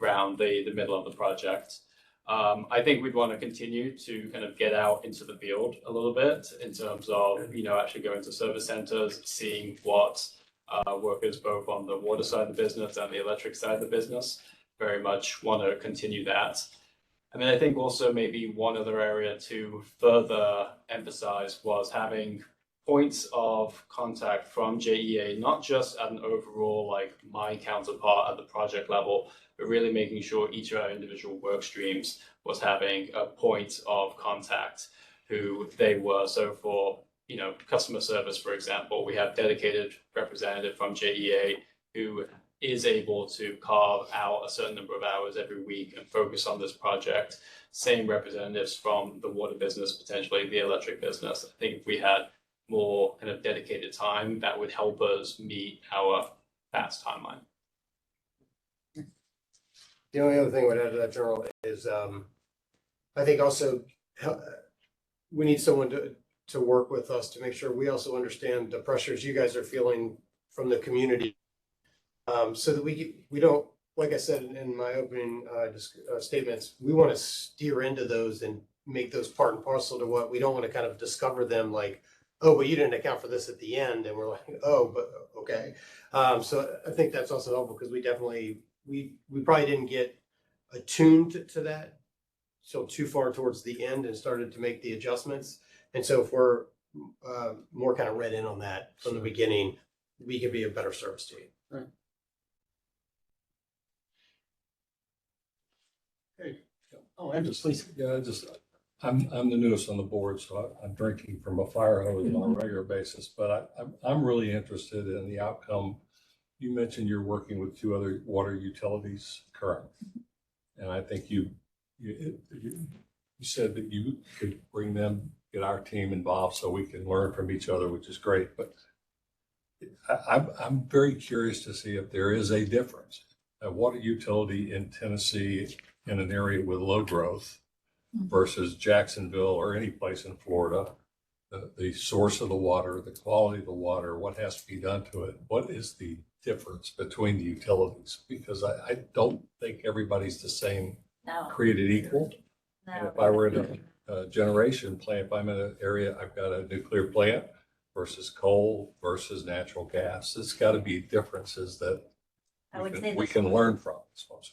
around the middle of the project. I think we'd want to continue to kind of get out into the field a little bit in terms of, actually going to service centers, seeing what workers both on the water side of the business and the electric side of the business very much want to continue that. And then I think also maybe one other area to further emphasize was having points of contact from JEA, not just at an overall, like my counterpart at the project level, but really making sure each of our individual work streams was having a point of contact who they were. So for, customer service, for example, we have dedicated representative from JEA who is able to carve out a certain number of hours every week and focus on this project. Same representatives from the water business, potentially the electric business. I think if we had more kind of dedicated time, that would help us meet our fast timeline. The only other thing I would add to that, General, is I think also we need someone to work with us to make sure we also understand the pressures you guys are feeling from the community, so that we don't, like I said in my opening statements, we want to steer into those and make those part and parcel to what we don't want to kind of discover them like, oh, but you didn't account for this at the end, and we're like, oh, but okay. So I think that's also helpful, because we definitely we probably didn't get attuned to that so too far towards the end and started to make the adjustments. And so if we're more kind of read in on that from the beginning, we can be a better service to you. Right. Hey. Oh, Andrew, please. Yeah, I'm the newest on the board, so I'm drinking from a fire hose on a regular basis, but I'm really interested in the outcome. You mentioned you're working with 2 other water utilities currently, and I think you said that you could bring them, get our team involved so we can learn from each other, which is great. But I'm very curious to see if there is a difference. A water utility in Tennessee in an area with low growth versus Jacksonville or any place in Florida, the source of the water, the quality of the water, what has to be done to it. What is the difference between the utilities? Because I don't think everybody's the same, created equal. And if I were in a generation plant, if I'm in an area, I've got a nuclear plant, versus coal versus natural gas. There's got to be differences that I would say we this- can learn from. I suppose.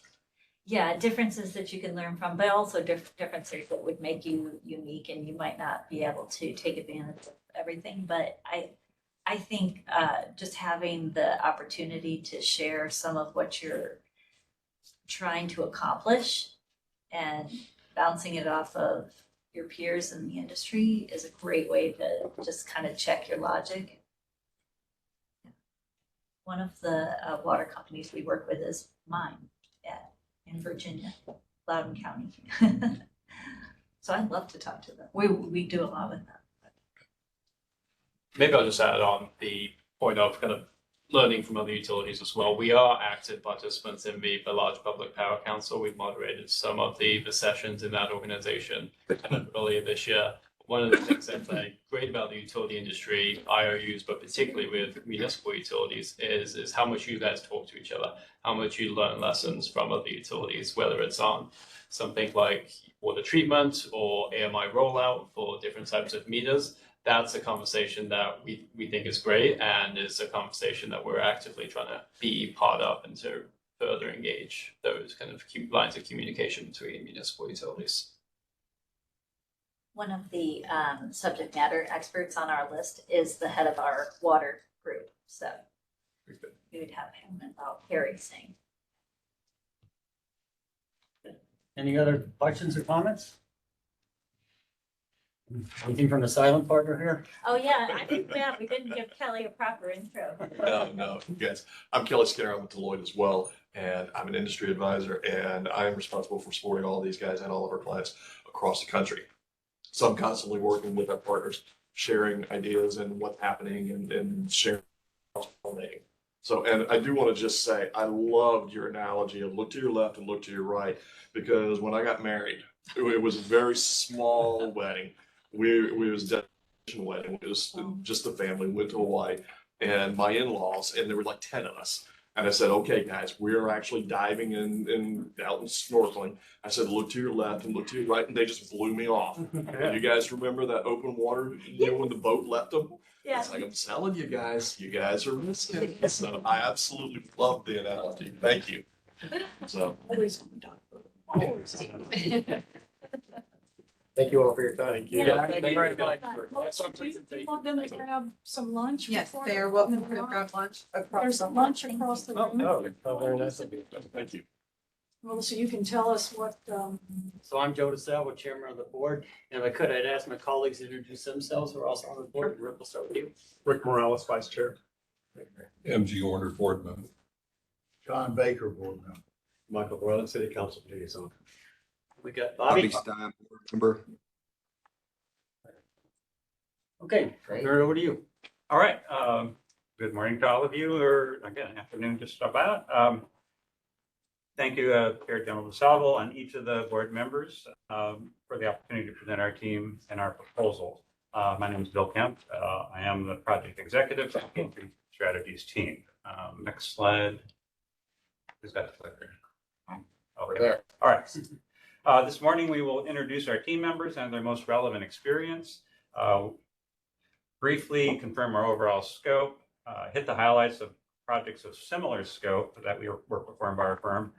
Yeah, differences that you can learn from, but also differences that would make you unique, and you might not be able to take advantage of everything. But I think just having the opportunity to share some of what you're trying to accomplish and bouncing it off of your peers in the industry is a great way to just kind of check your logic. One of the water companies we work with is mine in Virginia, Loudoun County. So I'd love to talk to them. We do a lot with them. Maybe I'll just add on the point of kind of learning from other utilities as well. We are active participants in the Large Public Power Council. We've moderated some of the sessions in that organization earlier this year. One of the things that's great about the utility industry, IOUs, but particularly with municipal utilities, is how much you guys talk to each other, how much you learn lessons from other utilities, whether it's on something like water treatment or AMI rollout for different types of meters. That's a conversation that we think is great, and is a conversation that we're actively trying to be part of and to further engage those kind of lines of communication between municipal utilities. One of the subject matter experts on our list is the head of our water group. So we would have him about Harry saying. Any other questions or comments? Anything from the silent partner here? Oh, yeah, I think we didn't give Kelly a proper intro. No, yes. I'm Kelly Skinner. I'm with Deloitte as well, and I'm an industry advisor, and I am responsible for supporting all these guys and all of our clients across the country. So I'm constantly working with our partners, sharing ideas and what's happening and sharing. So, and I do want to just say, I loved your analogy of look to your left and look to your right, because when I got married, it was a very small wedding. We was a destination wedding. It was just the family, went to Hawaii, and my in-laws, and there were like 10 of us. And I said, okay, guys, we're actually diving in out and snorkeling. I said, look to your left and look to your right, and they just blew me off. And you guys remember that open water, when the boat left them? Yeah. It's like, I'm telling you guys are missing. So I absolutely love the analogy. Thank you. So. Thank you all for your time. Thank you. Yeah, Thank you very much. Do you want them to grab some lunch? Yes, before they are go? welcome to grab lunch. There's lunch across the room. Very nice of you. Thank you. Well, so you can tell us what, So I'm Joe DeSalvo, chairman of the board. And if I could, I'd ask my colleagues to introduce themselves who are also on the board. Rick, we'll start with you. Rick Morales, Vice Chair. MG Order Board Member. John Baker, board member. Michael Brown, City Council liaison. We got Bobby Bobby. Stein, board member. Okay, turn it over to you. All right. Good morning to all of you, or again, afternoon just about. Thank you, Chair General DeSalvo, and each of the board members for the opportunity to present our team and our proposal. My name is Bill Kemp. I am the project executive for the K3 Strategies team. Next slide. Who's got the clicker? Okay. There. All right. This morning, we will introduce our team members and their most relevant experience. Briefly confirm our overall scope, hit the highlights of projects of similar scope that were performed by our firm,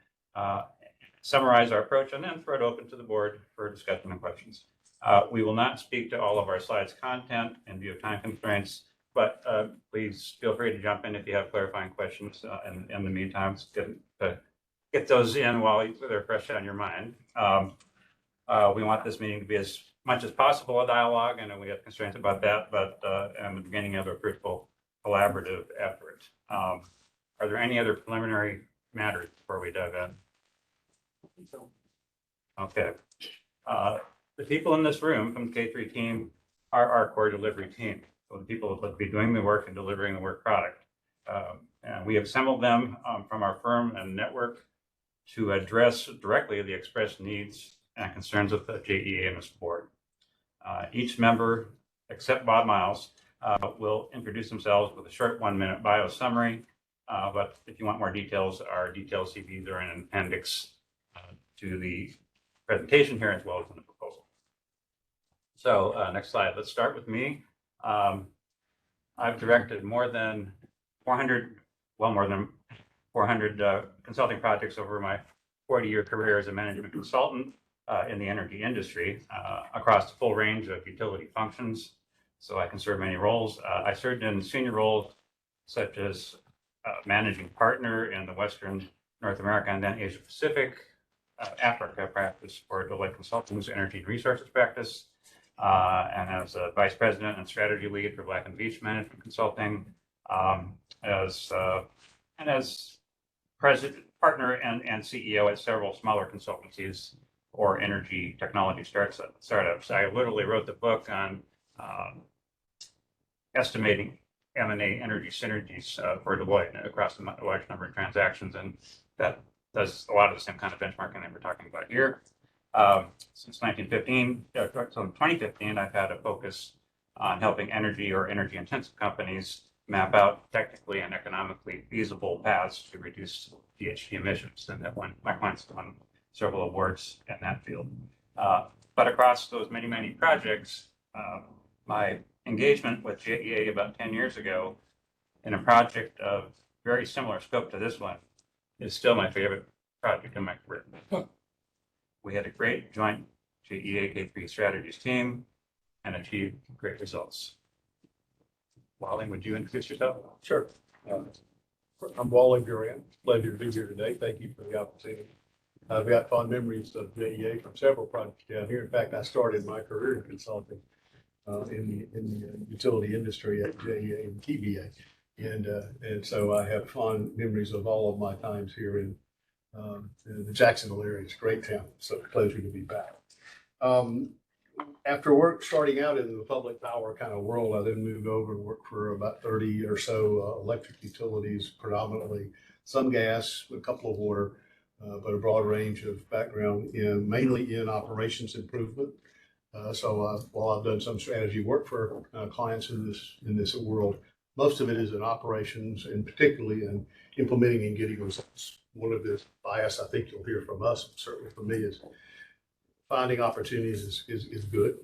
summarize our approach, and then throw it open to the board for discussion and questions. We will not speak to all of our slides' content in view of time constraints, but please feel free to jump in if you have clarifying questions. And in the meantime, it's good to get those in while they're fresh on your mind. We want this meeting to be as much as possible a dialogue, and we have constraints about that, but and the beginning of a fruitful collaborative effort. Are there any other preliminary matters before we dive in? Okay. The people in this room from the K3 team are our core delivery team. So the people that will be doing the work and delivering the work product. And we have assembled them from our firm and network to address directly the expressed needs and concerns of the JEA and its board. Each member, except Bob Miles, will introduce themselves with a short 1-minute bio summary. But if you want more details, our detailed CVs are in an appendix to the presentation here as well as in the proposal. So next slide, let's start with me. I've directed more than 400 consulting projects over my 40-year career as a management consultant in the energy industry across the full range of utility functions. So I can serve many roles. I served in senior roles such as managing partner in the Western North America and then Asia Pacific, Africa practice for Deloitte Consulting's energy and resources practice, and as a vice president and strategy lead for Black and Beach Management Consulting, as president, partner, and CEO at several smaller consultancies or energy technology startups. I literally wrote the book on estimating M&A energy synergies for Deloitte across a large number of transactions, and that does a lot of the same kind of benchmarking that we're talking about here. Since 2015, I've had a focus on helping energy or energy-intensive companies map out technically and economically feasible paths to reduce GHG emissions, and that one my clients won several awards in that field. But across those many projects, my engagement with JEA about 10 years ago in a project of very similar scope to this one is still my favorite project in my career. We had a great joint JEA K3 strategies team and achieved great results. Wally, would you introduce yourself? Sure. I'm Wally Duran. Pleasure to be here today. Thank you for the opportunity. I've got fond memories of JEA from several projects down here. In fact, I started my career in consulting in the utility industry at JEA and TVA. And so I have fond memories of all of my times here in the Jacksonville area. It's a great town. So pleasure to be back. After starting out in the public power kind of world, I then moved over and worked for about 30 or so electric utilities, predominantly some gas, a couple of water, but a broad range of background mainly in operations improvement. So while I've done some strategy work for clients in this world, most of it is in operations and particularly in implementing and getting results. One of the bias I think you'll hear from us, certainly from me, is finding opportunities is good.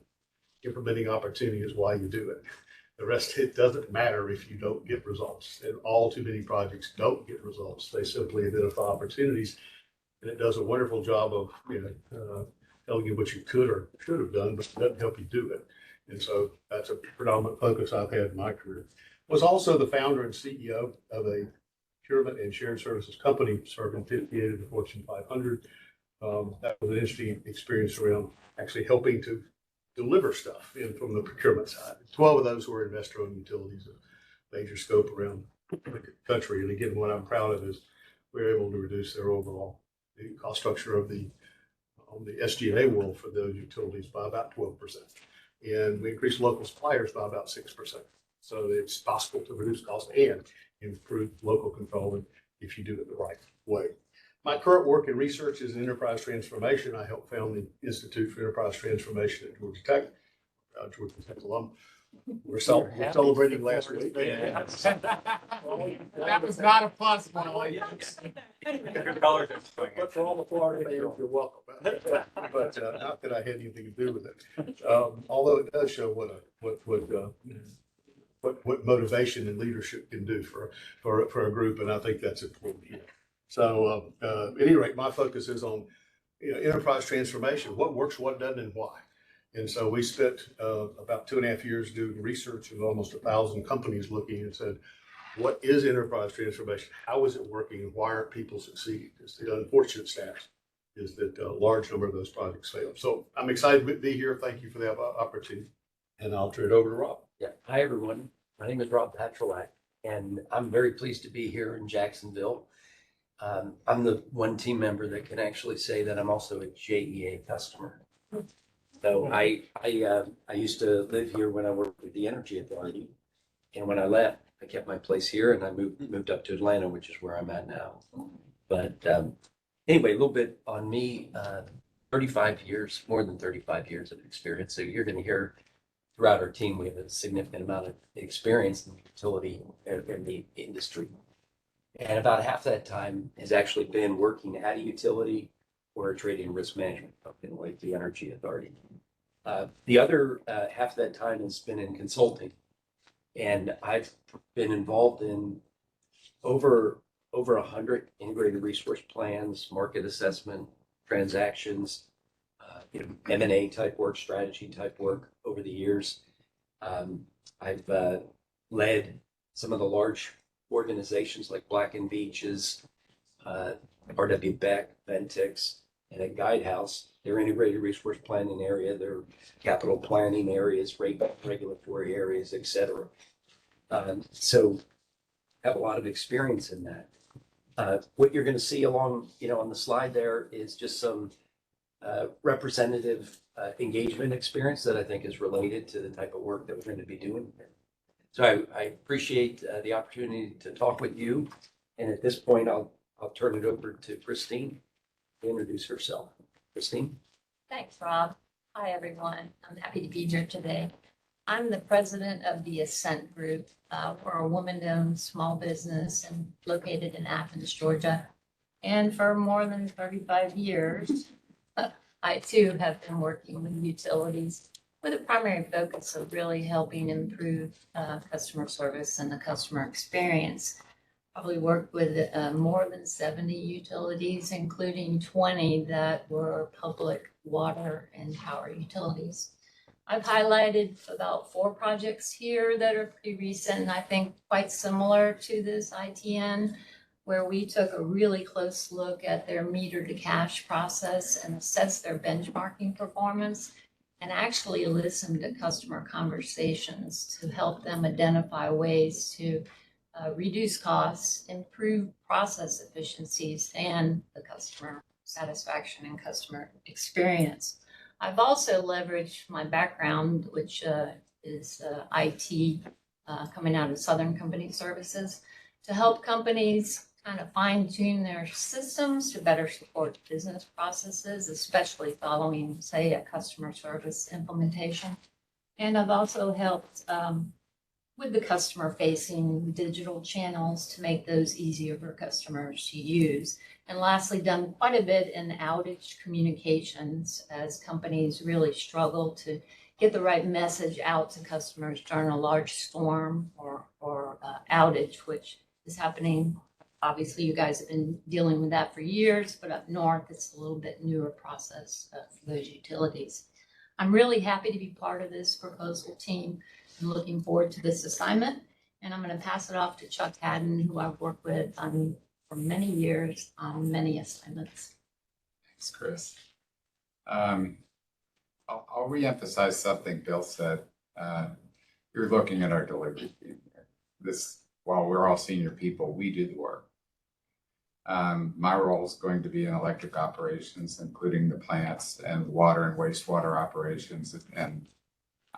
Implementing opportunity is why you do it. The rest, it doesn't matter if you don't get results. And all too many projects don't get results. They simply identify opportunities, and it does a wonderful job of telling you what you could or should have done, but it doesn't help you do it. And so that's a predominant focus I've had in my career. Was also the founder and CEO of a procurement and shared services company serving 58 of the Fortune 500. That was an interesting experience around actually helping to deliver stuff in from the procurement side. 12 of those were investor-owned utilities of major scope around the country. And again, what I'm proud of is we were able to reduce their overall cost structure of the SG&A world for those utilities by about 12%. And we increased local suppliers by about 6%. So it's possible to reduce costs and improve local control if you do it the right way. My current work in research is in enterprise transformation. I helped found the Institute for Enterprise Transformation at Georgia Tech, Georgia Tech alum. We're celebrating last week. That was not a plus, Wally. But for all the Florida fans, you're welcome. But how could I have anything to do with it? Although it does show what motivation and leadership can do for a group, and I think that's important here. So at any rate, my focus is on enterprise transformation, what works, what doesn't, and why. And so we spent about 2.5 years doing research with almost 1,000 companies looking and said, what is enterprise transformation? How is it working? And why aren't people succeeding? Because the unfortunate stats is that a large number of those projects fail. So I'm excited to be here. Thank you for the opportunity. And I'll turn it over to Rob. Yeah. Hi, everyone. My name is Rob Patrolak, and I'm very pleased to be here in Jacksonville. I'm the one team member that can actually say that I'm also a JEA customer. So I used to live here when I worked with the Energy Authority, and when I left, I kept my place here and I moved up to Atlanta, which is where I'm at now. But anyway, a little bit on me. 35 years, more than 35 years of experience. So you're going to hear throughout our team, we have a significant amount of experience in the utility in the industry. And about half that time has actually been working at a utility or a trading risk management company like the Energy Authority. The other half of that time has been in consulting. And I've been involved in over 100 integrated resource plans, market assessment, transactions, M&A type work, strategy type work over the years. I've led some of the large organizations like Black and Beaches, R.W. Beck, Ventix, and at Guidehouse, their integrated resource planning area, their capital planning areas, regulatory areas, et cetera. So have a lot of experience in that. What you're going to see along, on the slide there is just some representative engagement experience that I think is related to the type of work that we're going to be doing here. So I appreciate the opportunity to talk with you. And at this point, I'll turn it over to Christine to introduce herself. Christine? Thanks, Rob. Hi, everyone. I'm happy to be here today. I'm the president of the Ascent Group. We're a woman-owned small business and located in Athens, Georgia. And for more than 35 years, I too have been working with utilities with a primary focus of really helping improve customer service and the customer experience. Probably worked with more than 70 utilities, including 20 that were public water and power utilities. I've highlighted about 4 projects here that are pretty recent, and I think quite similar to this ITN, where we took a really close look at their meter to cash process and assessed their benchmarking performance, and actually listened to customer conversations to help them identify ways to reduce costs, improve process efficiencies, and the customer satisfaction and customer experience. I've also leveraged my background, which is IT, coming out of Southern Company Services, to help companies kind of fine tune their systems to better support business processes, especially following, say, a customer service implementation. And I've also helped with the customer-facing digital channels to make those easier for customers to use. And lastly, done quite a bit in outage communications as companies really struggle to get the right message out to customers during a large storm or outage, which is happening. Obviously, you guys have been dealing with that for years, but up north, it's a little bit newer process for those utilities. I'm really happy to be part of this proposal team. I'm looking forward to this assignment, and I'm going to pass it off to Chuck Haddon, who I've worked with for many years on many assignments. Thanks, Chris. I'll reemphasize something Bill said. You're looking at our delivery team here. While we're all senior people, we do the work. My role is going to be in electric operations, including the plants and water and wastewater operations, and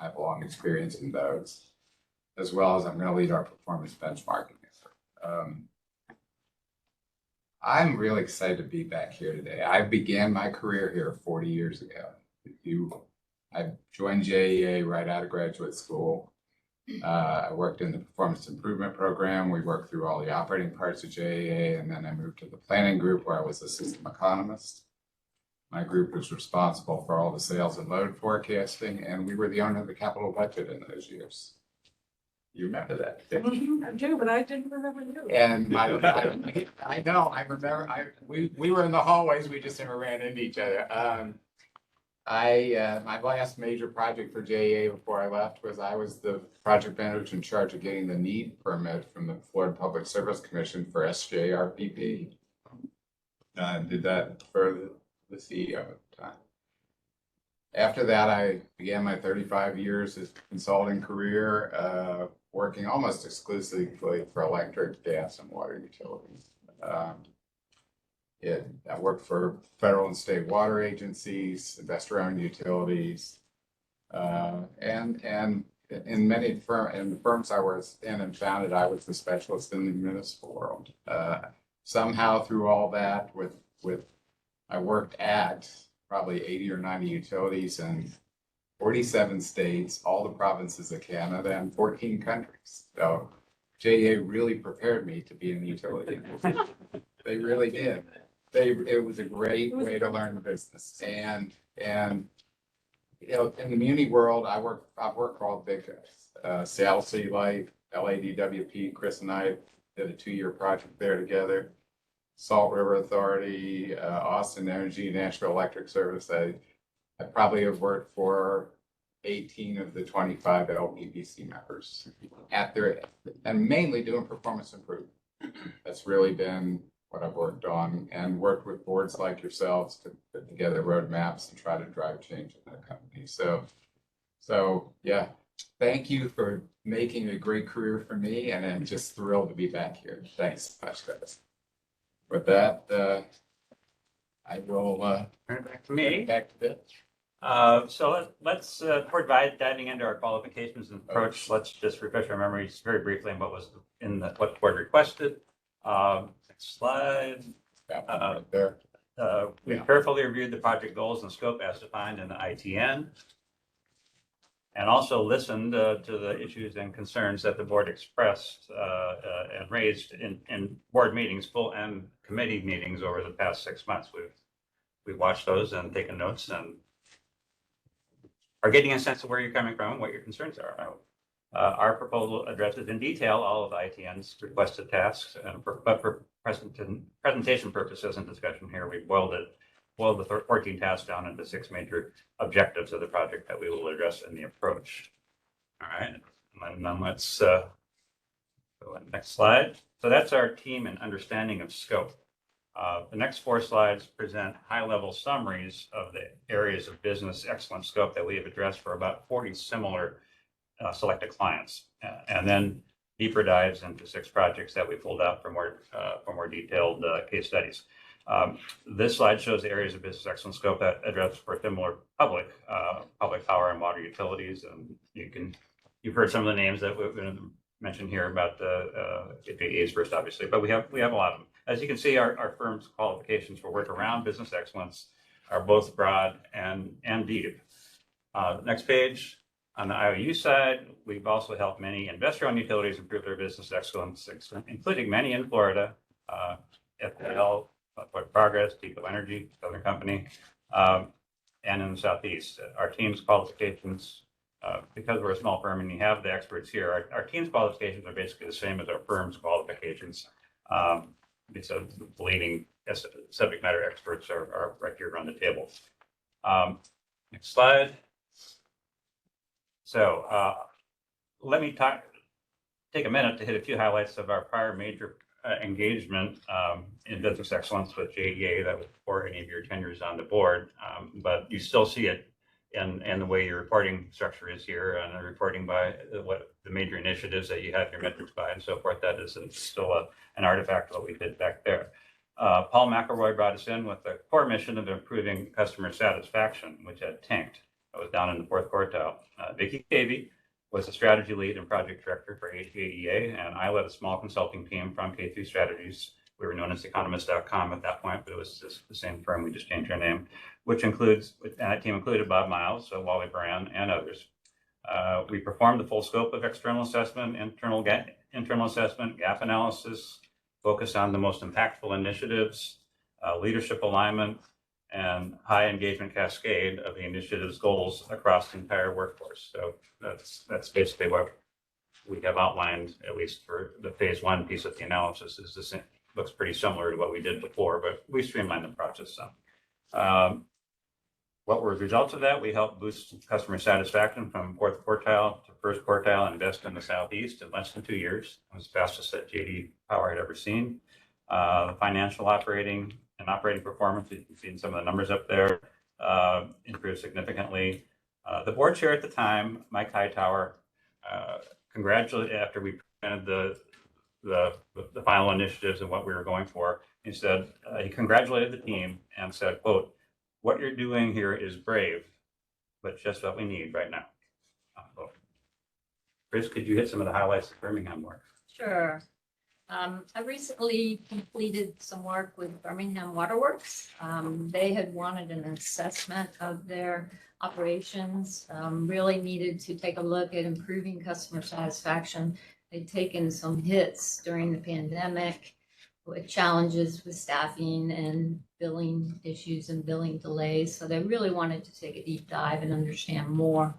I have a long experience in those, as well as I'm going to lead our performance benchmarking effort. I'm really excited to be back here today. I began my career here 40 years ago. I joined JEA right out of graduate school. I worked in the performance improvement program. We worked through all the operating parts of JEA, and then I moved to the planning group where I was a system economist. My group was responsible for all the sales and load forecasting, and we were the owner of the capital budget in those years. You remember that, didn't you? I do, but I didn't remember you. And I know, I remember, we were in the hallways, we just never ran into each other. My last major project for JEA before I left was I was the project manager in charge of getting the need permit from the Florida Public Service Commission for SJRPP. I did that for the CEO at the time. After that, I began my 35 years as consulting career, working almost exclusively for electric, gas, and water utilities. I worked for federal and state water agencies, investor-owned utilities, and in the firms I was in and founded, I was the specialist in the municipal world. Somehow through all that, I worked at probably 80 or 90 utilities in 47 states, all the provinces of Canada, and 14 countries. So JEA really prepared me to be in the utility. They really did. It was a great way to learn the business. And You know, in the muni world, I've worked for all the big guys. Seattle City Light, LADWP, Chris and I did a 2-year project there together. Salt River Authority, Austin Energy, Nashville Electric Service. I probably have worked for 18 of the 25 LPPC members and mainly doing performance improvement. That's really been what I've worked on, and worked with boards like yourselves to put together roadmaps and try to drive change in the company. So yeah, thank you for making a great career for me, and I'm just thrilled to be back here. Thanks so much, guys. With that, I will Turn it back to me. Back to Bill. So let's before diving into our qualifications and approach, let's just refresh our memories very briefly on what was what the board requested. Next slide. There. We carefully reviewed the project goals and scope as defined in the ITN, and also listened to the issues and concerns that the board expressed and raised in board meetings, full and committee meetings over the past 6 months. We've watched those and taken notes and are getting a sense of where you're coming from and what your concerns are. Our proposal addresses in detail all of ITN's requested tasks, but for presentation purposes and discussion here, we've boiled the 14 tasks down into 6 major objectives of the project that we will address in the approach. All right, and then let's go to the next slide. So that's our team and understanding of scope. The next 4 slides present high-level summaries of the areas of business excellence scope that we have addressed for about 40 similar selected clients, and then deeper dives into 6 projects that we pulled out for more detailed case studies. This slide shows the areas of business excellence scope that address for similar public power and water utilities, and you've heard some of the names that we're going to mention here about the JEAs first, obviously, but we have a lot of them. As you can see, our firm's qualifications for work around business excellence are both broad and deep. Next page. On the IOU side, we've also helped many investor-owned utilities improve their business excellence, including many in Florida, FPL, Florida Progress, Tico Energy, Southern Company, and in the Southeast. Our team's qualifications, because we're a small firm and you have the experts here, our team's qualifications are basically the same as our firm's qualifications. So the leading subject matter experts are right here around the table. Next slide. So let me take a minute to hit a few highlights of our prior major engagement in business excellence with JEA. That was before any of your tenures on the board, but you still see it in the way your reporting structure is here, and the reporting by what the major initiatives that you have your metrics by and so forth. That is still an artifact of what we did back there. Paul McElroy brought us in with the core mission of improving customer satisfaction, which had tanked. I was down in the 4th quartile. Vicki Cavey was the strategy lead and project director for JEA, and I led a small consulting team from K3 Strategies. We were known as economist.com at that point, but it was just the same firm. We just changed our name, and that team included Bob Miles, Wally Brand, and others. We performed the full scope of external assessment, internal assessment, gap analysis, focused on the most impactful initiatives, leadership alignment, and high engagement cascade of the initiative's goals across the entire workforce. So that's basically what we have outlined, at least for the phase 1 piece of the analysis. Looks pretty similar to what we did before, but we streamlined the process some. What were the results of that? We helped boost customer satisfaction from 4th quartile to 1st quartile and best in the Southeast in less than 2 years. It was the fastest that JD Power had ever seen. Financial operating performance, you can see in some of the numbers up there, improved significantly. The board chair at the time, Mike Hightower, congratulated after we presented the final initiatives and what we were going for. He said, he congratulated the team and said, quote, "What you're doing here is brave, but just what we need right now." Chris, could you hit some of the highlights of Birmingham work? Sure. I recently completed some work with Birmingham Waterworks. They had wanted an assessment of their operations, really needed to take a look at improving customer satisfaction. They'd taken some hits during the pandemic, with challenges with staffing and billing issues and billing delays. So they really wanted to take a deep dive and understand more.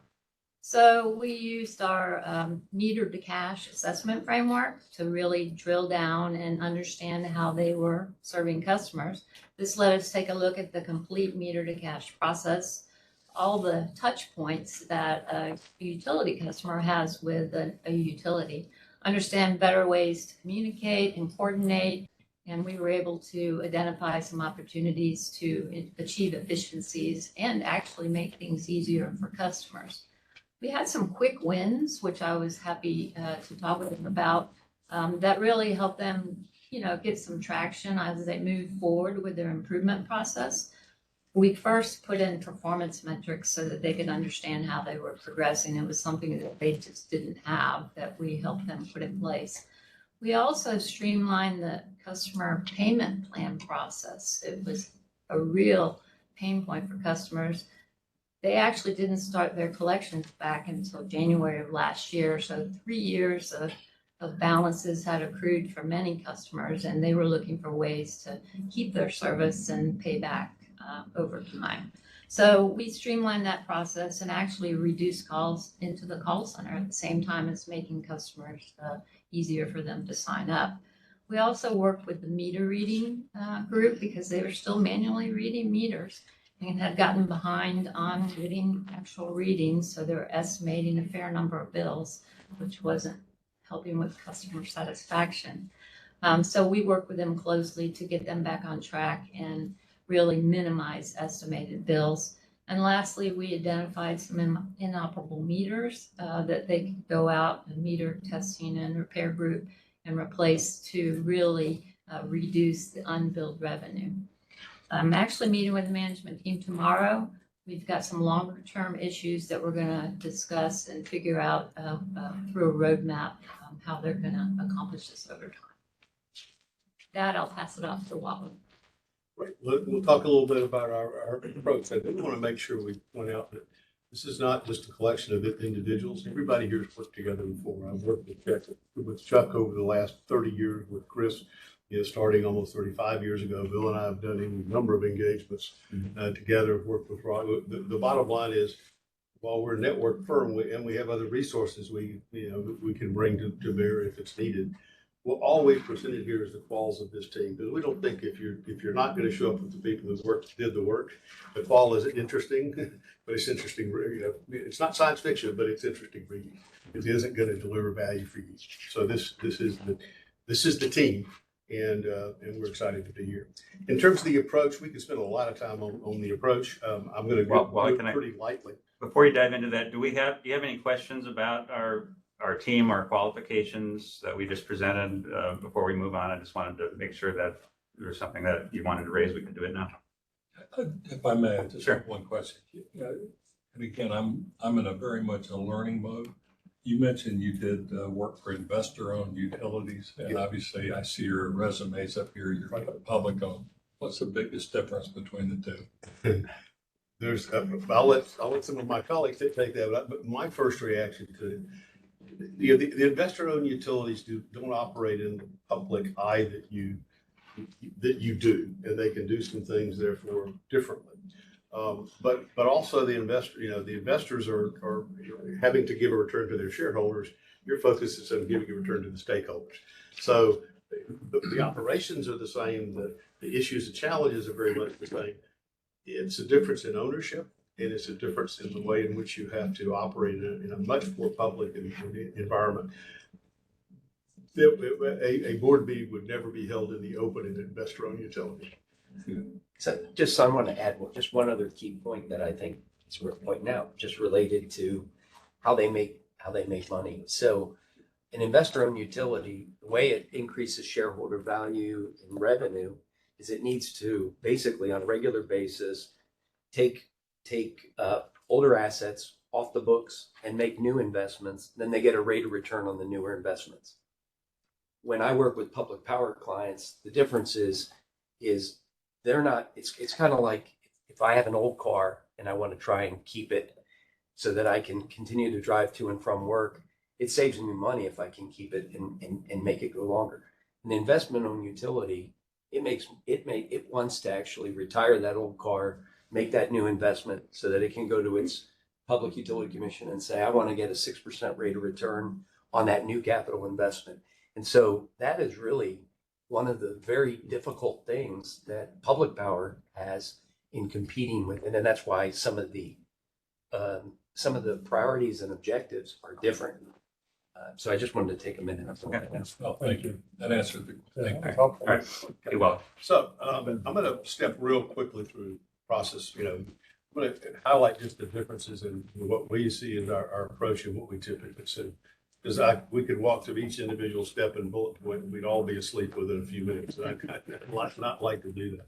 So we used our meter to cash assessment framework to really drill down and understand how they were serving customers. This let us take a look at the complete meter to cash process, all the touch points that a utility customer has with a utility, understand better ways to communicate and coordinate. And we were able to identify some opportunities to achieve efficiencies and actually make things easier for customers. We had some quick wins, which I was happy to talk with them about, that really helped them, get some traction as they move forward with their improvement process. We first put in performance metrics so that they could understand how they were progressing. It was something that they just didn't have that we helped them put in place. We also streamlined the customer payment plan process. It was a real pain point for customers. They actually didn't start their collections back until January of last year. So 3 years of balances had accrued for many customers, and they were looking for ways to keep their service and pay back over time. So we streamlined that process and actually reduced calls into the call center at the same time as making customers easier for them to sign up. We also worked with the meter reading group because they were still manually reading meters and had gotten behind on getting actual readings. So they were estimating a fair number of bills, which wasn't helping with customer satisfaction. So we worked with them closely to get them back on track and really minimize estimated bills. And lastly, we identified some inoperable meters that they could go out and meter testing and repair group and replace to really reduce the unbilled revenue. I'm actually meeting with the management team tomorrow. We've got some longer term issues that we're going to discuss and figure out through a roadmap how they're going to accomplish this over time. That I'll pass it off to Wally. Right. We'll talk a little bit about our approach. I do want to make sure we point out that this is not just a collection of individuals. Everybody here has worked together before. I've worked with Chuck over the last 30 years, with Chris, starting almost 35 years ago. Bill and I have done a number of engagements together, worked with Rob. The bottom line is, while we're a network firm and we have other resources we can bring to bear if it's needed, what always presented here is the quals of this team, because we don't think if you're not going to show up with the people who did the work, the qual is interesting, but it's interesting. It's not science fiction, but it's interesting reading. It isn't going to deliver value for you. So this is the team. And we're excited to be here. In terms of the approach, we could spend a lot of time on the approach. I'm going to go pretty lightly. Before you dive into that, do you have any questions about our team, our qualifications that we just presented before we move on? I just wanted to make sure that there's something that you wanted to raise. We can do it now. If I may, just have one question. And again, I'm in a very much a learning mode. You mentioned you did work for investor-owned utilities, and obviously I see your resumes up here, you're public-owned. What's the biggest difference between the two? I'll let some of my colleagues take that up, but my first reaction to it, the investor-owned utilities don't operate in the public eye that you do, and they can do some things therefore differently. But also the investors are having to give a return to their shareholders. Your focus is on giving a return to the stakeholders. So the operations are the same. The issues and challenges are very much the same. It's a difference in ownership, and it's a difference in the way in which you have to operate in a much more public environment. A board meeting would never be held in the open in an investor-owned utility. So I want to add just one other key point that I think is worth pointing out, just related to how they make money. So an investor-owned utility, the way it increases shareholder value and revenue is it needs to basically on a regular basis take older assets off the books and make new investments. Then they get a rate of return on the newer investments. When I work with public power clients, the difference is they're not, it's kind of like if I have an old car and I want to try and keep it so that I can continue to drive to and from work, it saves me money if I can keep it and make it go longer. And the investment on utility, it wants to actually retire that old car, make that new investment so that it can go to its Public Utility Commission and say, I want to get a 6% rate of return on that new capital investment. And so that is really one of the very difficult things that public power has in competing with it. And that's why some of the priorities and objectives are different. So I just wanted to take a minute. Oh, thank you. That answered the thing. All right. You're welcome. So I'm going to step real quickly through the process. I'm going to highlight just the differences in what we see in our approach and what we typically see. Because we could walk through each individual step and bullet point, and we'd all be asleep within a few minutes. And I'd not like to do that.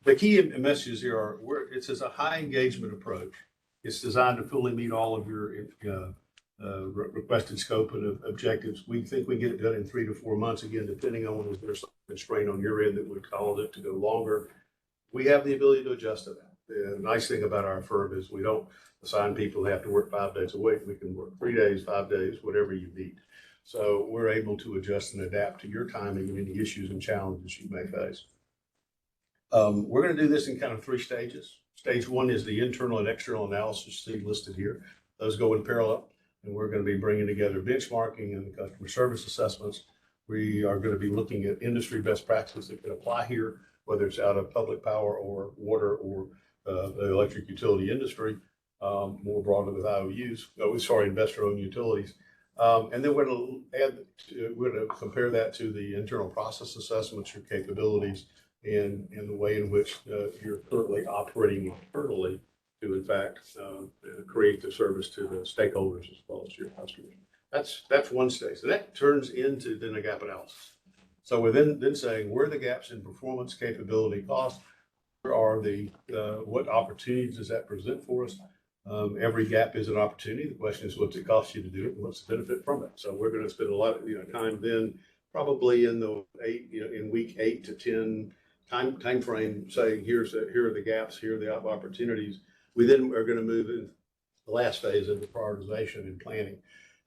The key messages here are it's a high engagement approach. It's designed to fully meet all of your requested scope and objectives. We think we get it done in 3 to 4 months, again, depending on if there's some constraint on your end that would cause it to go longer. We have the ability to adjust to that. The nice thing about our firm is we don't assign people who have to work 5 days a week. We can work 3 days, 5 days, whatever you need. So we're able to adjust and adapt to your timing and any issues and challenges you may face. We're going to do this in kind of 3 stages. Stage 1 is the internal and external analysis see listed here. Those go in parallel. And we're going to be bringing together benchmarking and customer service assessments. We are going to be looking at industry best practices that can apply here, whether it's out of public power or water or the electric utility industry, more broadly with IOUs, investor-owned utilities. And then we're going to compare that to the internal process assessments, your capabilities, and the way in which you're currently operating internally to, in fact, create the service to the stakeholders as well as your customers. That's one stage. So that turns into then a gap analysis. So we're then saying, where are the gaps in performance, capability, cost? Where are what opportunities does that present for us? Every gap is an opportunity. The question is, what's it cost you to do it, and what's the benefit from it? So we're going to spend a lot of time then, probably in the in week 8 to 10 time frame, saying here are the gaps, here are the opportunities. We then are going to move in the last phase into prioritization and planning.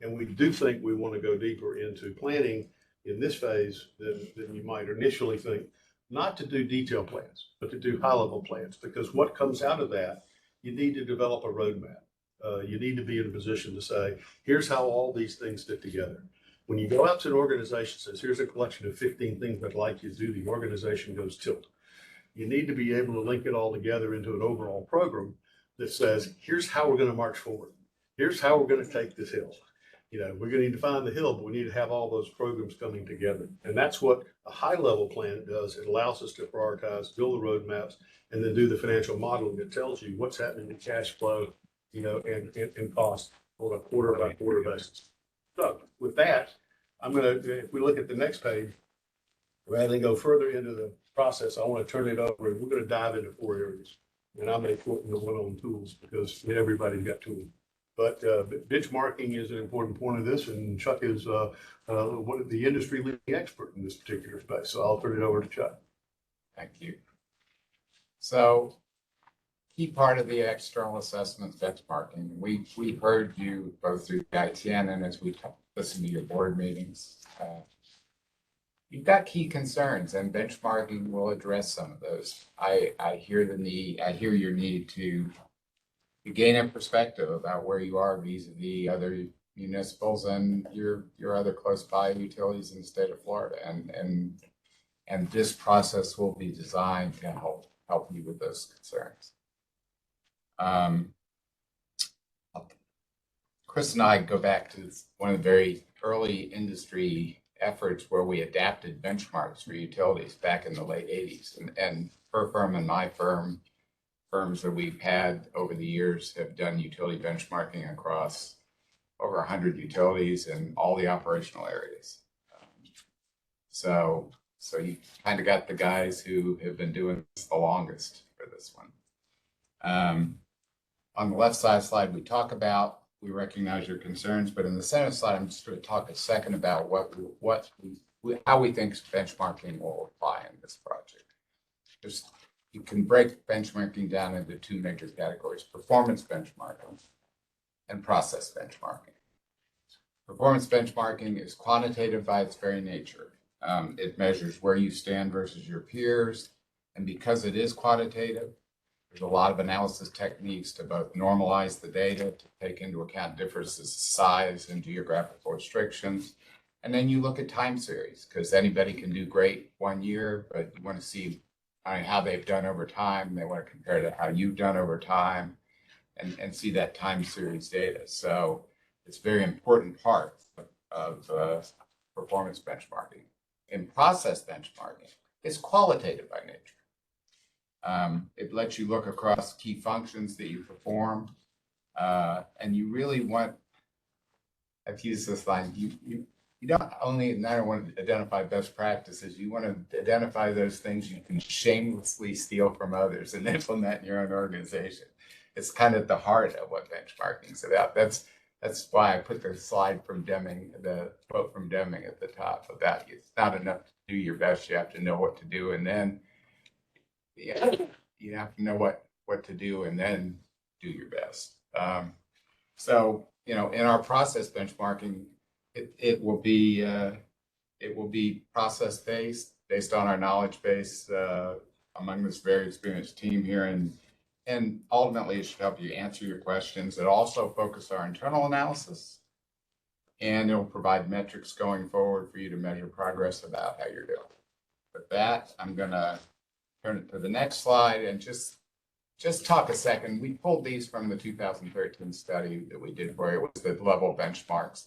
And we do think we want to go deeper into planning in this phase than you might initially think, not to do detailed plans, but to do high-level plans, because what comes out of that, you need to develop a roadmap. You need to be in a position to say, here's how all these things fit together. When you go out to an organization that says, here's a collection of 15 things I'd like you to do, the organization goes tilt. You need to be able to link it all together into an overall program that says, here's how we're going to march forward. Here's how we're going to take this hill. We're going to need to find the hill, but we need to have all those programs coming together. And that's what a high-level plan does. It allows us to prioritize, build the roadmaps, and then do the financial modeling that tells you what's happening in cash flow, and cost on a quarter-by-quarter basis. So with that, if we look at the next page, rather than go further into the process, I want to turn it over, and we're going to dive into 4 areas. And I may quote the one on tools because everybody's got tools. But benchmarking is an important point of this, and Chuck is one of the industry leading expert in this particular space. So I'll turn it over to Chuck. Thank you. So, key part of the external assessment benchmarking. We heard you both through the ITN and as we listened to your board meetings. You've got key concerns, and benchmarking will address some of those. I hear the need. I hear your need to gain a perspective about where you are vis-a-vis other municipals and your other close by utilities in the state of Florida, and this process will be designed to help you with those concerns. Chris and I go back to one of the very early industry efforts where we adapted benchmarks for utilities back in the late 80s. And her firm and my firm, firms that we've had over the years, have done utility benchmarking across over 100 utilities in all the operational areas. So you kind of got the guys who have been doing this the longest for this one. On the left side slide, we recognize your concerns, but in the center slide, I'm just going to talk a second about how we think benchmarking will apply in this project. You can break benchmarking down into 2 major categories: performance benchmarking and process benchmarking. Performance benchmarking is quantitative by its very nature. It measures where you stand versus your peers. And because it is quantitative, there's a lot of analysis techniques to both normalize the data, to take into account differences in size and geographical restrictions. And then you look at time series, because anybody can do great one year, but you want to see how they've done over time. They want to compare to how you've done over time and see that time series data. So it's a very important part of performance benchmarking. In process benchmarking, it's qualitative by nature. It lets you look across key functions that you perform, and you really want, I've used this line, you don't only not want to identify best practices, you want to identify those things you can shamelessly steal from others and implement in your own organization. It's kind of the heart of what benchmarking is about. That's why I put the slide from Deming, the quote from Deming at the top about it's not enough to do your best, you have to know what to do, and then you have to know what to do and then do your best. So, in our process benchmarking, it will be process based on our knowledge base among this very experienced team here, and ultimately it should help you answer your questions. It also focuses our internal analysis, and it will provide metrics going forward for you to measure progress about how you're doing. With that, I'm going to turn it to the next slide and just talk a second. We pulled these from the 2013 study that we did for you. It was the level benchmarks.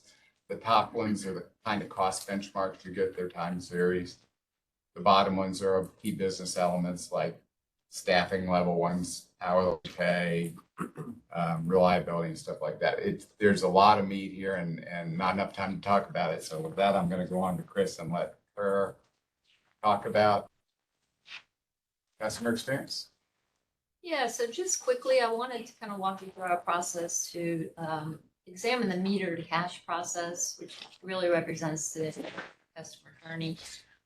The top ones are the kind of cost benchmarks to get their time series. The bottom ones are key business elements like staffing level ones, hourly pay, reliability and stuff like that. There's a lot of meat here and not enough time to talk about it. So with that, I'm going to go on to Chris and let her talk about customer experience. Yeah, so just quickly, I wanted to kind of walk you through our process to examine the meter to cash process, which really represents the customer journey,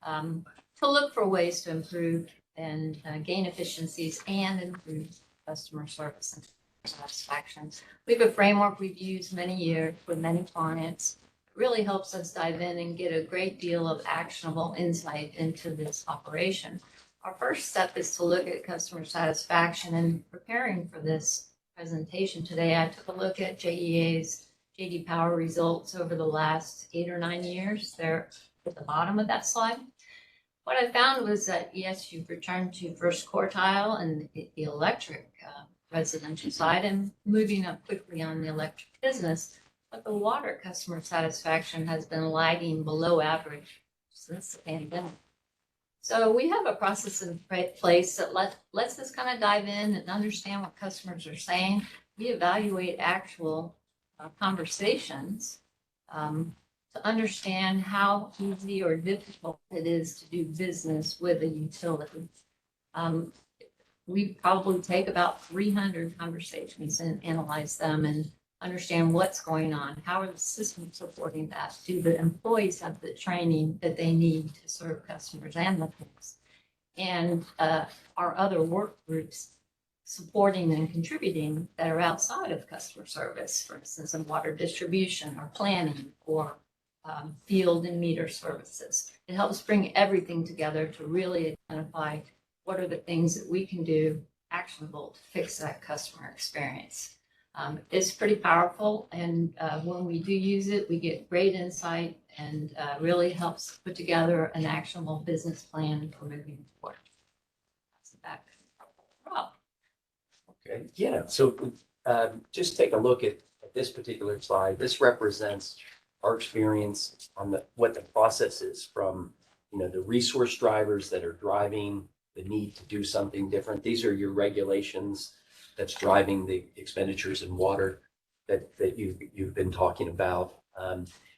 to look for ways to improve and gain efficiencies and improve customer service and satisfaction. We have a framework we've used many years with many clients. It really helps us dive in and get a great deal of actionable insight into this operation. Our first step is to look at customer satisfaction, and preparing for this presentation today, I took a look at JEA's J.D. Power results over the last 8 or 9 years. They're at the bottom of that slide. What I found was that, yes, you've returned to first quartile and the electric residential side and moving up quickly on the electric business, but the water customer satisfaction has been lagging below average since the pandemic. So we have a process in place that lets us kind of dive in and understand what customers are saying. We evaluate actual conversations to understand how easy or difficult it is to do business with a utility. We probably take about 300 conversations and analyze them and understand what's going on. How are the systems supporting that? Do the employees have the training that they need to serve customers and the folks? And are other work groups supporting and contributing that are outside of customer service, for instance, in water distribution or planning or field and meter services? It helps bring everything together to really identify what are the things that we can do actionable to fix that customer experience. It's pretty powerful, and when we do use it, we get great insight and really helps put together an actionable business plan for moving forward. That's back. Rob. Okay, yeah, so just take a look at this particular slide. This represents our experience on what the process is from, the resource drivers that are driving the need to do something different. These are your regulations that's driving the expenditures in water that you've been talking about,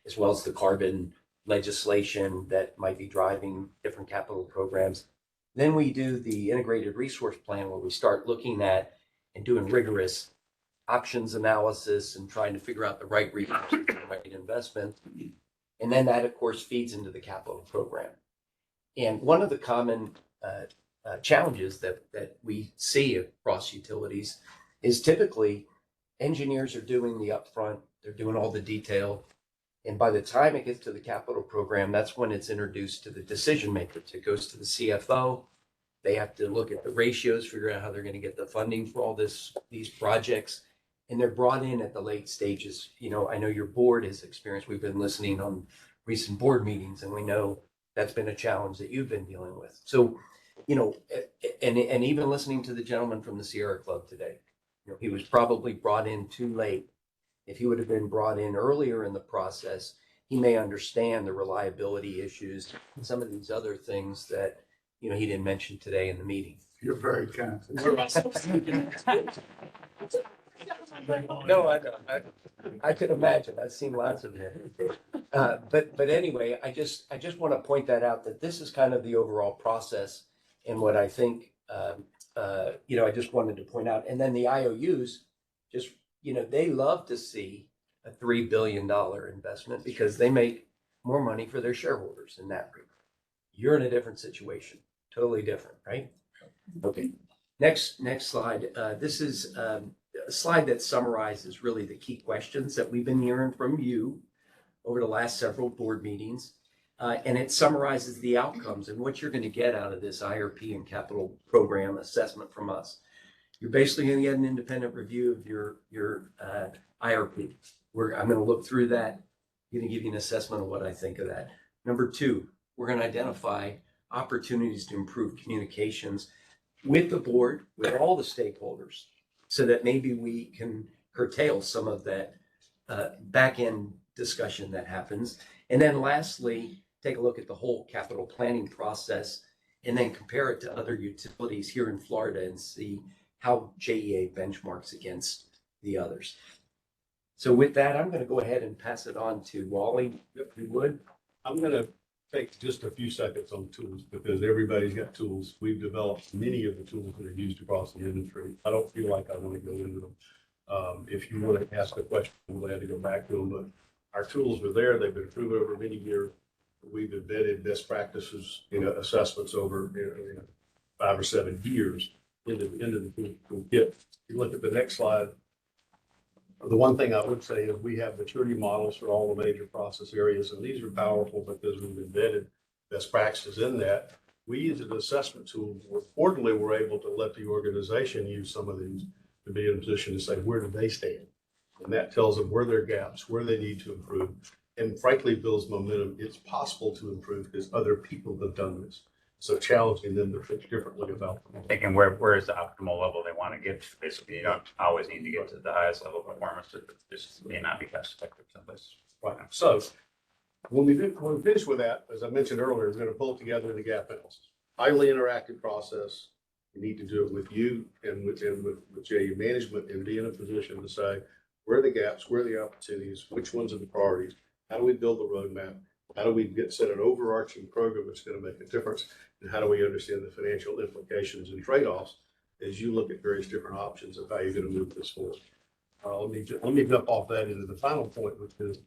as well as the carbon legislation that might be driving different capital programs. Then we do the integrated resource plan where we start looking at and doing rigorous options analysis and trying to figure out the right resources and the right investment. And then that, of course, feeds into the capital program. And one of the common challenges that we see across utilities is typically engineers are doing the upfront, they're doing all the detail, And by the time it gets to the capital program, that's when it's introduced to the decision makers. It goes to the CFO. They have to look at the ratios, figure out how they're going to get the funding for all these projects. And they're brought in at the late stages. You know, I know your board has experienced, we've been listening on recent board meetings, and we know that's been a challenge that you've been dealing with. So, you know, and even listening to the gentleman from the Sierra Club today, you know, he was probably brought in too late. If he would have been brought in earlier in the process, he may understand the reliability issues and some of these other things that, you know, he didn't mention today in the meeting. You're very kind. No, I could imagine. I've seen lots of it. But anyway, I just want to point that out, that this is kind of the overall process and what I think, you know, I just wanted to point out. And then the IOUs, just, you know, they love to see a $3 billion investment because they make more money for their shareholders in that group. You're in a different situation, totally different, right? Okay, next slide. This is a slide that summarizes really the key questions that we've been hearing from you over the last several board meetings. And it summarizes the outcomes and what you're going to get out of this IRP and capital program assessment from us. You're basically going to get an independent review of your IRP. I'm going to look through that. I'm going to give you an assessment of what I think of that. Number two, we're going to identify opportunities to improve communications with the board, with all the stakeholders, so that maybe we can curtail some of that back end discussion that happens. And then lastly, take a look at the whole capital planning process and then compare it to other utilities here in Florida and see how JEA benchmarks against the others. So with that, I'm going to go ahead and pass it on to Wally, if you would. I'm going to take just a few seconds on tools because everybody's got tools. We've developed many of the tools that are used across the industry. I don't feel like I want to go into them. If you want to ask a question, I'm glad to go back to them, but our tools are there. They've been proven over many years. We've embedded best practices, assessments over 5 or 7 years into the toolkit. If you look at the next slide, the one thing I would say is we have maturity models for all the major process areas, and these are powerful because we've embedded best practices in that. We use an assessment tool. Importantly, we're able to let the organization use some of these to be in a position to say, where do they stand? And that tells them where their gaps, where they need to improve, and frankly builds momentum. It's possible to improve because other people have done this. So challenging them to think differently about them. Thinking where is the optimal level they want to get to. Basically, you don't always need to get to the highest level of performance. It just may not be cost effective someplace. Right. So when we finish with that, as I mentioned earlier, we're going to pull together the gap analysis. Highly interactive process. We need to do it with you and with JEA management and be in a position to say, where are the gaps, where are the opportunities, which ones are the priorities, how do we build the roadmap, how do we set an overarching program that's going to make a difference, and how do we understand the financial implications and trade-offs as you look at various different options of how you're going to move this forward. Let me jump off that into the final point, which is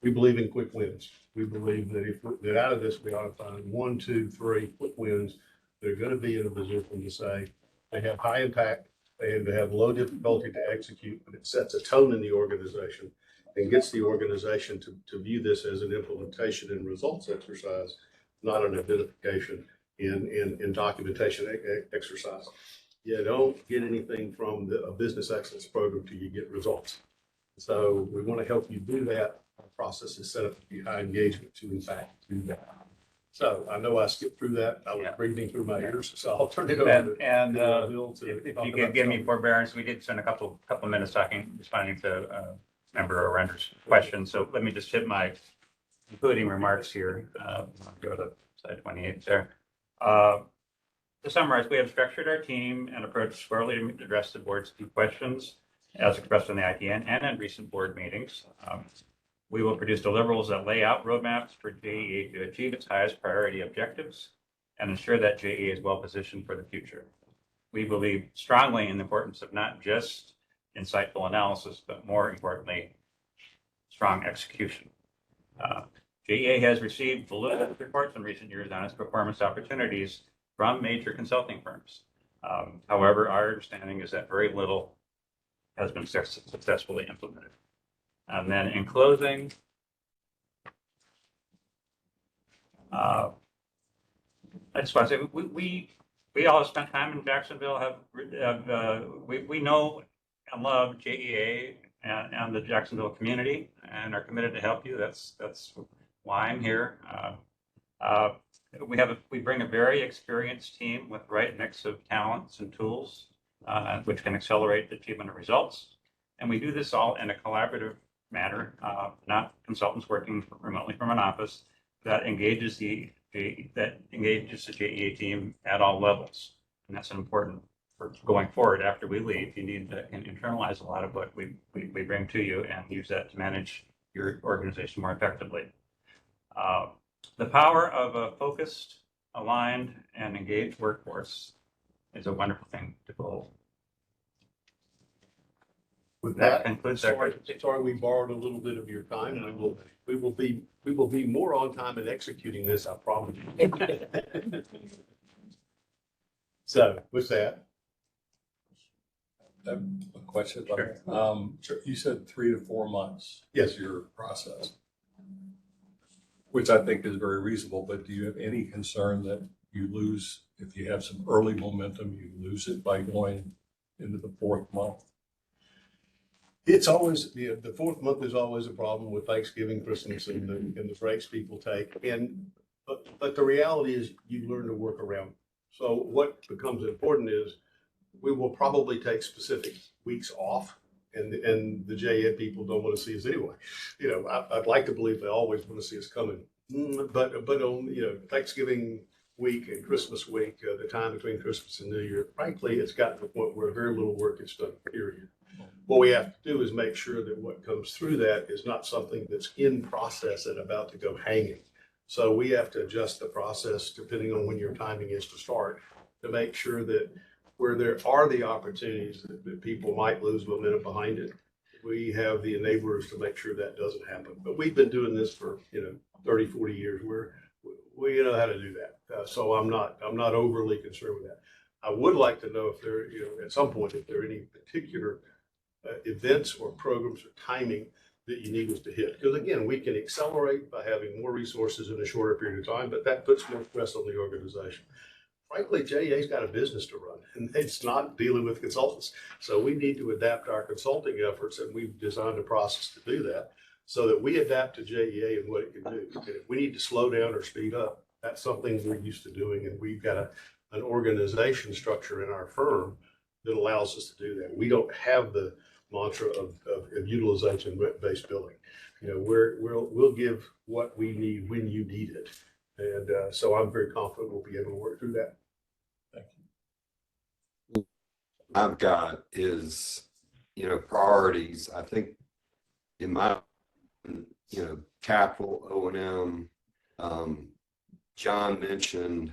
we believe in quick wins. We believe that that out of this, we ought to find 1, 2, 3 quick wins that are going to be in a position to say they have high impact and they have low difficulty to execute, but it sets a tone in the organization and gets the organization to view this as an implementation and results exercise, not an identification in documentation exercise. You don't get anything from a business excellence program till you get results. So we want to help you do that. Our process is set up to be high engagement to, in fact, do that. So I know I skipped through that. I was breathing through my ears, so I'll turn it over to Bill to if you could give me forbearance, we did spend a couple minutes responding to member Arender's questions. So let me just hit my concluding remarks here. Go to slide 28 there. To summarize, we have structured our team and approached squarely to address the board's key questions as expressed in the ITN and in recent board meetings. We will produce deliverables that lay out roadmaps for JEA to achieve its highest priority objectives and ensure that JEA is well positioned for the future. We believe strongly in the importance of not just insightful analysis, but more importantly, strong execution. JEA has received voluminous reports in recent years on its performance opportunities from major consulting firms. However, our understanding is that very little has been successfully implemented. And then in closing, I just want to say, we all have spent time in Jacksonville, we know and love JEA and the Jacksonville community and are committed to help you. That's why I'm here. We bring a very experienced team with the right mix of talents and tools, which can accelerate the achievement of results. And we do this all in a collaborative manner, not consultants working remotely from an office, that engages the JEA team at all levels. And that's important for going forward after we leave. You need to internalize a lot of what we bring to you and use that to manage your organization more effectively. The power of a focused, aligned, and engaged workforce is a wonderful thing to behold. With That that, concludes our sorry we borrowed a little bit of your time. We will be more on time in executing this, I promise you. So with that. A question. Sure. You said 3 to 4 months. Yes. Is your process, which I think is very reasonable, but do you have any concern that you lose, if you have some early momentum, you lose it by going into the 4th month? It's always, the 4th month is always a problem with Thanksgiving, Christmas, and the breaks people take. But the reality is you learn to work around. So what becomes important is we will probably take specific weeks off, and the JEA people don't want to see us anyway. I'd like to believe they always want to see us coming, but on Thanksgiving week and Christmas week, the time between Christmas and New Year, frankly, it's gotten to the point where very little work is done. Period. What we have to do is make sure that what comes through that is not something that's in process and about to go hanging. So we have to adjust the process depending on when your timing is to start, to make sure that where there are the opportunities that people might lose momentum behind it, we have the enablers to make sure that doesn't happen. But we've been doing this for 30, 40 years. We know how to do that. So I'm not overly concerned with that. I would like to know if there, at some point, if there are any particular events or programs or timing that you need us to hit. Because again, we can accelerate by having more resources in a shorter period of time, but that puts more stress on the organization. Frankly, JEA's got a business to run, and it's not dealing with consultants. So we need to adapt our consulting efforts, and we've designed a process to do that so that we adapt to JEA and what it can do. And if we need to slow down or speed up, that's something we're used to doing, and we've got an organization structure in our firm that allows us to do that. We don't have the mantra of utilization-based billing. We'll give what we need when you need it. And so I'm very confident we'll be able to work through that. Thank you. I've got is, priorities. I think in my, capital, O&M, John mentioned,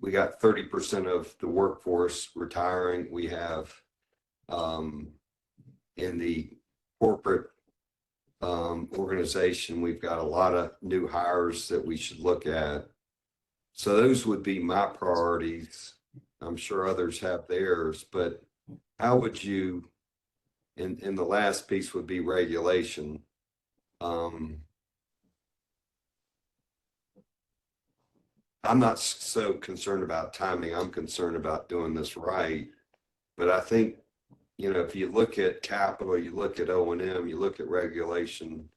we got 30% of the workforce retiring. We have in the corporate organization, we've got a lot of new hires that we should look at. So those would be my priorities. I'm sure others have theirs, but how would you, and the last piece would be regulation. I'm not so concerned about timing. I'm concerned about doing this right. But I think, if you look at capital, you look at O&M, you look at regulation,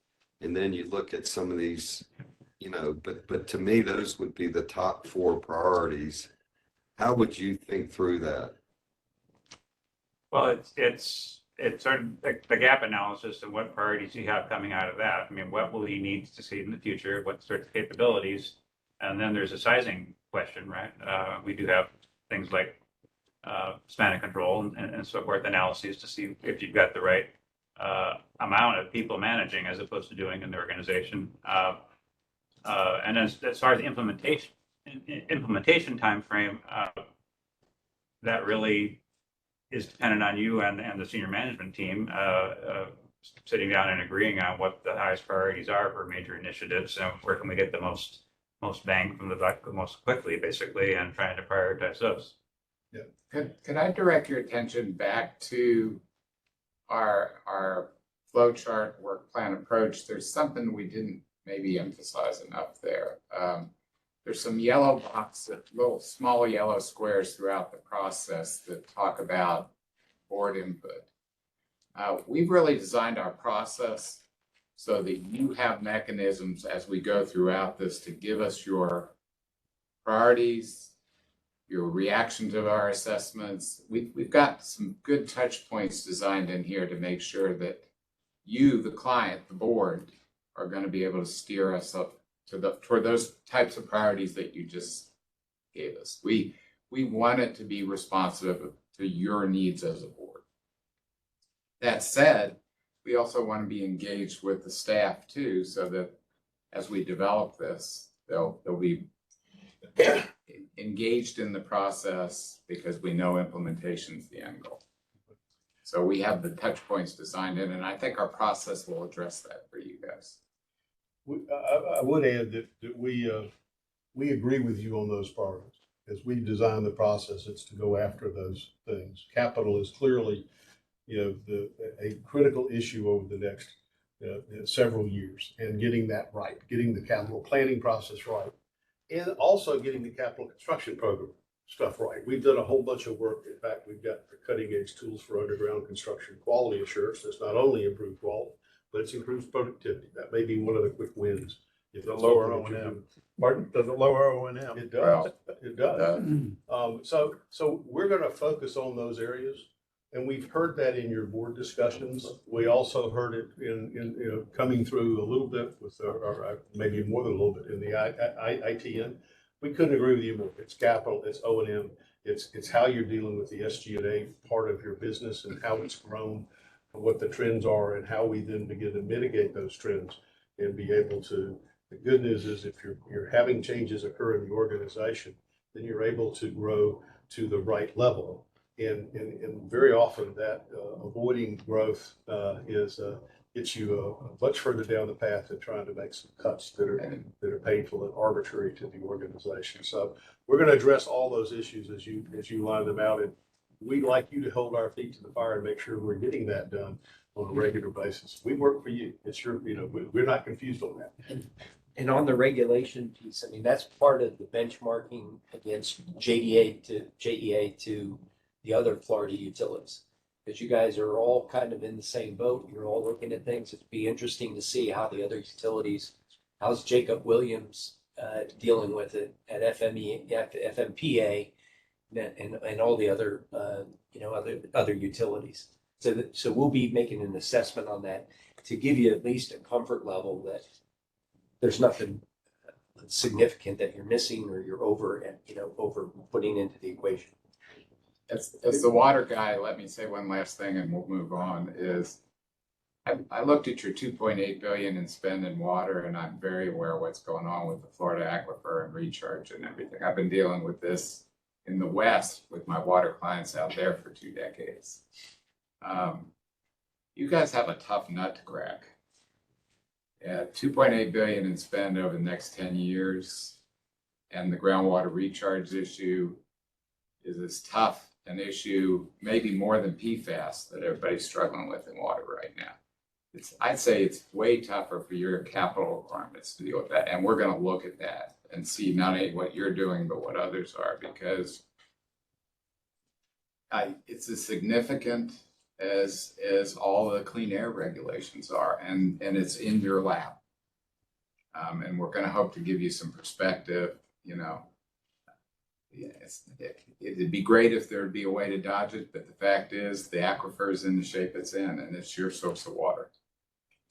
and then you look at some of these, but to me, those would be the top 4 priorities. How would you think through that? Well, it's sort of the gap analysis and what priorities you have coming out of that. I mean, what will you need to see in the future? What sorts of capabilities? And then there's a sizing question, right? We do have things like span of control and so forth, analyses to see if you've got the right amount of people managing as opposed to doing in the organization. And as far as the implementation time frame, that really is dependent on you and the senior management team sitting down and agreeing on what the highest priorities are for major initiatives and where can we get the most bang from the buck most quickly, basically, and trying to prioritize those. Yeah. Could I direct your attention back to our flow chart, work plan approach, there's something we didn't maybe emphasize enough there. There's some yellow boxes, little small yellow squares throughout the process that talk about board input. We've really designed our process so that you have mechanisms as we go throughout this to give us your priorities, your reaction to our assessments. We've got some good touch points designed in here to make sure that you, the client, the board, are going to be able to steer us up toward those types of priorities that you just gave us. We want it to be responsive to your needs as a board. That said, we also want to be engaged with the staff too, so that as we develop this, they'll be engaged in the process because we know implementation is the end goal. So we have the touch points designed in, and I think our process will address that for you guys. I would add that we agree with you on those priorities. As we design the process, it's to go after those things. Capital is clearly, a critical issue over the next several years, and getting that right, getting the capital planning process right, and also getting the capital construction program stuff right. We've done a whole bunch of work. In fact, we've got the cutting edge tools for underground construction quality assurance. That's not only improved quality, but it's improves productivity. That may be one of the quick wins. If The it's lower something that you O&M. do. Pardon? Does it lower O&M? It does. It does. So we're going to focus on those areas, and we've heard that in your board discussions. We also heard it in coming through a little bit with, or maybe more than a little bit in the ITN. We couldn't agree with you more. It's capital, it's O&M, it's how you're dealing with the SG&A part of your business and how it's grown, and what the trends are, and how we then begin to mitigate those trends and be able to. The good news is if you're having changes occur in the organization, then you're able to grow to the right level. And very often that avoiding growth gets you much further down the path than trying to make some cuts that are painful and arbitrary to the organization. So we're going to address all those issues as you line them out. And we'd like you to hold our feet to the fire and make sure we're getting that done on a regular basis. We work for you. It's your, we're not confused on that. And on the regulation piece, I mean, that's part of the benchmarking against JEA to the other Florida utilities. Because you guys are all kind of in the same boat. You're all looking at things. It'd be interesting to see how the other utilities, how's Jacob Williams dealing with it at FMPA and all the other, other utilities. So we'll be making an assessment on that to give you at least a comfort level that there's nothing significant that you're missing or you're over putting into the equation. As the water guy, let me say one last thing and we'll move on, is I looked at your 2.8 billion in spend in water, and I'm very aware of what's going on with the Florida aquifer and recharge and everything. I've been dealing with this in the West with my water clients out there for 2 decades. You guys have a tough nut to crack. 2.8 billion in spend over the next 10 years, and the groundwater recharge issue is as tough an issue, maybe more than PFAS, that everybody's struggling with in water right now. I'd say it's way tougher for your capital requirements to deal with that, and we're going to look at that and see not only what you're doing but what others are, because it's as significant as all the clean air regulations are, and it's in your lap. And we're going to hope to give you some perspective. It'd be great if there'd be a way to dodge it, but the fact is the aquifer is in the shape it's in, and it's your source of water.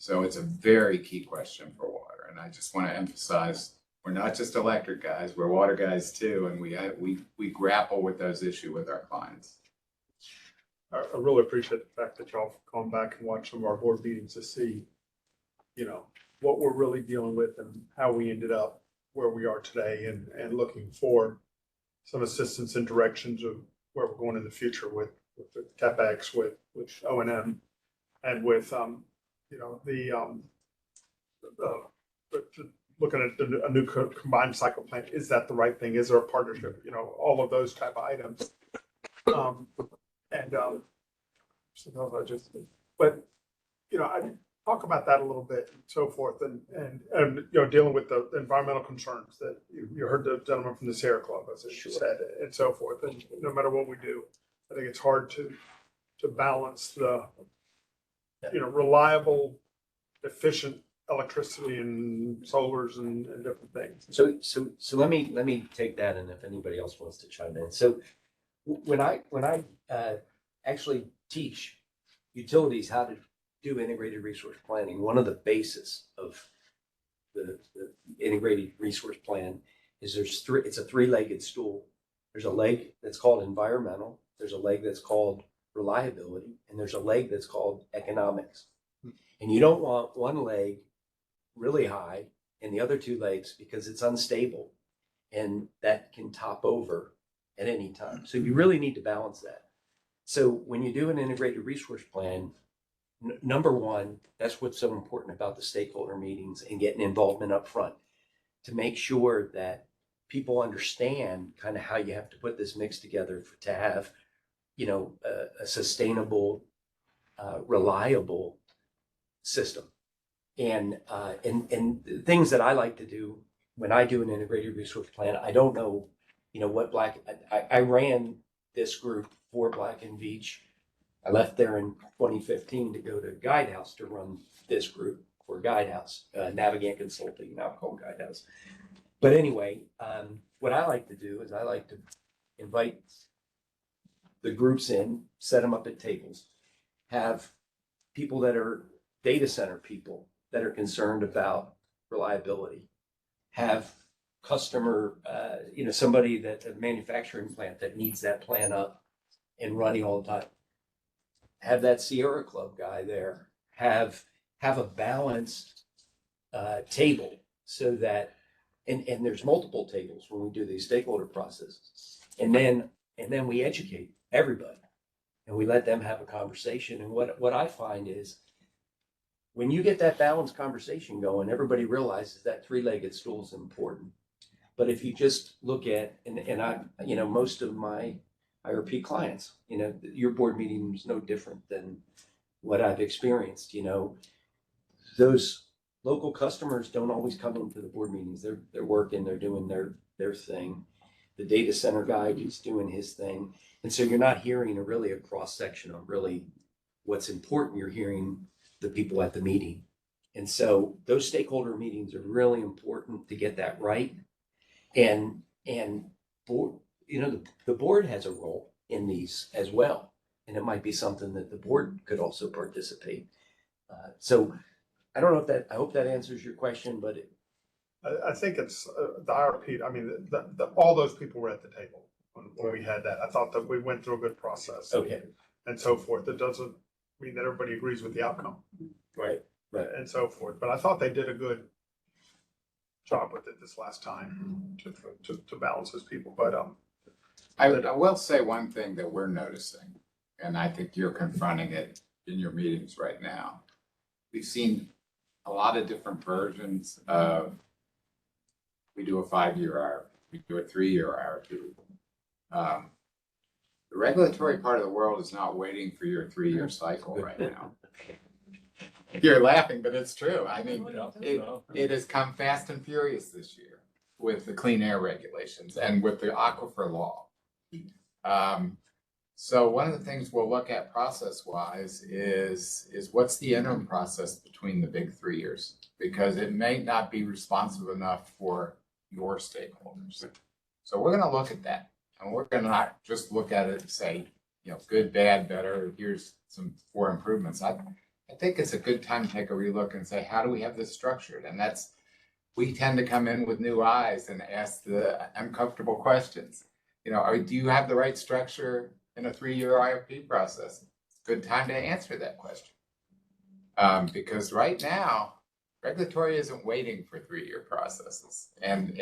So it's a very key question for water, and I just want to emphasize we're not just electric guys, we're water guys too, and we grapple with those issues with our clients. I really appreciate the fact that y'all have gone back and watched some of our board meetings to see, what we're really dealing with and how we ended up where we are today, and looking for some assistance and directions of where we're going in the future with the CapEx, with O&M, and with looking at a new combined cycle plant. Is that the right thing? Is there a partnership? All of those type of items. But I talk about that a little bit and so forth and dealing with the environmental concerns that you heard the gentleman from the Sierra Club, as you said, and so forth. And no matter what we do, I think it's hard to balance the, reliable, efficient electricity and solars and different things. So let me take that, and if anybody else wants to chime in. So when I actually teach utilities how to do integrated resource planning, one of the basis of the integrated resource plan is it's a three-legged stool. There's a leg that's called environmental, there's a leg that's called reliability, and there's a leg that's called economics. And you don't want one leg really high and the other two legs because it's unstable and that can top over at any time. So you really need to balance that. So when you do an integrated resource plan, number one, that's what's so important about the stakeholder meetings and getting involvement up front to make sure that people understand kind of how you have to put this mix together to have, a sustainable, reliable system. And things that I like to do when I do an integrated resource plan, I don't know, what I ran this group for Black and Veatch. I left there in 2015 to go to Guidehouse to run this group for Guidehouse, Navigant Consulting, now called Guidehouse. But anyway, what I like to do is I like to invite the groups in, set them up at tables, have people that are data center people that are concerned about reliability, have customer, somebody that a manufacturing plant that needs that plant up and running all the time. Have that Sierra Club guy there, have a balanced table so that, and there's multiple tables when we do these stakeholder processes. And then we educate everybody and we let them have a conversation. And what I find is when you get that balanced conversation going, everybody realizes that three-legged stool is important. But if you just look at, and I, most of my IRP clients, your board meeting is no different than what I've experienced. Those local customers don't always come into the board meetings. They're working, they're doing their thing. The data center guy is doing his thing. And so you're not hearing really a cross section of really what's important. You're hearing the people at the meeting. And so those stakeholder meetings are really important to get that right. And board, the board has a role in these as well. And it might be something that the board could also participate. So I don't know I hope that answers your question, but I think it's the IRP. I mean, all those people were at the table when we had that. I thought that we went through a good process. Okay. And so forth. That doesn't mean that everybody agrees with the outcome. Right. And so forth. But I thought they did a good job with it this last time to balance those people. But I will say one thing that we're noticing, and I think you're confronting it in your meetings right now. We've seen a lot of different versions of, we do a 5-year IRP, we do a 3-year IRP. The regulatory part of the world is not waiting for your 3-year cycle right now. You're laughing, but it's true. I mean, it has come fast and furious this year with the clean air regulations and with the aquifer law. So one of the things we'll look at process-wise is what's the interim process between the big 3 years? Because it may not be responsive enough for your stakeholders. So we're going to look at that. And we're going to not just look at it and say, good, bad, better, here's some 4 improvements. I think it's a good time to take a relook and say, how do we have this structured? And we tend to come in with new eyes and ask the uncomfortable questions. Do you have the right structure in a 3-year IRP process? It's a good time to answer that question. Because right now, regulatory isn't waiting for 3-year processes. And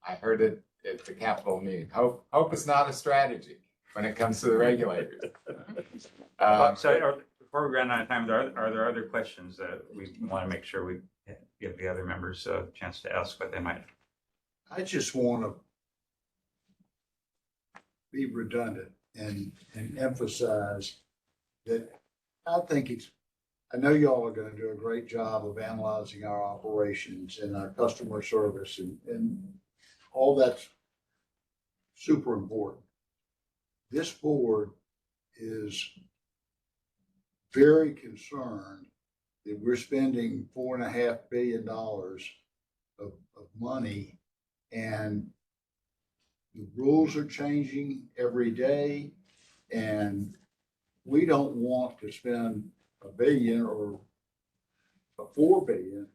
I heard it at the Capitol meeting. Hope is not a strategy when it comes to the regulators. Before we run out of time, are there other questions that we want to make sure we give the other members a chance to ask what they might? I just want to be redundant and emphasize that I think I know y'all are gonna do a great job of analyzing our operations and our customer service and all that's super important. This board is very concerned that we're spending $4.5 billion of money, and the rules are changing every day, and we don't want to spend $1 billion or $4 billion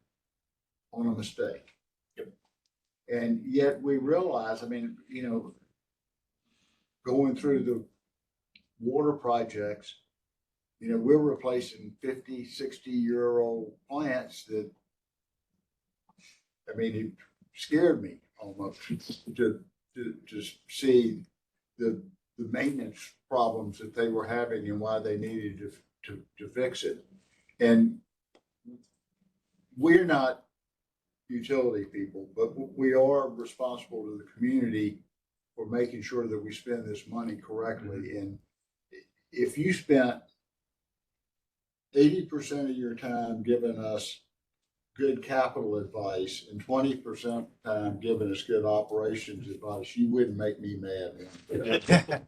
on a mistake. Yep. And yet we realize, I mean, you know, going through the water projects, you know, we're replacing 50, 60-year-old plants that, I mean, it scared me almost to see the maintenance problems that they were having and why they needed to fix it. And we're not utility people, but we are responsible to the community for making sure that we spend this money correctly. And if you spent 80% of your time giving us good capital advice and 20% of the time giving us good operations advice, you wouldn't make me mad.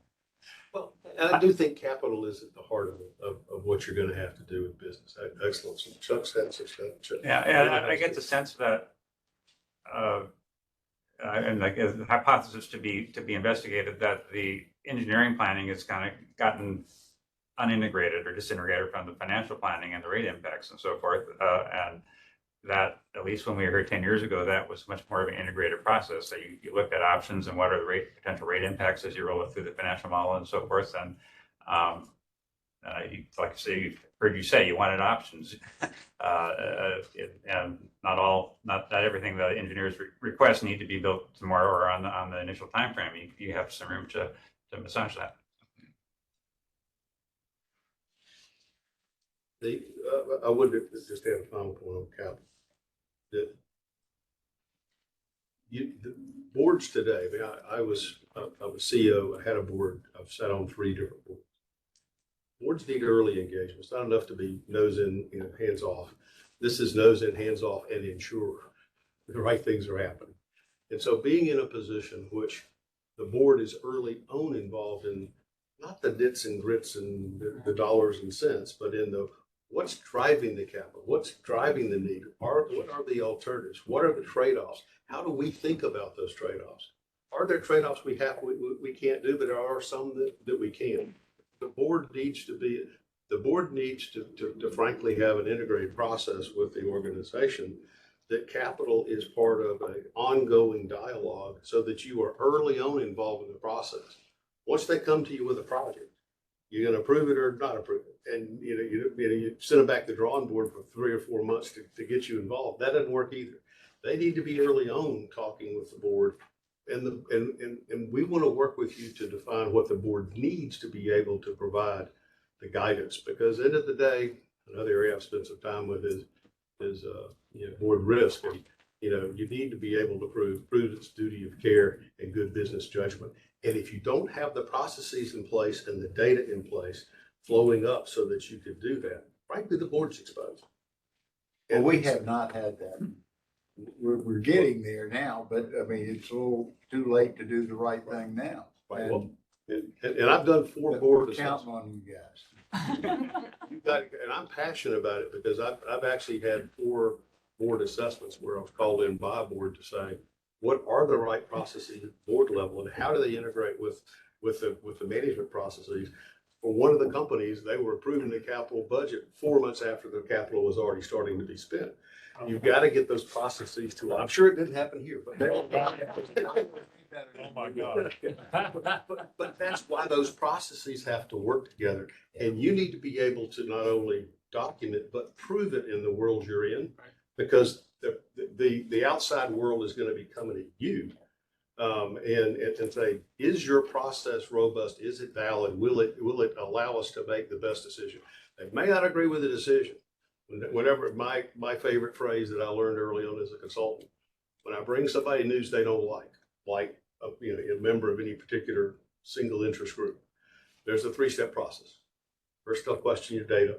Well, and I do think capital is at the heart of what you're gonna have to do with business. Excellence. Chuck's had some stuff. Yeah, and I get the sense that, and like a hypothesis to be investigated, that the engineering planning has kind of gotten unintegrated or disintegrated from the financial planning and the rate impacts and so forth. And that, at least when we were here 10 years ago, that was much more of an integrated process. So you looked at options and what are the potential rate impacts as you roll it through the financial model and so forth. And like I say, heard you say you wanted options, and not everything the engineers request need to be built tomorrow or on the initial time frame. You have some room to massage that. I would just add a final point on capital. That the boards today, I mean, I was CEO, I had a board, I've sat on 3 different boards. Boards need early engagement. It's not enough to be nose in, you know, hands off. This is nose in, hands off, and ensure the right things are happening. And so being in a position which the board is early on involved in, not the nits and grits and the dollars and cents, but in the what's driving the capital, what's driving the need, what are the alternatives, what are the trade-offs, how do we think about those trade-offs? Are there trade-offs we can't do, but there are some that we can. The board needs to frankly have an integrated process with the organization, that capital is part of an ongoing dialogue so that you are early on involved in the process. Once they come to you with a project, you're going to approve it or not approve it. And you send them back to the drawing board for 3 or 4 months to get you involved. That doesn't work either. They need to be early on talking with the board. And we want to work with you to define what the board needs to be able to provide the guidance. Because at the end of the day, another area I've spent some time with is board risk. And you need to be able to prove prudence, duty of care, and good business judgment. And if you don't have the processes in place and the data in place flowing up so that you could do that, frankly, the board's exposed. And we have not had that. We're getting there now, but I mean, it's a little too late to do the right thing now. Right. Well, and I've done 4 board assessments. Counting on you guys. And I'm passionate about it because I've actually had 4 board assessments where I was called in by a board to say, what are the right processes at board level and how do they integrate with the management processes? For one of the companies, they were approving the capital budget 4 months after the capital was already starting to be spent. You've got to get those processes to, I'm sure it didn't happen here, but Oh my God. but that's why those processes have to work together. And you need to be able to not only document, but prove it in the world you're in, because the outside world is going to be coming at you and say, is your process robust? Is it valid? Will it allow us to make the best decision? They may not agree with the decision. Whenever my favorite phrase that I learned early on as a consultant, when I bring somebody news they don't like a member of any particular single interest group, there's a 3-step process. First, they'll question your data.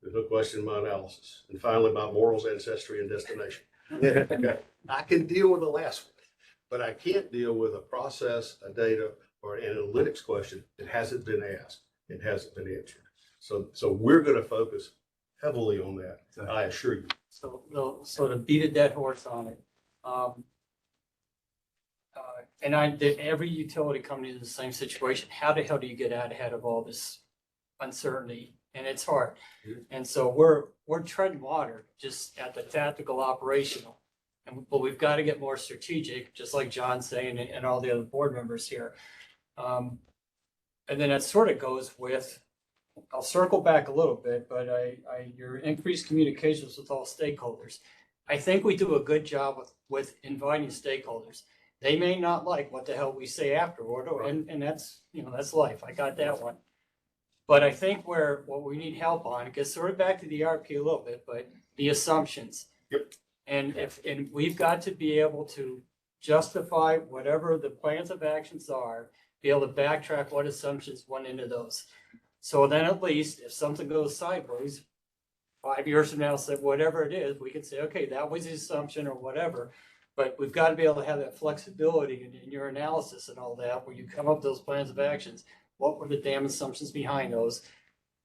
There's no question in my analysis. And finally, my morals, ancestry, and destination. Okay. I can deal with the last one, but I can't deal with a process, a data, or an analytics question that hasn't been asked and hasn't been answered. So we're going to focus heavily on that. I assure you. So to beat a dead horse on it, every utility company is in the same situation. How the hell do you get out ahead of all this uncertainty? And it's hard. And so we're treading water just at the tactical operational. But we've got to get more strategic, just like John's saying and all the other board members here. And then that sort of goes with, I'll circle back a little bit, but your increased communications with all stakeholders. I think we do a good job with inviting stakeholders. They may not like what the hell we say afterward, and that's, that's life. I got that one. But I think what we need help on, it gets sort of back to the RP a little bit, but the assumptions. Yep. And we've got to be able to justify whatever the plans of actions are, be able to backtrack what assumptions went into those. So then at least if something goes sideways, 5 years from now, say whatever it is, we can say, okay, that was the assumption or whatever. But we've got to be able to have that flexibility in your analysis and all that, where you come up with those plans of actions. What were the damn assumptions behind those?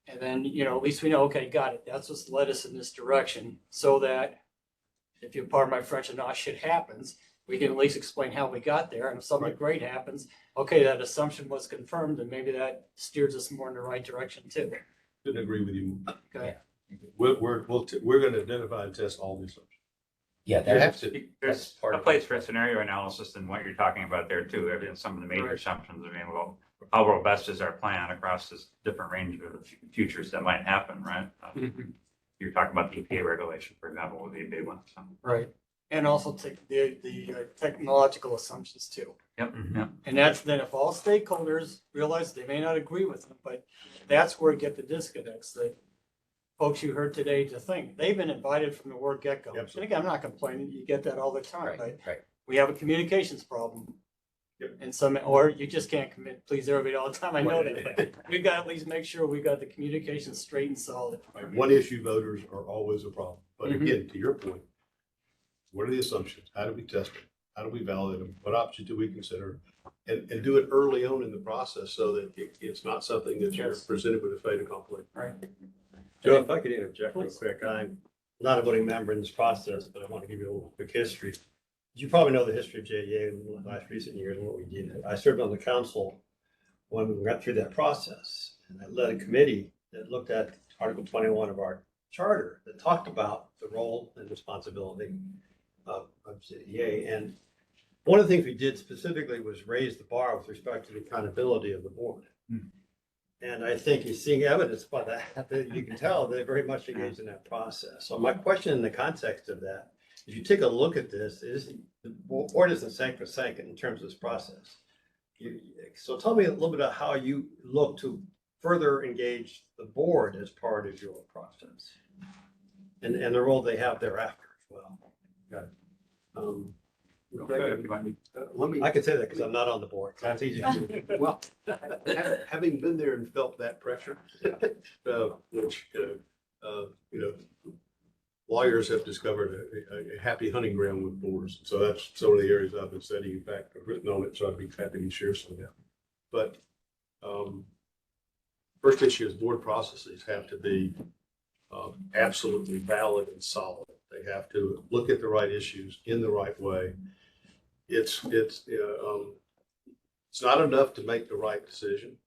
And then, at least we know, okay, got it. That's what's led us in this direction. So that if you're part of my French and shit happens, we can at least explain how we got there. And if something great happens, okay, that assumption was confirmed, and maybe that steers us more in the right direction too. Couldn't agree with you. Okay. We're going to identify and test all these assumptions. Yeah, There's a place for scenario analysis and what you're talking about there too. I mean, some of the major assumptions. I mean, well, how robust is our plan across this different range of futures that might happen, right? You're talking about the EPA regulation, for example, would be a big one. So. Right. And also take the technological assumptions too. Yep. Yep. And that's then if all stakeholders realize they may not agree with them, but that's where you get the disconnects that folks you heard today to think. They've been invited from the word get-go. And again, I'm not complaining. You get that all the time, right? We have a communications problem. And or you just can't please everybody all the time. I know that. But we've got to at least make sure we got the communication straight and solid. One issue voters are always a problem. But again, to your point, what are the assumptions? How do we test them? How do we validate them? What options do we consider? And do it early on in the process so that it's not something that you're presented with a fait accompli. Right. Joe, if I could interject real quick, I'm not a voting member in this process, but I want to give you a little quick history. You probably know the history of JEA in the last recent years and what we did. I served on the council when we got through that process, and I led a committee that looked at Article 21 of our charter that talked about the role and responsibility of JEA. And one of the things we did specifically was raise the bar with respect to the accountability of the board. And I think you're seeing evidence by that you can tell they're very much engaged in that process. So my question in the context of that, if you take a look at this, the board isn't sacrosanct in terms of this process. So tell me a little bit about how you look to further engage the board as part of your process and the role they have thereafter as well. Got it. I can say that because I'm not on the board. So it's easy. Well, having been there and felt that pressure, which lawyers have discovered a happy hunting ground with boards. So that's some of the areas I've been studying. In fact, I've written on it, so I'd be happy to share some of that. But first issue is board processes have to be absolutely valid and solid. They have to look at the right issues in the right way. It's not enough to make the right decision.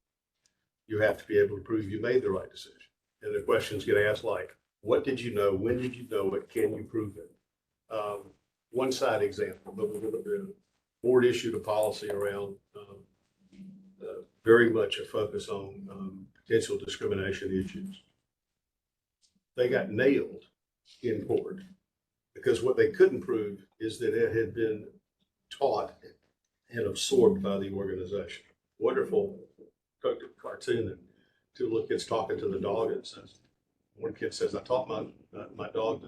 You have to be able to prove you made the right decision. And the questions get asked like, what did you know? When did you know it? Can you prove it? One side example, but the board issued a policy around very much a focus on potential discrimination issues. They got nailed in court because what they couldn't prove is that it had been taught and absorbed by the organization. Wonderful cartoon that two little kids talking to the dog, and says, one kid says, I taught my dog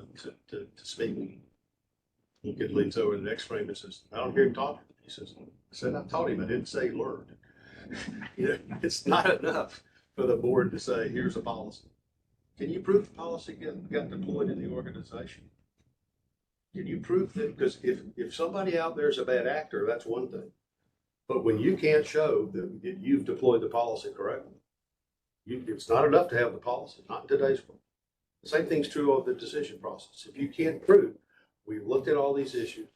to speak. One kid leans over to the next frame and says, I don't hear him talking. He says, I said, I taught him. I didn't say he learned. It's not enough for the board to say, here's a policy. Can you prove the policy got deployed in the organization? Can you prove that? Because if somebody out there is a bad actor, that's one thing. But when you can't show that you've deployed the policy correctly, it's not enough to have the policy, not in today's world. The same thing's true of the decision process. If you can't prove, we've looked at all these issues.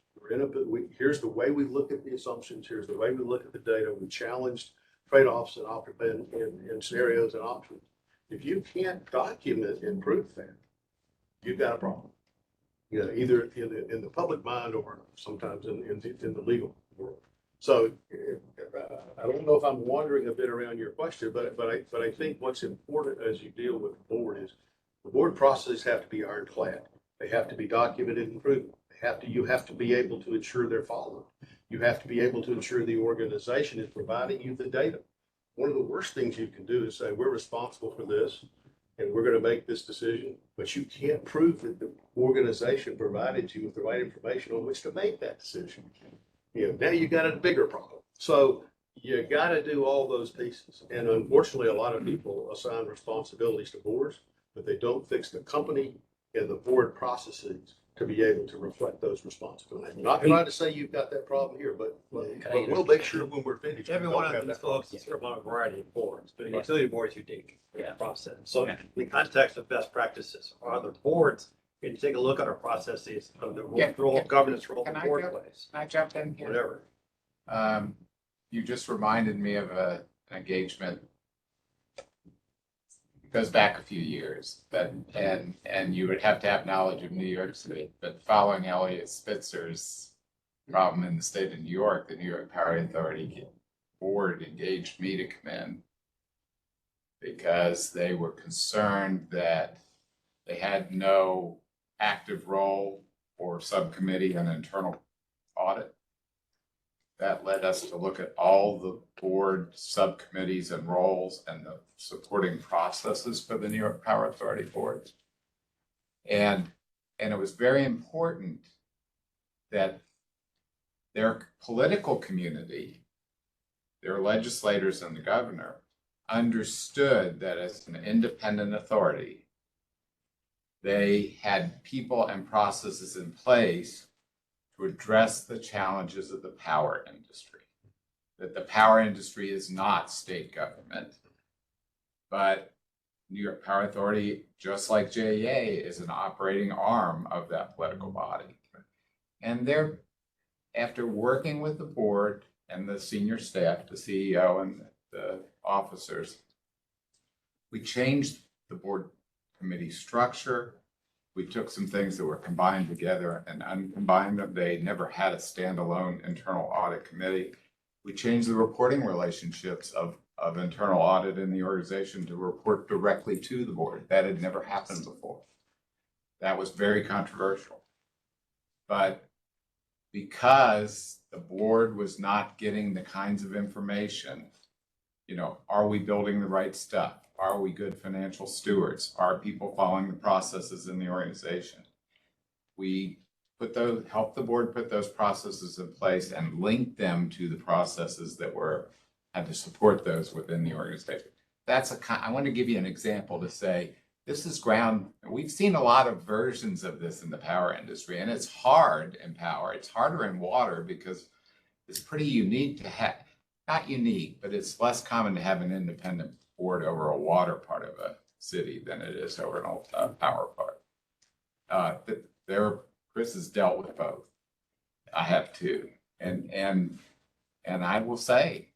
Here's the way we look at the assumptions. Here's the way we look at the data. We challenged trade-offs and scenarios and options. If you can't document and prove that, you've got a problem. You know, either in the public mind or sometimes in the legal world. So I don't know if I'm wandering a bit around your question, but I think what's important as you deal with the board is the board processes have to be ironclad. They have to be documented and proven. You have to be able to ensure they're followed. You have to be able to ensure the organization is providing you the data. One of the worst things you can do is say, we're responsible for this and we're going to make this decision, but you can't prove that the organization provided you with the right information on which to make that decision. You know, now you got a bigger problem. So you got to do all those pieces. And unfortunately, a lot of people assign responsibilities to boards, but they don't fix the company and the board processes to be able to reflect those responsibilities. I'm not trying to say you've got that problem here, but we'll make sure when we're finished. Every we one don't of have these that folks is from a variety of boards, but the utility board is unique in that process. So in the context of best practices or other boards, can you take a look at our processes of the role of governance, role of the board plays? Can I jump in here? Whatever. You just reminded me of an engagement. It goes back a few years, but and you would have to have knowledge of New York City. But following Elliot Spitzer's problem in the state of New York, the New York Power Authority board engaged me to come in because they were concerned that they had no active role or subcommittee on internal audit. That led us to look at all the board subcommittees and roles and the supporting processes for the New York Power Authority board. And it was very important that their political community, their legislators and the governor, understood that as an independent authority, they had people and processes in place to address the challenges of the power industry. That the power industry is not state government, but New York Power Authority, just like JEA, is an operating arm of that political body. And they're, after working with the board and the senior staff, the CEO and the officers, we changed the board committee structure. We took some things that were combined together and uncombined them. They never had a standalone internal audit committee. We changed the reporting relationships of internal audit in the organization to report directly to the board. That had never happened before. That was very controversial. But because the board was not getting the kinds of information, you know, are we building the right stuff? Are we good financial stewards? Are people following the processes in the organization? We helped the board put those processes in place and link them to the processes that had to support those within the organization. I want to give you an example to say, this is ground, we've seen a lot of versions of this in the power industry, and it's hard in power. It's harder in water because it's pretty unique to have, not unique, but it's less common to have an independent board over a water part of a city than it is over an power part. Chris has dealt with both. I have too, and I will say,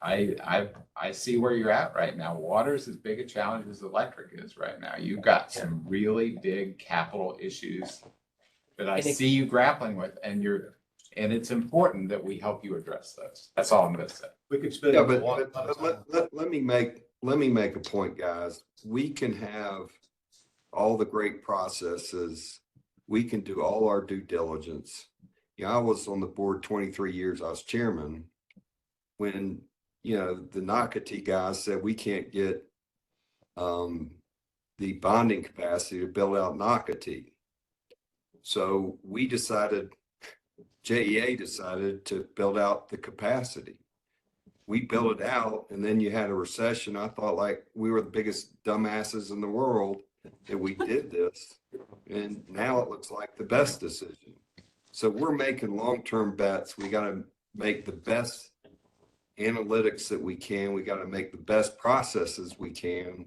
I see where you're at right now. Water is as big a challenge as electric is right now. You've got some really big capital issues that I see you grappling with, and it's important that we help you address those. That's all I'm going to say. We could spend let me make a point, guys. We can have all the great processes. We can do all our due diligence. You know, I was on the board 23 years. I was chairman when, you know, the Nocatee guys said we can't get the bonding capacity to build out Nocatee. So we decided, JEA decided to build out the capacity. we built it out and then you had a recession. I thought like we were the biggest dumbasses in the world that we did this. And now it looks like the best decision. So we're making long-term bets. We got to make the best analytics that we can. We got to make the best processes we can.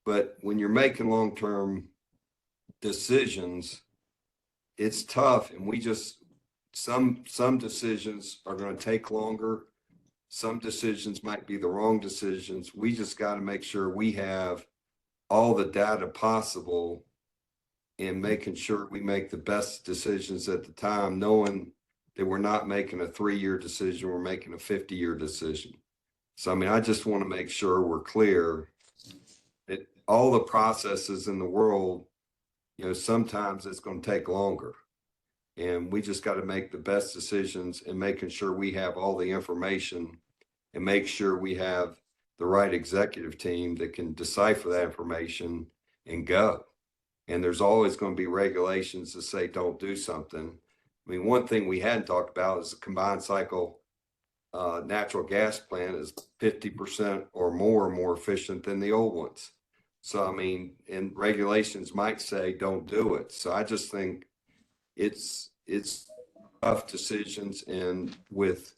But when you're making long-term decisions, it's tough. And we just, some decisions are going to take longer. Some decisions might be the wrong decisions. We just got to make sure we have all the data possible in making sure we make the best decisions at the time, knowing that we're not making a 3-year decision, we're making a 50-year decision. So, I mean, I just want to make sure we're clear that all the processes in the world, you know, sometimes it's going to take longer. And we just got to make the best decisions and making sure we have all the information and make sure we have the right executive team that can decipher that information and go. And there's always going to be regulations that say don't do something. I mean, one thing we hadn't talked about is the combined cycle natural gas plant is 50% or more efficient than the old ones. So, I mean, and regulations might say don't do it. So I just think it's tough decisions, and with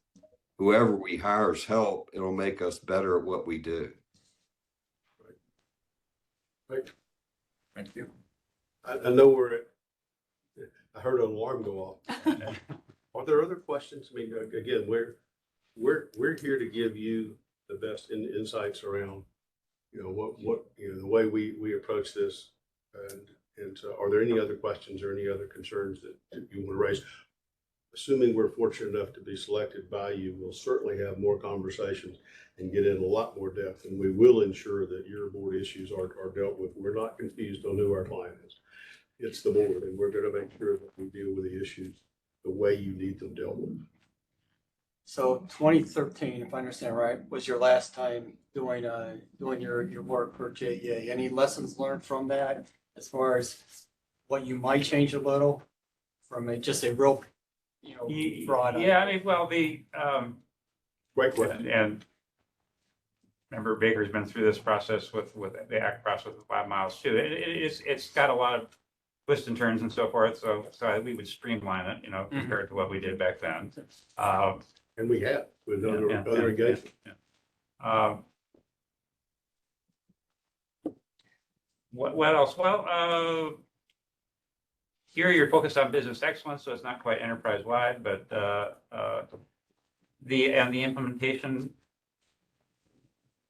whoever we hire's help, it'll make us better at what we do. Right. Thank you. I know I heard an alarm go off. Are there other questions? I mean, again, we're here to give you the best insights around, you know, what you know, the way we approach this. And so are there any other questions or any other concerns that you want to raise? Assuming we're fortunate enough to be selected by you, we'll certainly have more conversations and get in a lot more depth, and we will ensure that your board issues are dealt with. We're not confused on who our client is. It's the board, and we're going to make sure that we deal with the issues the way you need them dealt with. So 2013, if I understand right, was your last time doing your work for JEA. Any lessons learned from that as far as what you might change a little from just a real, you know, broad? Yeah, I mean, well, Great question. And Member Baker's been through this process with the ACT process with 5 miles too. It's got a lot of twists and turns and so forth. So we would streamline it, you know, compared to what we did back then. And we have with other engagement. What else? Well, here you're focused on business excellence, so it's not quite enterprise wide, but the implementation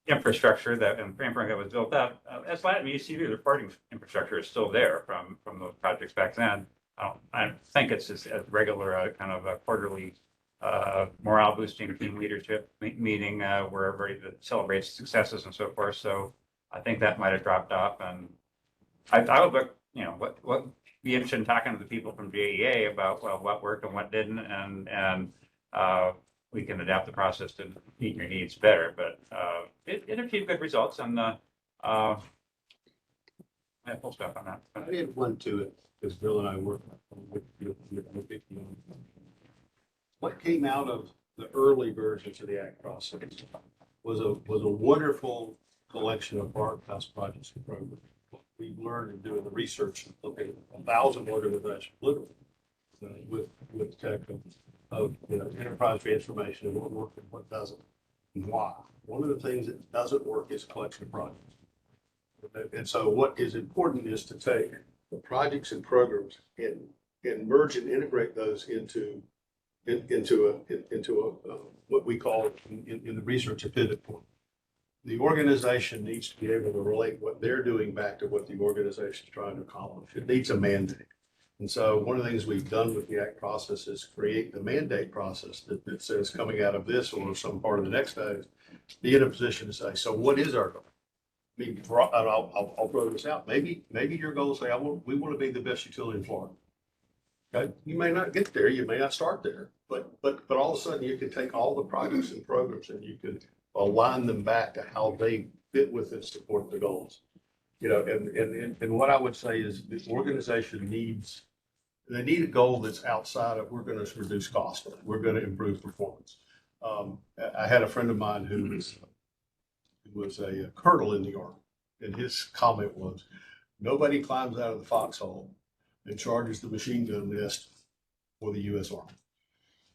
infrastructure and framework that was built up, as you see the reporting infrastructure is still there from those projects back then. I think it's just a regular kind of a quarterly morale boosting team leadership meeting where everybody celebrates successes and so forth. So I think that might have dropped off, and I would look, you know, what be interested in talking to the people from JEA about, well, what worked and what didn't, and we can adapt the process to meet your needs better. But it achieved good results, and I have full stuff on that. I had one to it because Bill and I worked with what came out of the early versions of the ACT process was a wonderful collection of our past projects and programs. What we learned in doing the research, looking at 1,000 organizations, literally, with tech of you know, enterprise transformation and what works and what doesn't, and why. One of the things that doesn't work is collection of projects. And so what is important is to take the projects and programs and merge and integrate those into what we call in the research a pivot point. The organization needs to be able to relate what they're doing back to what the organization is trying to accomplish. It needs a mandate. And so one of the things we've done with the ACT process is create the mandate process that says coming out of this or some part of the next phase, be in a position to say, so what is our goal? I mean, I'll throw this out. Maybe your goal is say, we want to be the best utility in Florida. Okay, you may not get there, you may not start there, but all of a sudden you can take all the projects and programs and you can align them back to how they fit with and support the goals. You know, and what I would say is the organization needs a goal that's outside of we're going to reduce cost, we're going to improve performance. I had a friend of mine who was a colonel in the Army, and his comment was, nobody climbs out of the foxhole and charges the machine gun nest for the U.S. Army.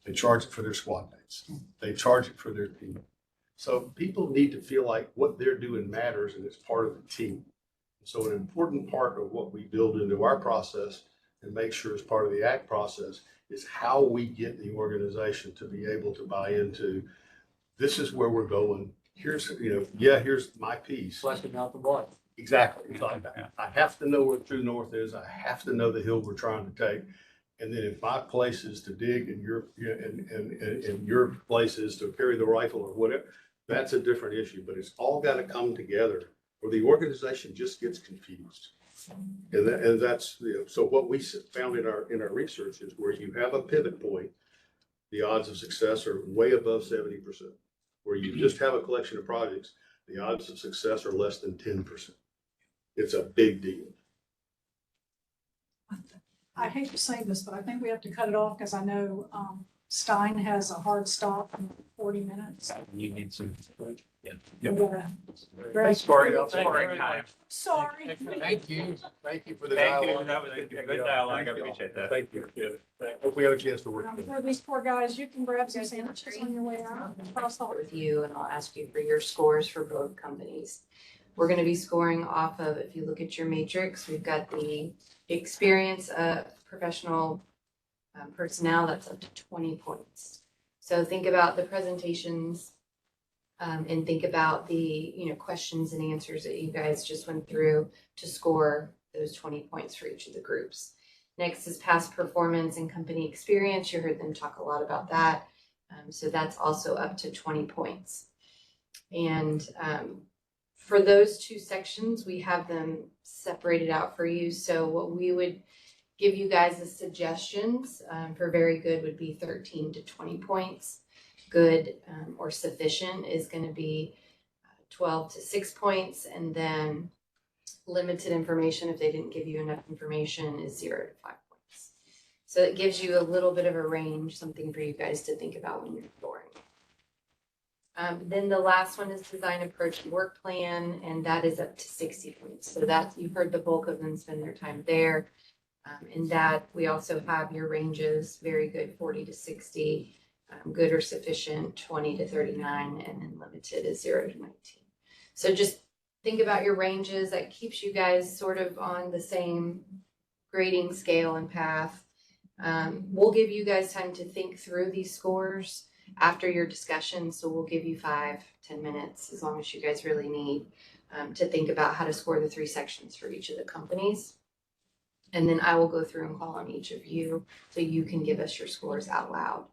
They charge it for their squad mates. They charge it for their team. So people need to feel like what they're doing matters and it's part of the team. So an important part of what we build into our process and make sure it's part of the ACT process is how we get the organization to be able to buy into, this is where we're going. Here's, here's my piece. Fleshing out the what. Exactly. I have to know where true north is. I have to know the hill we're trying to take. And then if my place is to dig and your place is to carry the rifle or whatever, that's a different issue. But it's all got to come together or the organization just gets confused. And that's, so what we found in our research is where you have a pivot point, the odds of success are way above 70%. Where you just have a collection of projects, the odds of success are less than 10%. It's a big deal. I hate to say this, but I think we have to cut it off because I know Stein has a hard stop in 40 minutes. You need some. Scoring time. Sorry. Thank you. Thank you for the Thank you. dialogue. That was a good dialogue. I appreciate that. Thank you. Hope we have a chance to work. For these poor guys, you can grab some sandwiches on your way out. Across the hall. With you, and I'll ask you for your scores for both companies. We're going to be scoring off of, if you look at your matrix, we've got the experience of professional personnel, that's up to 20 points. So think about the presentations and think about the questions and answers that you guys just went through to score those 20 points for each of the groups. Next is past performance and company experience. You heard them talk a lot about that. So that's also up to 20 points. And for those two sections, we have them separated out for you. So what we would give you guys as suggestions for very good would be 13 to 20 points. Good or sufficient is going to be 12 to 6 points. And then limited information, if they didn't give you enough information, is 0 to 5 points. So it gives you a little bit of a range, something for you guys to think about when you're scoring. Then the last one is design approach work plan, and that is up to 60 points. So that you've heard the bulk of them spend their time there. In that we also have your ranges, very good 40 to 60, good or sufficient 20 to 39, and then limited is 0 to 19. So just think about your ranges. That keeps you guys sort of on the same grading scale and path. We'll give you guys time to think through these scores after your discussion. So we'll give you 5-10 minutes, as long as you guys really need, to think about how to score the 3 sections for each of the companies. And then I will go through and call on each of you so you can give us your scores out loud.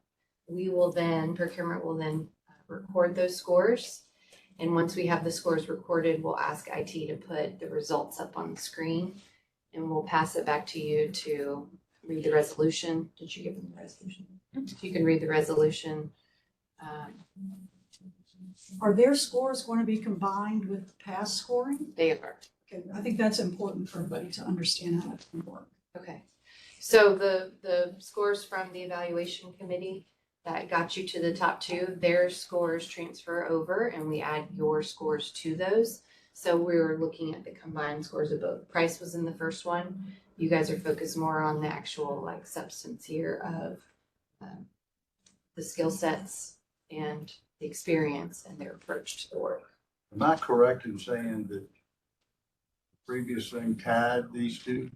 We will then, procurement will then record those scores. And once we have the scores recorded, we'll ask IT to put the results up on the screen, and we'll pass it back to you to read the resolution. Did you give them the resolution? If you can read the resolution. Are their scores going to be combined with past scoring? They are. Okay, I think that's important for everybody to understand how it can work. Okay. So the scores from the evaluation committee that got you to the top 2, their scores transfer over and we add your scores to those. So we're looking at the combined scores of both. Price was in the first one. You guys are focused more on the actual substance here of the skill sets and the experience and their approach to the work. Am I correct in saying that the previous thing tied these two?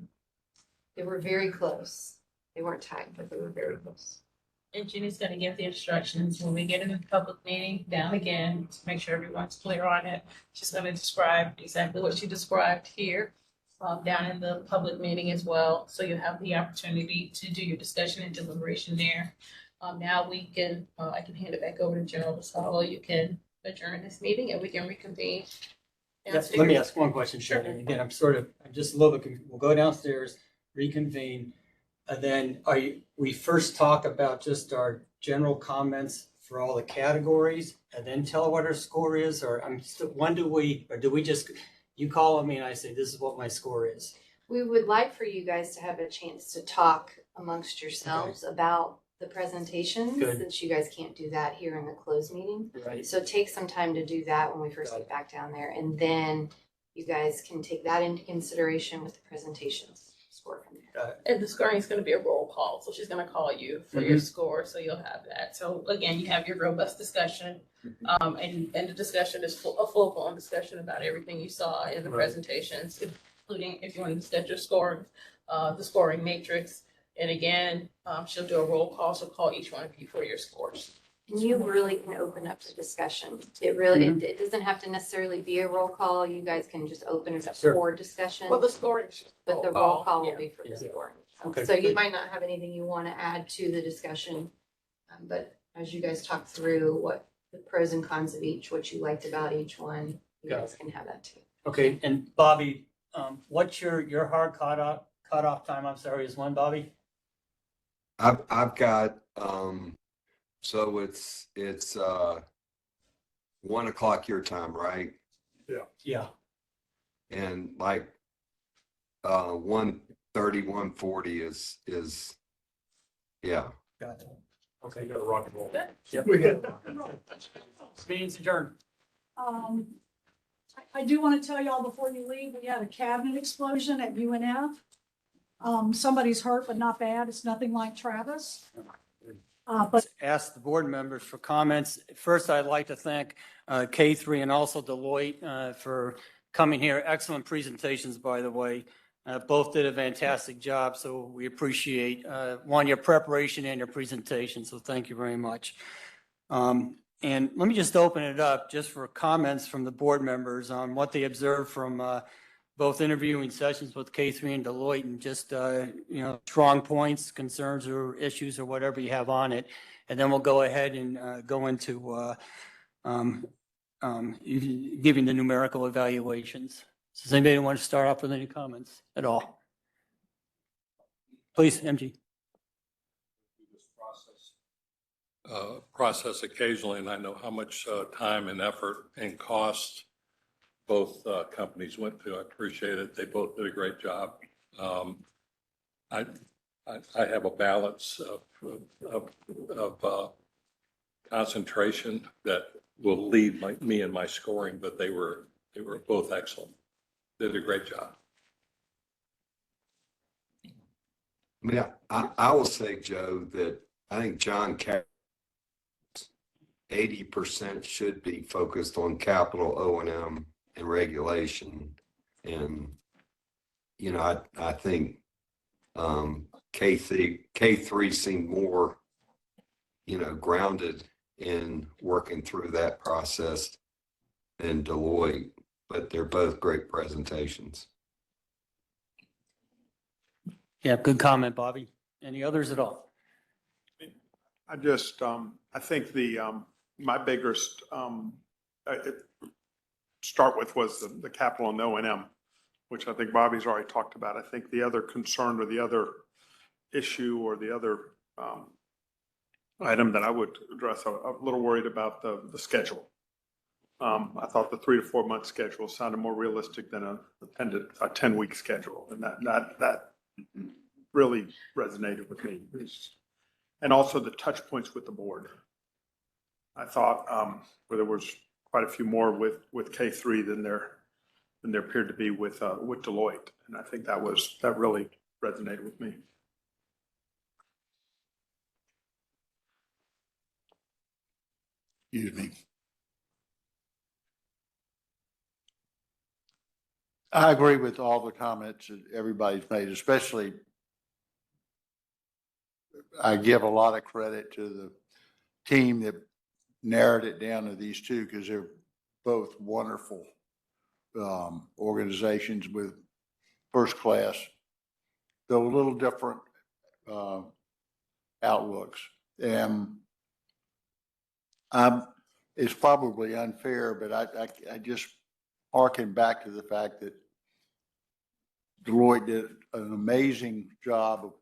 They were very close. They weren't tied, but they were very close. And Jenny's gonna give the instructions when we get in the public meeting down again, to make sure everyone's clear on it. She's gonna describe exactly what she described here, down in the public meeting as well. So you have the opportunity to do your discussion and deliberation there. Now we can, I can hand it back over to General LaSalle. You can adjourn this meeting and we can reconvene. Yes, let me ask one question, Sharon. Again, I'm just a little bit, we'll go downstairs, reconvene. And then we first talk about just our general comments for all the categories and then tell what our score is, or do we just, you call on me and I say, this is what my score is? We would like for you guys to have a chance to talk amongst yourselves about the presentations, Good. since you guys can't do that here in the closed meeting. Right. So take some time to do that when we first get back down there, and then you guys can take that into consideration with the presentations. Score from there. And the scoring is going to be a roll call, so she's going to call you for your score, so you'll have that. So again, you have your robust discussion, and the discussion is a full-blown discussion about everything you saw in the presentations, including if you want to discuss your scoring, the scoring matrix. And again, she'll do a roll call, so call each one of you for your scores. And you really can open up the discussion. It really, it doesn't have to necessarily be a roll call. You guys can just open it up for discussion. Well, the scoring. But the roll call will be for the scoring. Okay. So you might not have anything you want to add to the discussion. But as you guys talk through what the pros and cons of each, what you liked about each one, you guys can have that too. Okay, and Bobby, what's your hard cutoff time? I'm sorry, is when, Bobby? I've got, so it's 1 o'clock your time, right? Yeah. And like 1:30, 1:40 is yeah. Got it. Okay. You gotta rock and roll. Yep. Meeting's adjourned. I do want to tell y'all before you leave, we had a cabinet explosion at UNF. Somebody's hurt, but not bad. It's nothing like Travis. But Ask the board members for comments. First, I'd like to thank K3 and also Deloitte for coming here. Excellent presentations, by the way. Both did a fantastic job, so we appreciate your preparation and your presentation, so thank you very much. And let me just open it up just for comments from the board members on what they observed from both interviewing sessions with K3 and Deloitte, and just, strong points, concerns, or issues, or whatever you have on it. And then we'll go ahead and go into giving the numerical evaluations. Does anybody want to start off with any comments at all? Please, MG. Process occasionally, and I know how much time and effort and cost both companies went to. I appreciate it. They both did a great job. I have a balance of concentration that will lead me in my scoring, but they were both excellent. Did a great job. I mean, I will say, Joe, that I think John 80% should be focused on capital O&M and regulation. And, I think K3 seemed more, grounded in working through that process than Deloitte, but they're both great presentations. Yeah, good comment, Bobby. Any others at all? I just, I think my biggest, start with was the capital and O&M, which I think Bobby's already talked about. I think the other concern or the other issue or the other item that I would address, I'm a little worried about the schedule. I thought the 3 to 4 month schedule sounded more realistic than a 10-week schedule, and that really resonated with me. And also the touch points with the board. I thought where there was quite a few more with K3 than there appeared to be with Deloitte, and I think that really resonated with me. Excuse me. I agree with all the comments that everybody's made, especially I give a lot of credit to the team that narrowed it down to these two, because they're both wonderful organizations with first class, though a little different outlooks. And it's probably unfair, but I just harken back to the fact that Deloitte did an amazing job of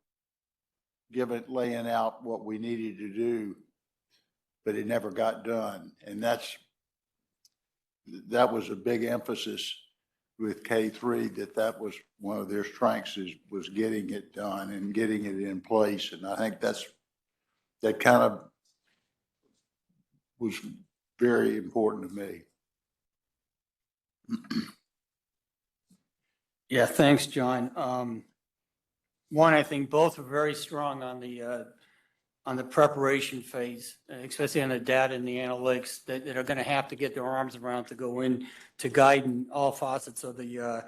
laying out what we needed to do, but it never got done. And that was a big emphasis with K3, that was one of their strengths was getting it done and getting it in place. And I think that's that kind of was very important to me. Yeah, thanks, John. One, I think both are very strong on the preparation phase, especially on the data and the analytics that are going to have to get their arms around to go in to guide all facets of the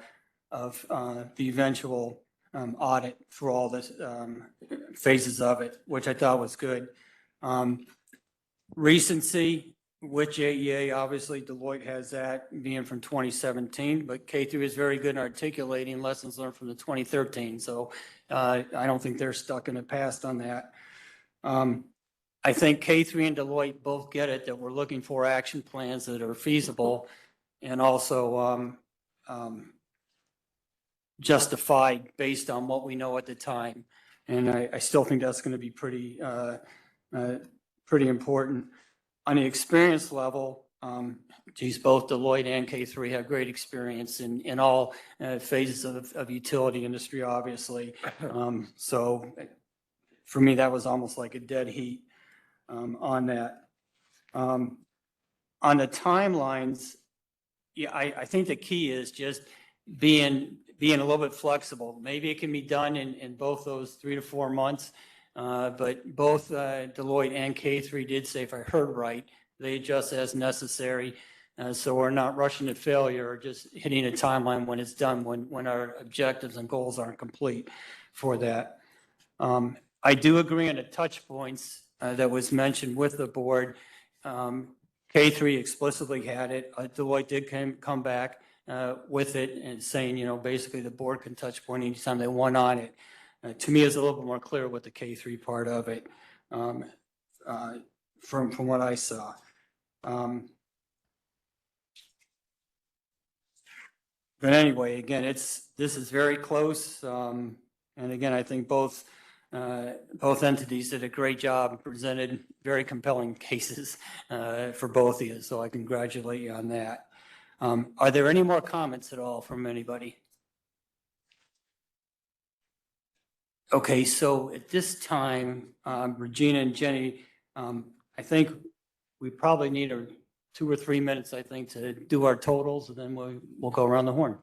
eventual audit for all the phases of it, which I thought was good. Recency with JEA, obviously Deloitte has that being from 2017, but K3 is very good in articulating lessons learned from the 2013. So I don't think they're stuck in the past on that. I think K3 and Deloitte both get it that we're looking for action plans that are feasible and also justified based on what we know at the time. And I still think that's going to be pretty important. On the experience level, both Deloitte and K3 have great experience in all phases of utility industry, obviously. So for me, that was almost like a dead heat on that. On the timelines, yeah, I think the key is just being a little bit flexible. Maybe it can be done in both those 3 to 4 months. But both Deloitte and K3 did say, if I heard right, they adjust as necessary. So we're not rushing to failure or just hitting a timeline when it's done, when our objectives and goals aren't complete for that. I do agree on the touch points that was mentioned with the board. K3 explicitly had it. Deloitte did come back with it and saying, basically the board can touch point anytime they want on it. To me, it's a little bit more clear with the K3 part of it from what I saw. But anyway, again, this is very close. And again, I think both entities did a great job and presented very compelling cases for both of you. So I congratulate you on that. Are there any more comments at all from anybody? Okay, so at this time, Regina and Jenny, I think we probably need 2 or 3 minutes, I think, to do our totals, and then we'll go around the horn.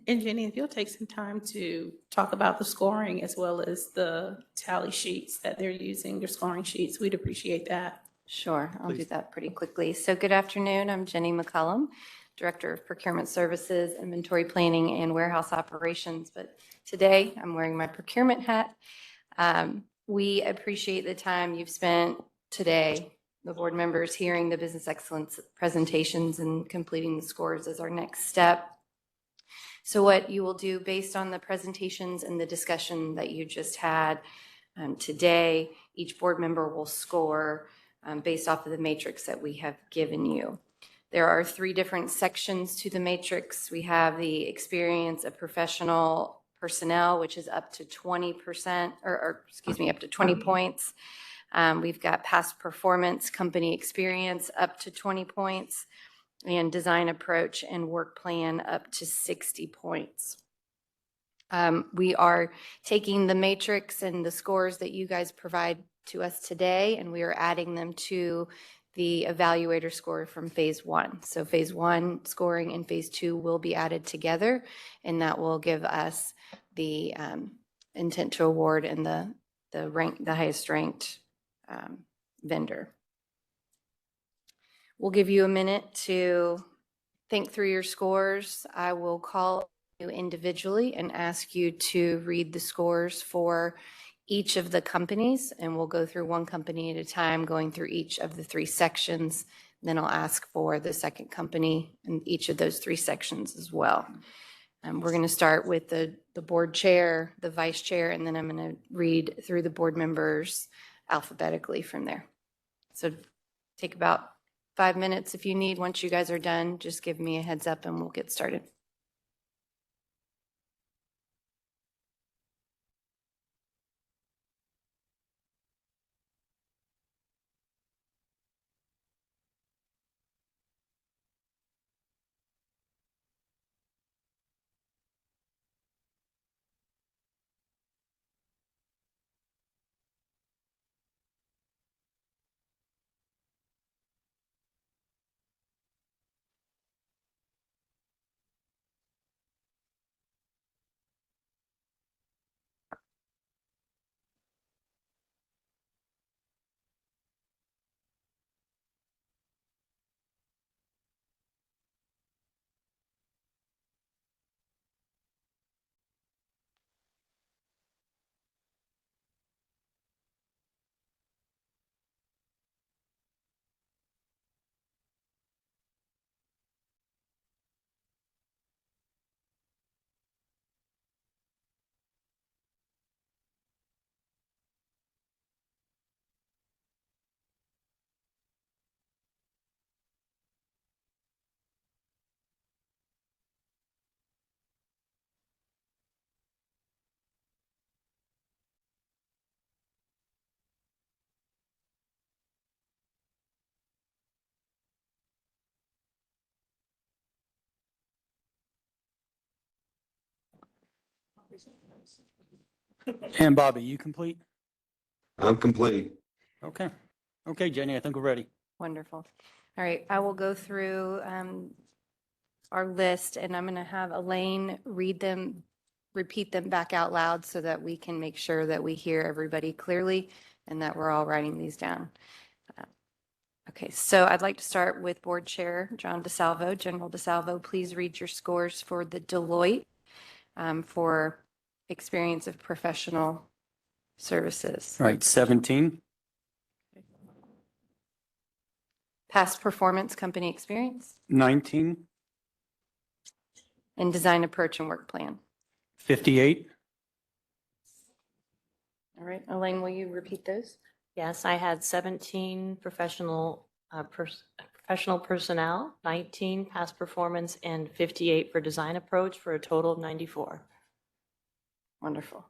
And Jenny, if you'll take some time to talk about the scoring as well as the tally sheets that they're using, your scoring sheets, we'd appreciate that. Sure, I'll do that pretty quickly. So good afternoon, I'm Jenny McCullum, Director of Procurement Services, Inventory Planning, and Warehouse Operations. But today I'm wearing my procurement hat. We appreciate the time you've spent today, the board members, hearing the business excellence presentations and completing the scores as our next step. So what you will do based on the presentations and the discussion that you just had today, each board member will score based off of the matrix that we have given you. There are 3 different sections to the matrix. We have the experience of professional personnel, which is up to 20%, up to 20 points. We've got past performance, company experience up to 20 points, and design approach and work plan up to 60 points. We are taking the matrix and the scores that you guys provide to us today, and we are adding them to the evaluator score from phase 1. So phase 1 scoring and phase 2 will be added together, and that will give us the intent to award and the highest ranked vendor. We'll give you a minute to think through your scores. I will call you individually and ask you to read the scores for each of the companies, and we'll go through one company at a time, going through each of the 3 sections. Then I'll ask for the second company in each of those 3 sections as well. We're going to start with the board chair, the vice chair, and then I'm going to read through the board members alphabetically from there. So take about 5 minutes if you need. Once you guys are done, just give me a heads up and we'll get started. And Bobby, you complete? I'm complete. Okay. Okay, Jenny, I think we're ready. Wonderful. All right, I will go through our list, and I'm going to have Elaine read them, repeat them back out loud so that we can make sure that we hear everybody clearly and that we're all writing these down. Okay, so I'd like to start with Board Chair John DeSalvo. General DeSalvo, please read your scores for the Deloitte for experience of professional services. All right, 17, Past performance, company experience, 19, and design approach and work plan. 58, All right, Elaine, will you repeat those? Yes, I had 17 professional personnel, 19 past performance, and 58 for design approach for a total of 94. Wonderful.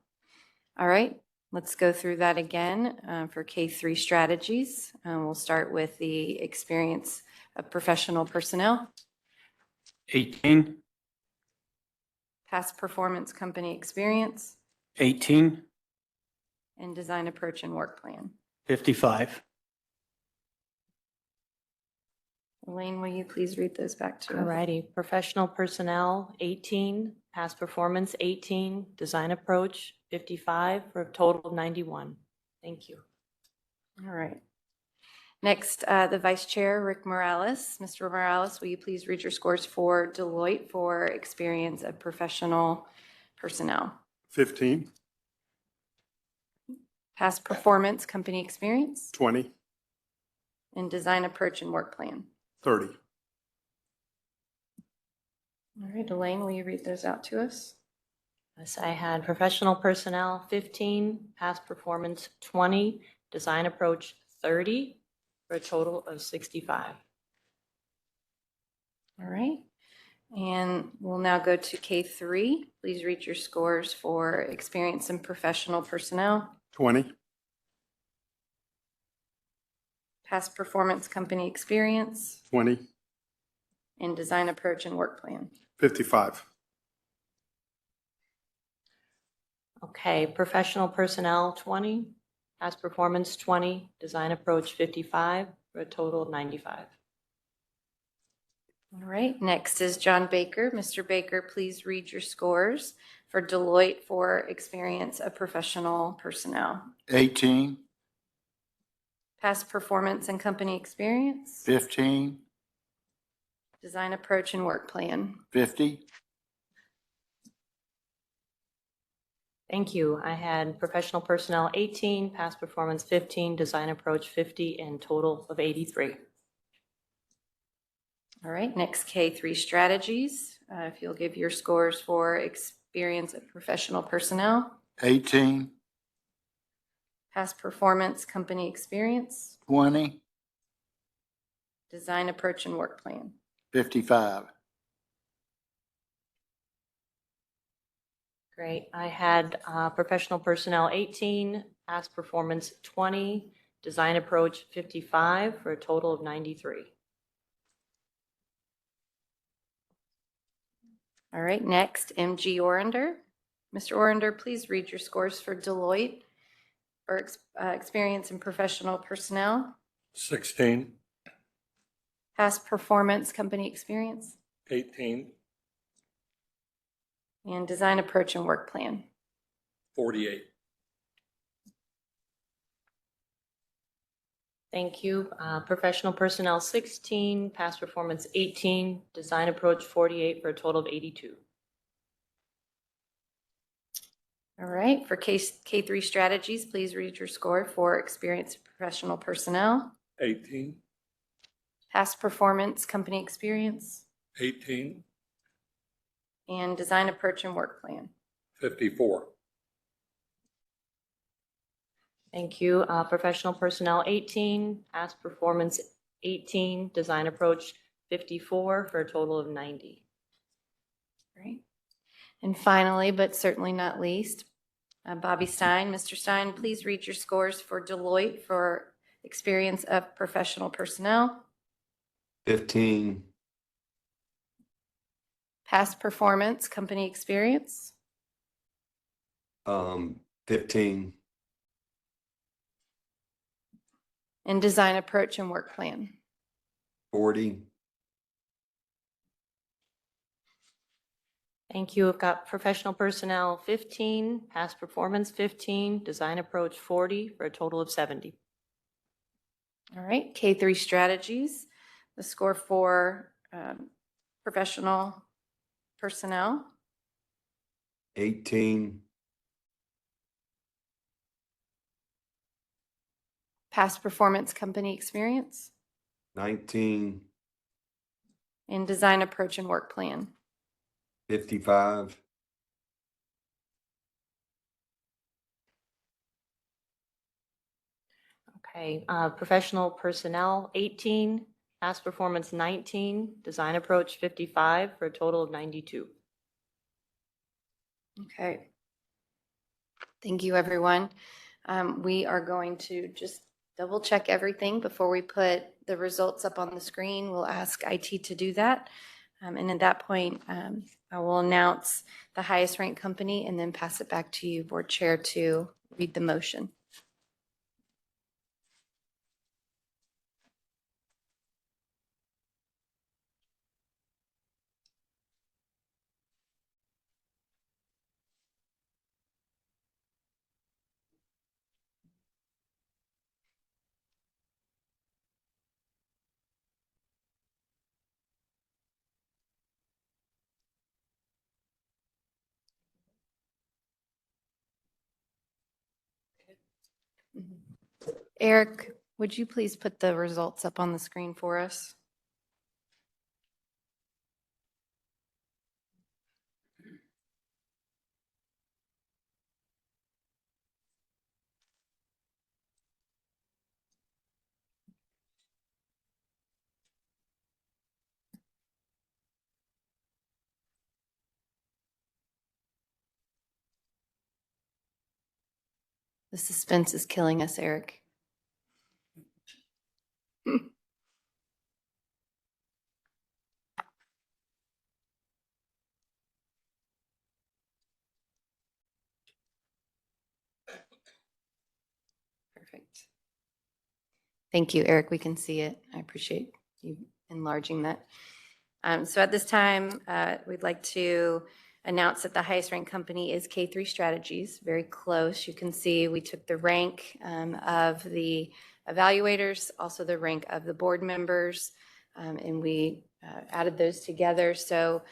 All right, let's go through that again for K3 strategies. We'll start with the experience of professional personnel, 18, past performance company experience, 18, and design approach and work plan. 55. Elaine, will you please read those back to us? Alrighty, professional personnel, 18, past performance, 18, design approach, 55, for a total of 91. Thank you. All right. Next, the Vice Chair, Rick Morales. Mr. Morales, will you please read your scores for Deloitte for experience of professional personnel? 15, Past performance, company experience, 20, and design approach and work plan. 30. All right, Elaine, will you read those out to us? Yes, I had professional personnel, 15, past performance, 20, design approach, 30, for a total of 65. All right. And we'll now go to K3. Please read your scores for experience and professional personnel, 20, past performance company experience, 20, and design approach and work plan. 55. Okay, professional personnel, 20, past performance, 20, design approach, 55, for a total of 95. All right, next is John Baker. Mr. Baker, please read your scores for Deloitte for experience of professional personnel. 18, Past performance and company experience, 15, design approach and work plan. 50, Thank you. I had professional personnel, 18, past performance, 15, design approach, 50, and total of 83. All right, next K3 strategies. If you'll give your scores for experience of professional personnel, 18, past performance company experience, 20, design approach and work plan. 55. Great. I had professional personnel, 18, past performance, 20, design approach, 55, for a total of 93. All right, next, MG Orander. Mr. Orander, please read your scores for Deloitte for experience in professional personnel, 16, past performance company experience, 18, and design approach and work plan. 48. Thank you. Professional personnel, 16, past performance, 18, design approach, 48, for a total of 82. All right, for K3 strategies, please read your score for experience in professional personnel, 18, past performance company experience, 18, and design approach and work plan. 54. Thank you. Professional personnel, 18, past performance, 18, design approach, 54, for a total of 90. Great. And finally, but certainly not least, Bobby Stein. Mr. Stein, please read your scores for Deloitte for experience of professional personnel, 15, past performance company experience, 15, And design approach and work plan. 40, Thank you. We've got professional personnel 15, past performance 15, design approach 40, for a total of 70. All right, K3 strategies, the score for professional personnel, 18, past performance company experience, 19, and design approach and work plan. 55, Okay, professional personnel 18, past performance 19, design approach 55, for a total of 92. Okay. Thank you, everyone. We are going to just double check everything before we put the results up on the screen. We'll ask IT to do that. And at that point, I will announce the highest ranked company and then pass it back to you, Board Chair, to read the motion. Eric, would you please put the results up on the screen for us? The suspense is killing us, Eric. Perfect. Thank you, Eric. We can see it. I appreciate you enlarging that. So at this time, we'd like to announce that the highest ranked company is K3 Strategies. Very close. You can see we took the rank of the evaluators, also the rank of the board members, and we added those together. So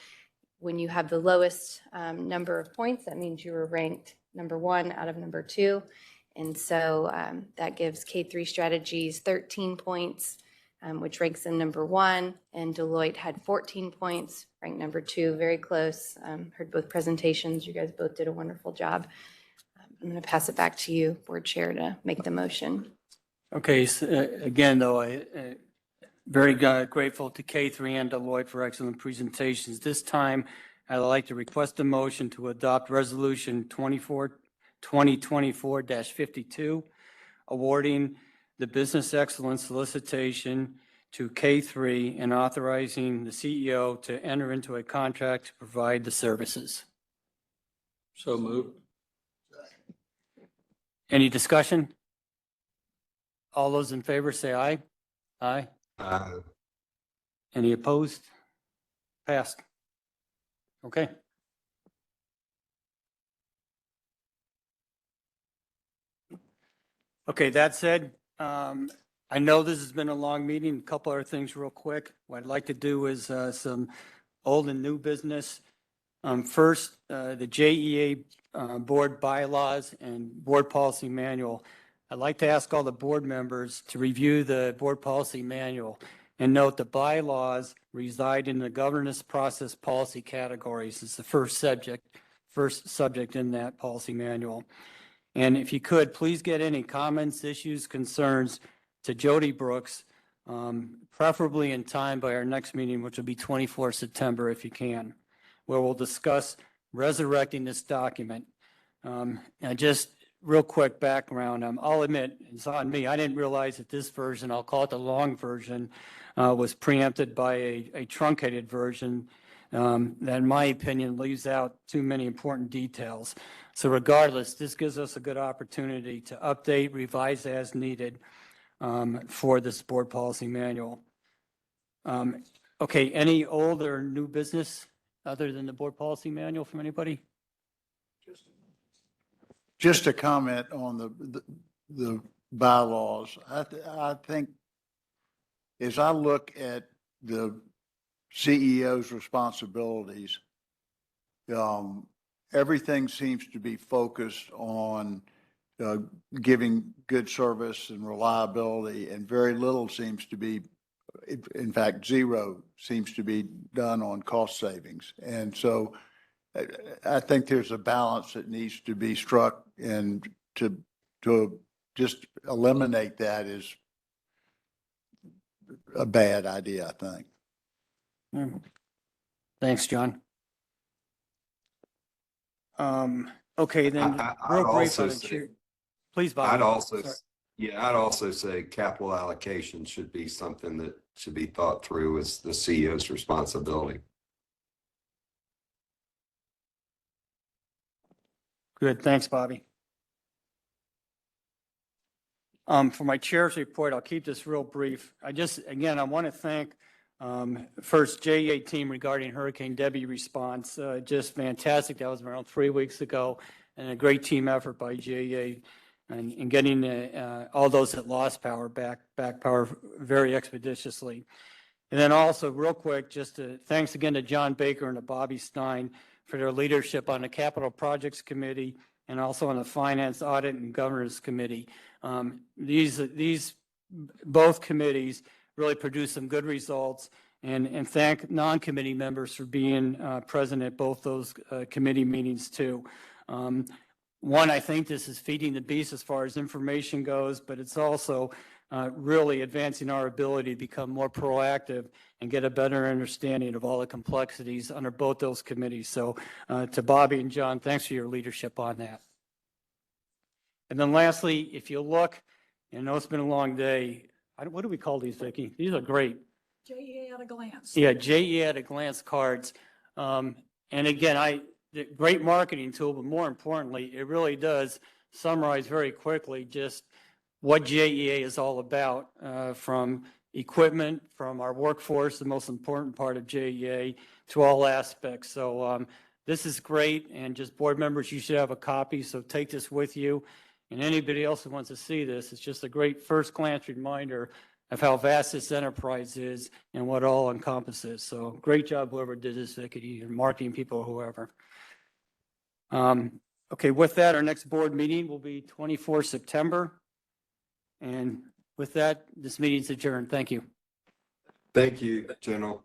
when you have the lowest number of points, that means you were ranked number 1 out of number 2. And so that gives K3 Strategies 13 points, which ranks them number 1. And Deloitte had 14 points, ranked number 2, very close. Heard both presentations. You guys both did a wonderful job. I'm going to pass it back to you, Board Chair, to make the motion. Okay, so, again, though, I very grateful to K3 and Deloitte for excellent presentations. This time, I'd like to request a motion to adopt Resolution 2024-52, awarding the Business Excellence Solicitation to K3 and authorizing the CEO to enter into a contract to provide the services. So moved. Any discussion? All those in favor say aye. Aye. Any opposed? Passed. Okay. Okay, that said, I know this has been a long meeting. A couple other things real quick. What I'd like to do is some old and new business. First, the JEA board bylaws and board policy manual. I'd like to ask all the board members to review the board policy manual and note the bylaws reside in the governance process policy categories. It's the first subject in that policy manual. And if you could, please get any comments, issues, concerns to Jody Brooks, preferably in time by our next meeting, which will be 24 September, if you can, where we'll discuss resurrecting this document. And just real quick background, I'll admit, it's on me. I didn't realize that this version, I'll call it the long version, was preempted by a truncated version that in my opinion leaves out too many important details. So regardless, this gives us a good opportunity to update, revise as needed for this board policy manual. Okay, any old or new business other than the board policy manual from anybody? Just a comment on the bylaws. I think as I look at the CEO's responsibilities, everything seems to be focused on giving good service and reliability, and very little seems to be, in fact, zero seems to be done on cost savings. And so I think there's a balance that needs to be struck, and to just eliminate that is a bad idea, I think. Thanks, John. Okay, then real brief on it. Please, Bob. I'd also say capital allocation should be something that should be thought through as the CEO's responsibility. Good, thanks, Bobby. For my chair's report, I'll keep this real brief. I want to thank first JEA team regarding Hurricane Debbie response. Just fantastic. That was around 3 weeks ago, and a great team effort by JEA and getting all those that lost power back power very expeditiously. And then also real quick, thanks again to John Baker and to Bobby Stein for their leadership on the Capital Projects Committee and also on the Finance, Audit, and Governance Committee. These both committees really produced some good results, and thank non-committee members for being present at both those committee meetings too. One, I think this is feeding the beast as far as information goes, but it's also really advancing our ability to become more proactive and get a better understanding of all the complexities under both those committees. So to Bobby and John, thanks for your leadership on that. And then lastly, if you look, I know it's been a long day. What do we call these, Vicki? These are great. JEA at a glance. Yeah, JEA at a glance cards. And again, great marketing tool, but more importantly, it really does summarize very quickly just what JEA is all about, from equipment, from our workforce, the most important part of JEA, to all aspects. So this is great, and just board members, you should have a copy, so take this with you. And anybody else who wants to see this, it's just a great first glance reminder of how vast this enterprise is and what all encompasses. So great job, whoever did this, Vicki, and marketing people, whoever. Okay, with that, our next board meeting will be 24 September. And with that, this meeting's adjourned. Thank you. Thank you, General.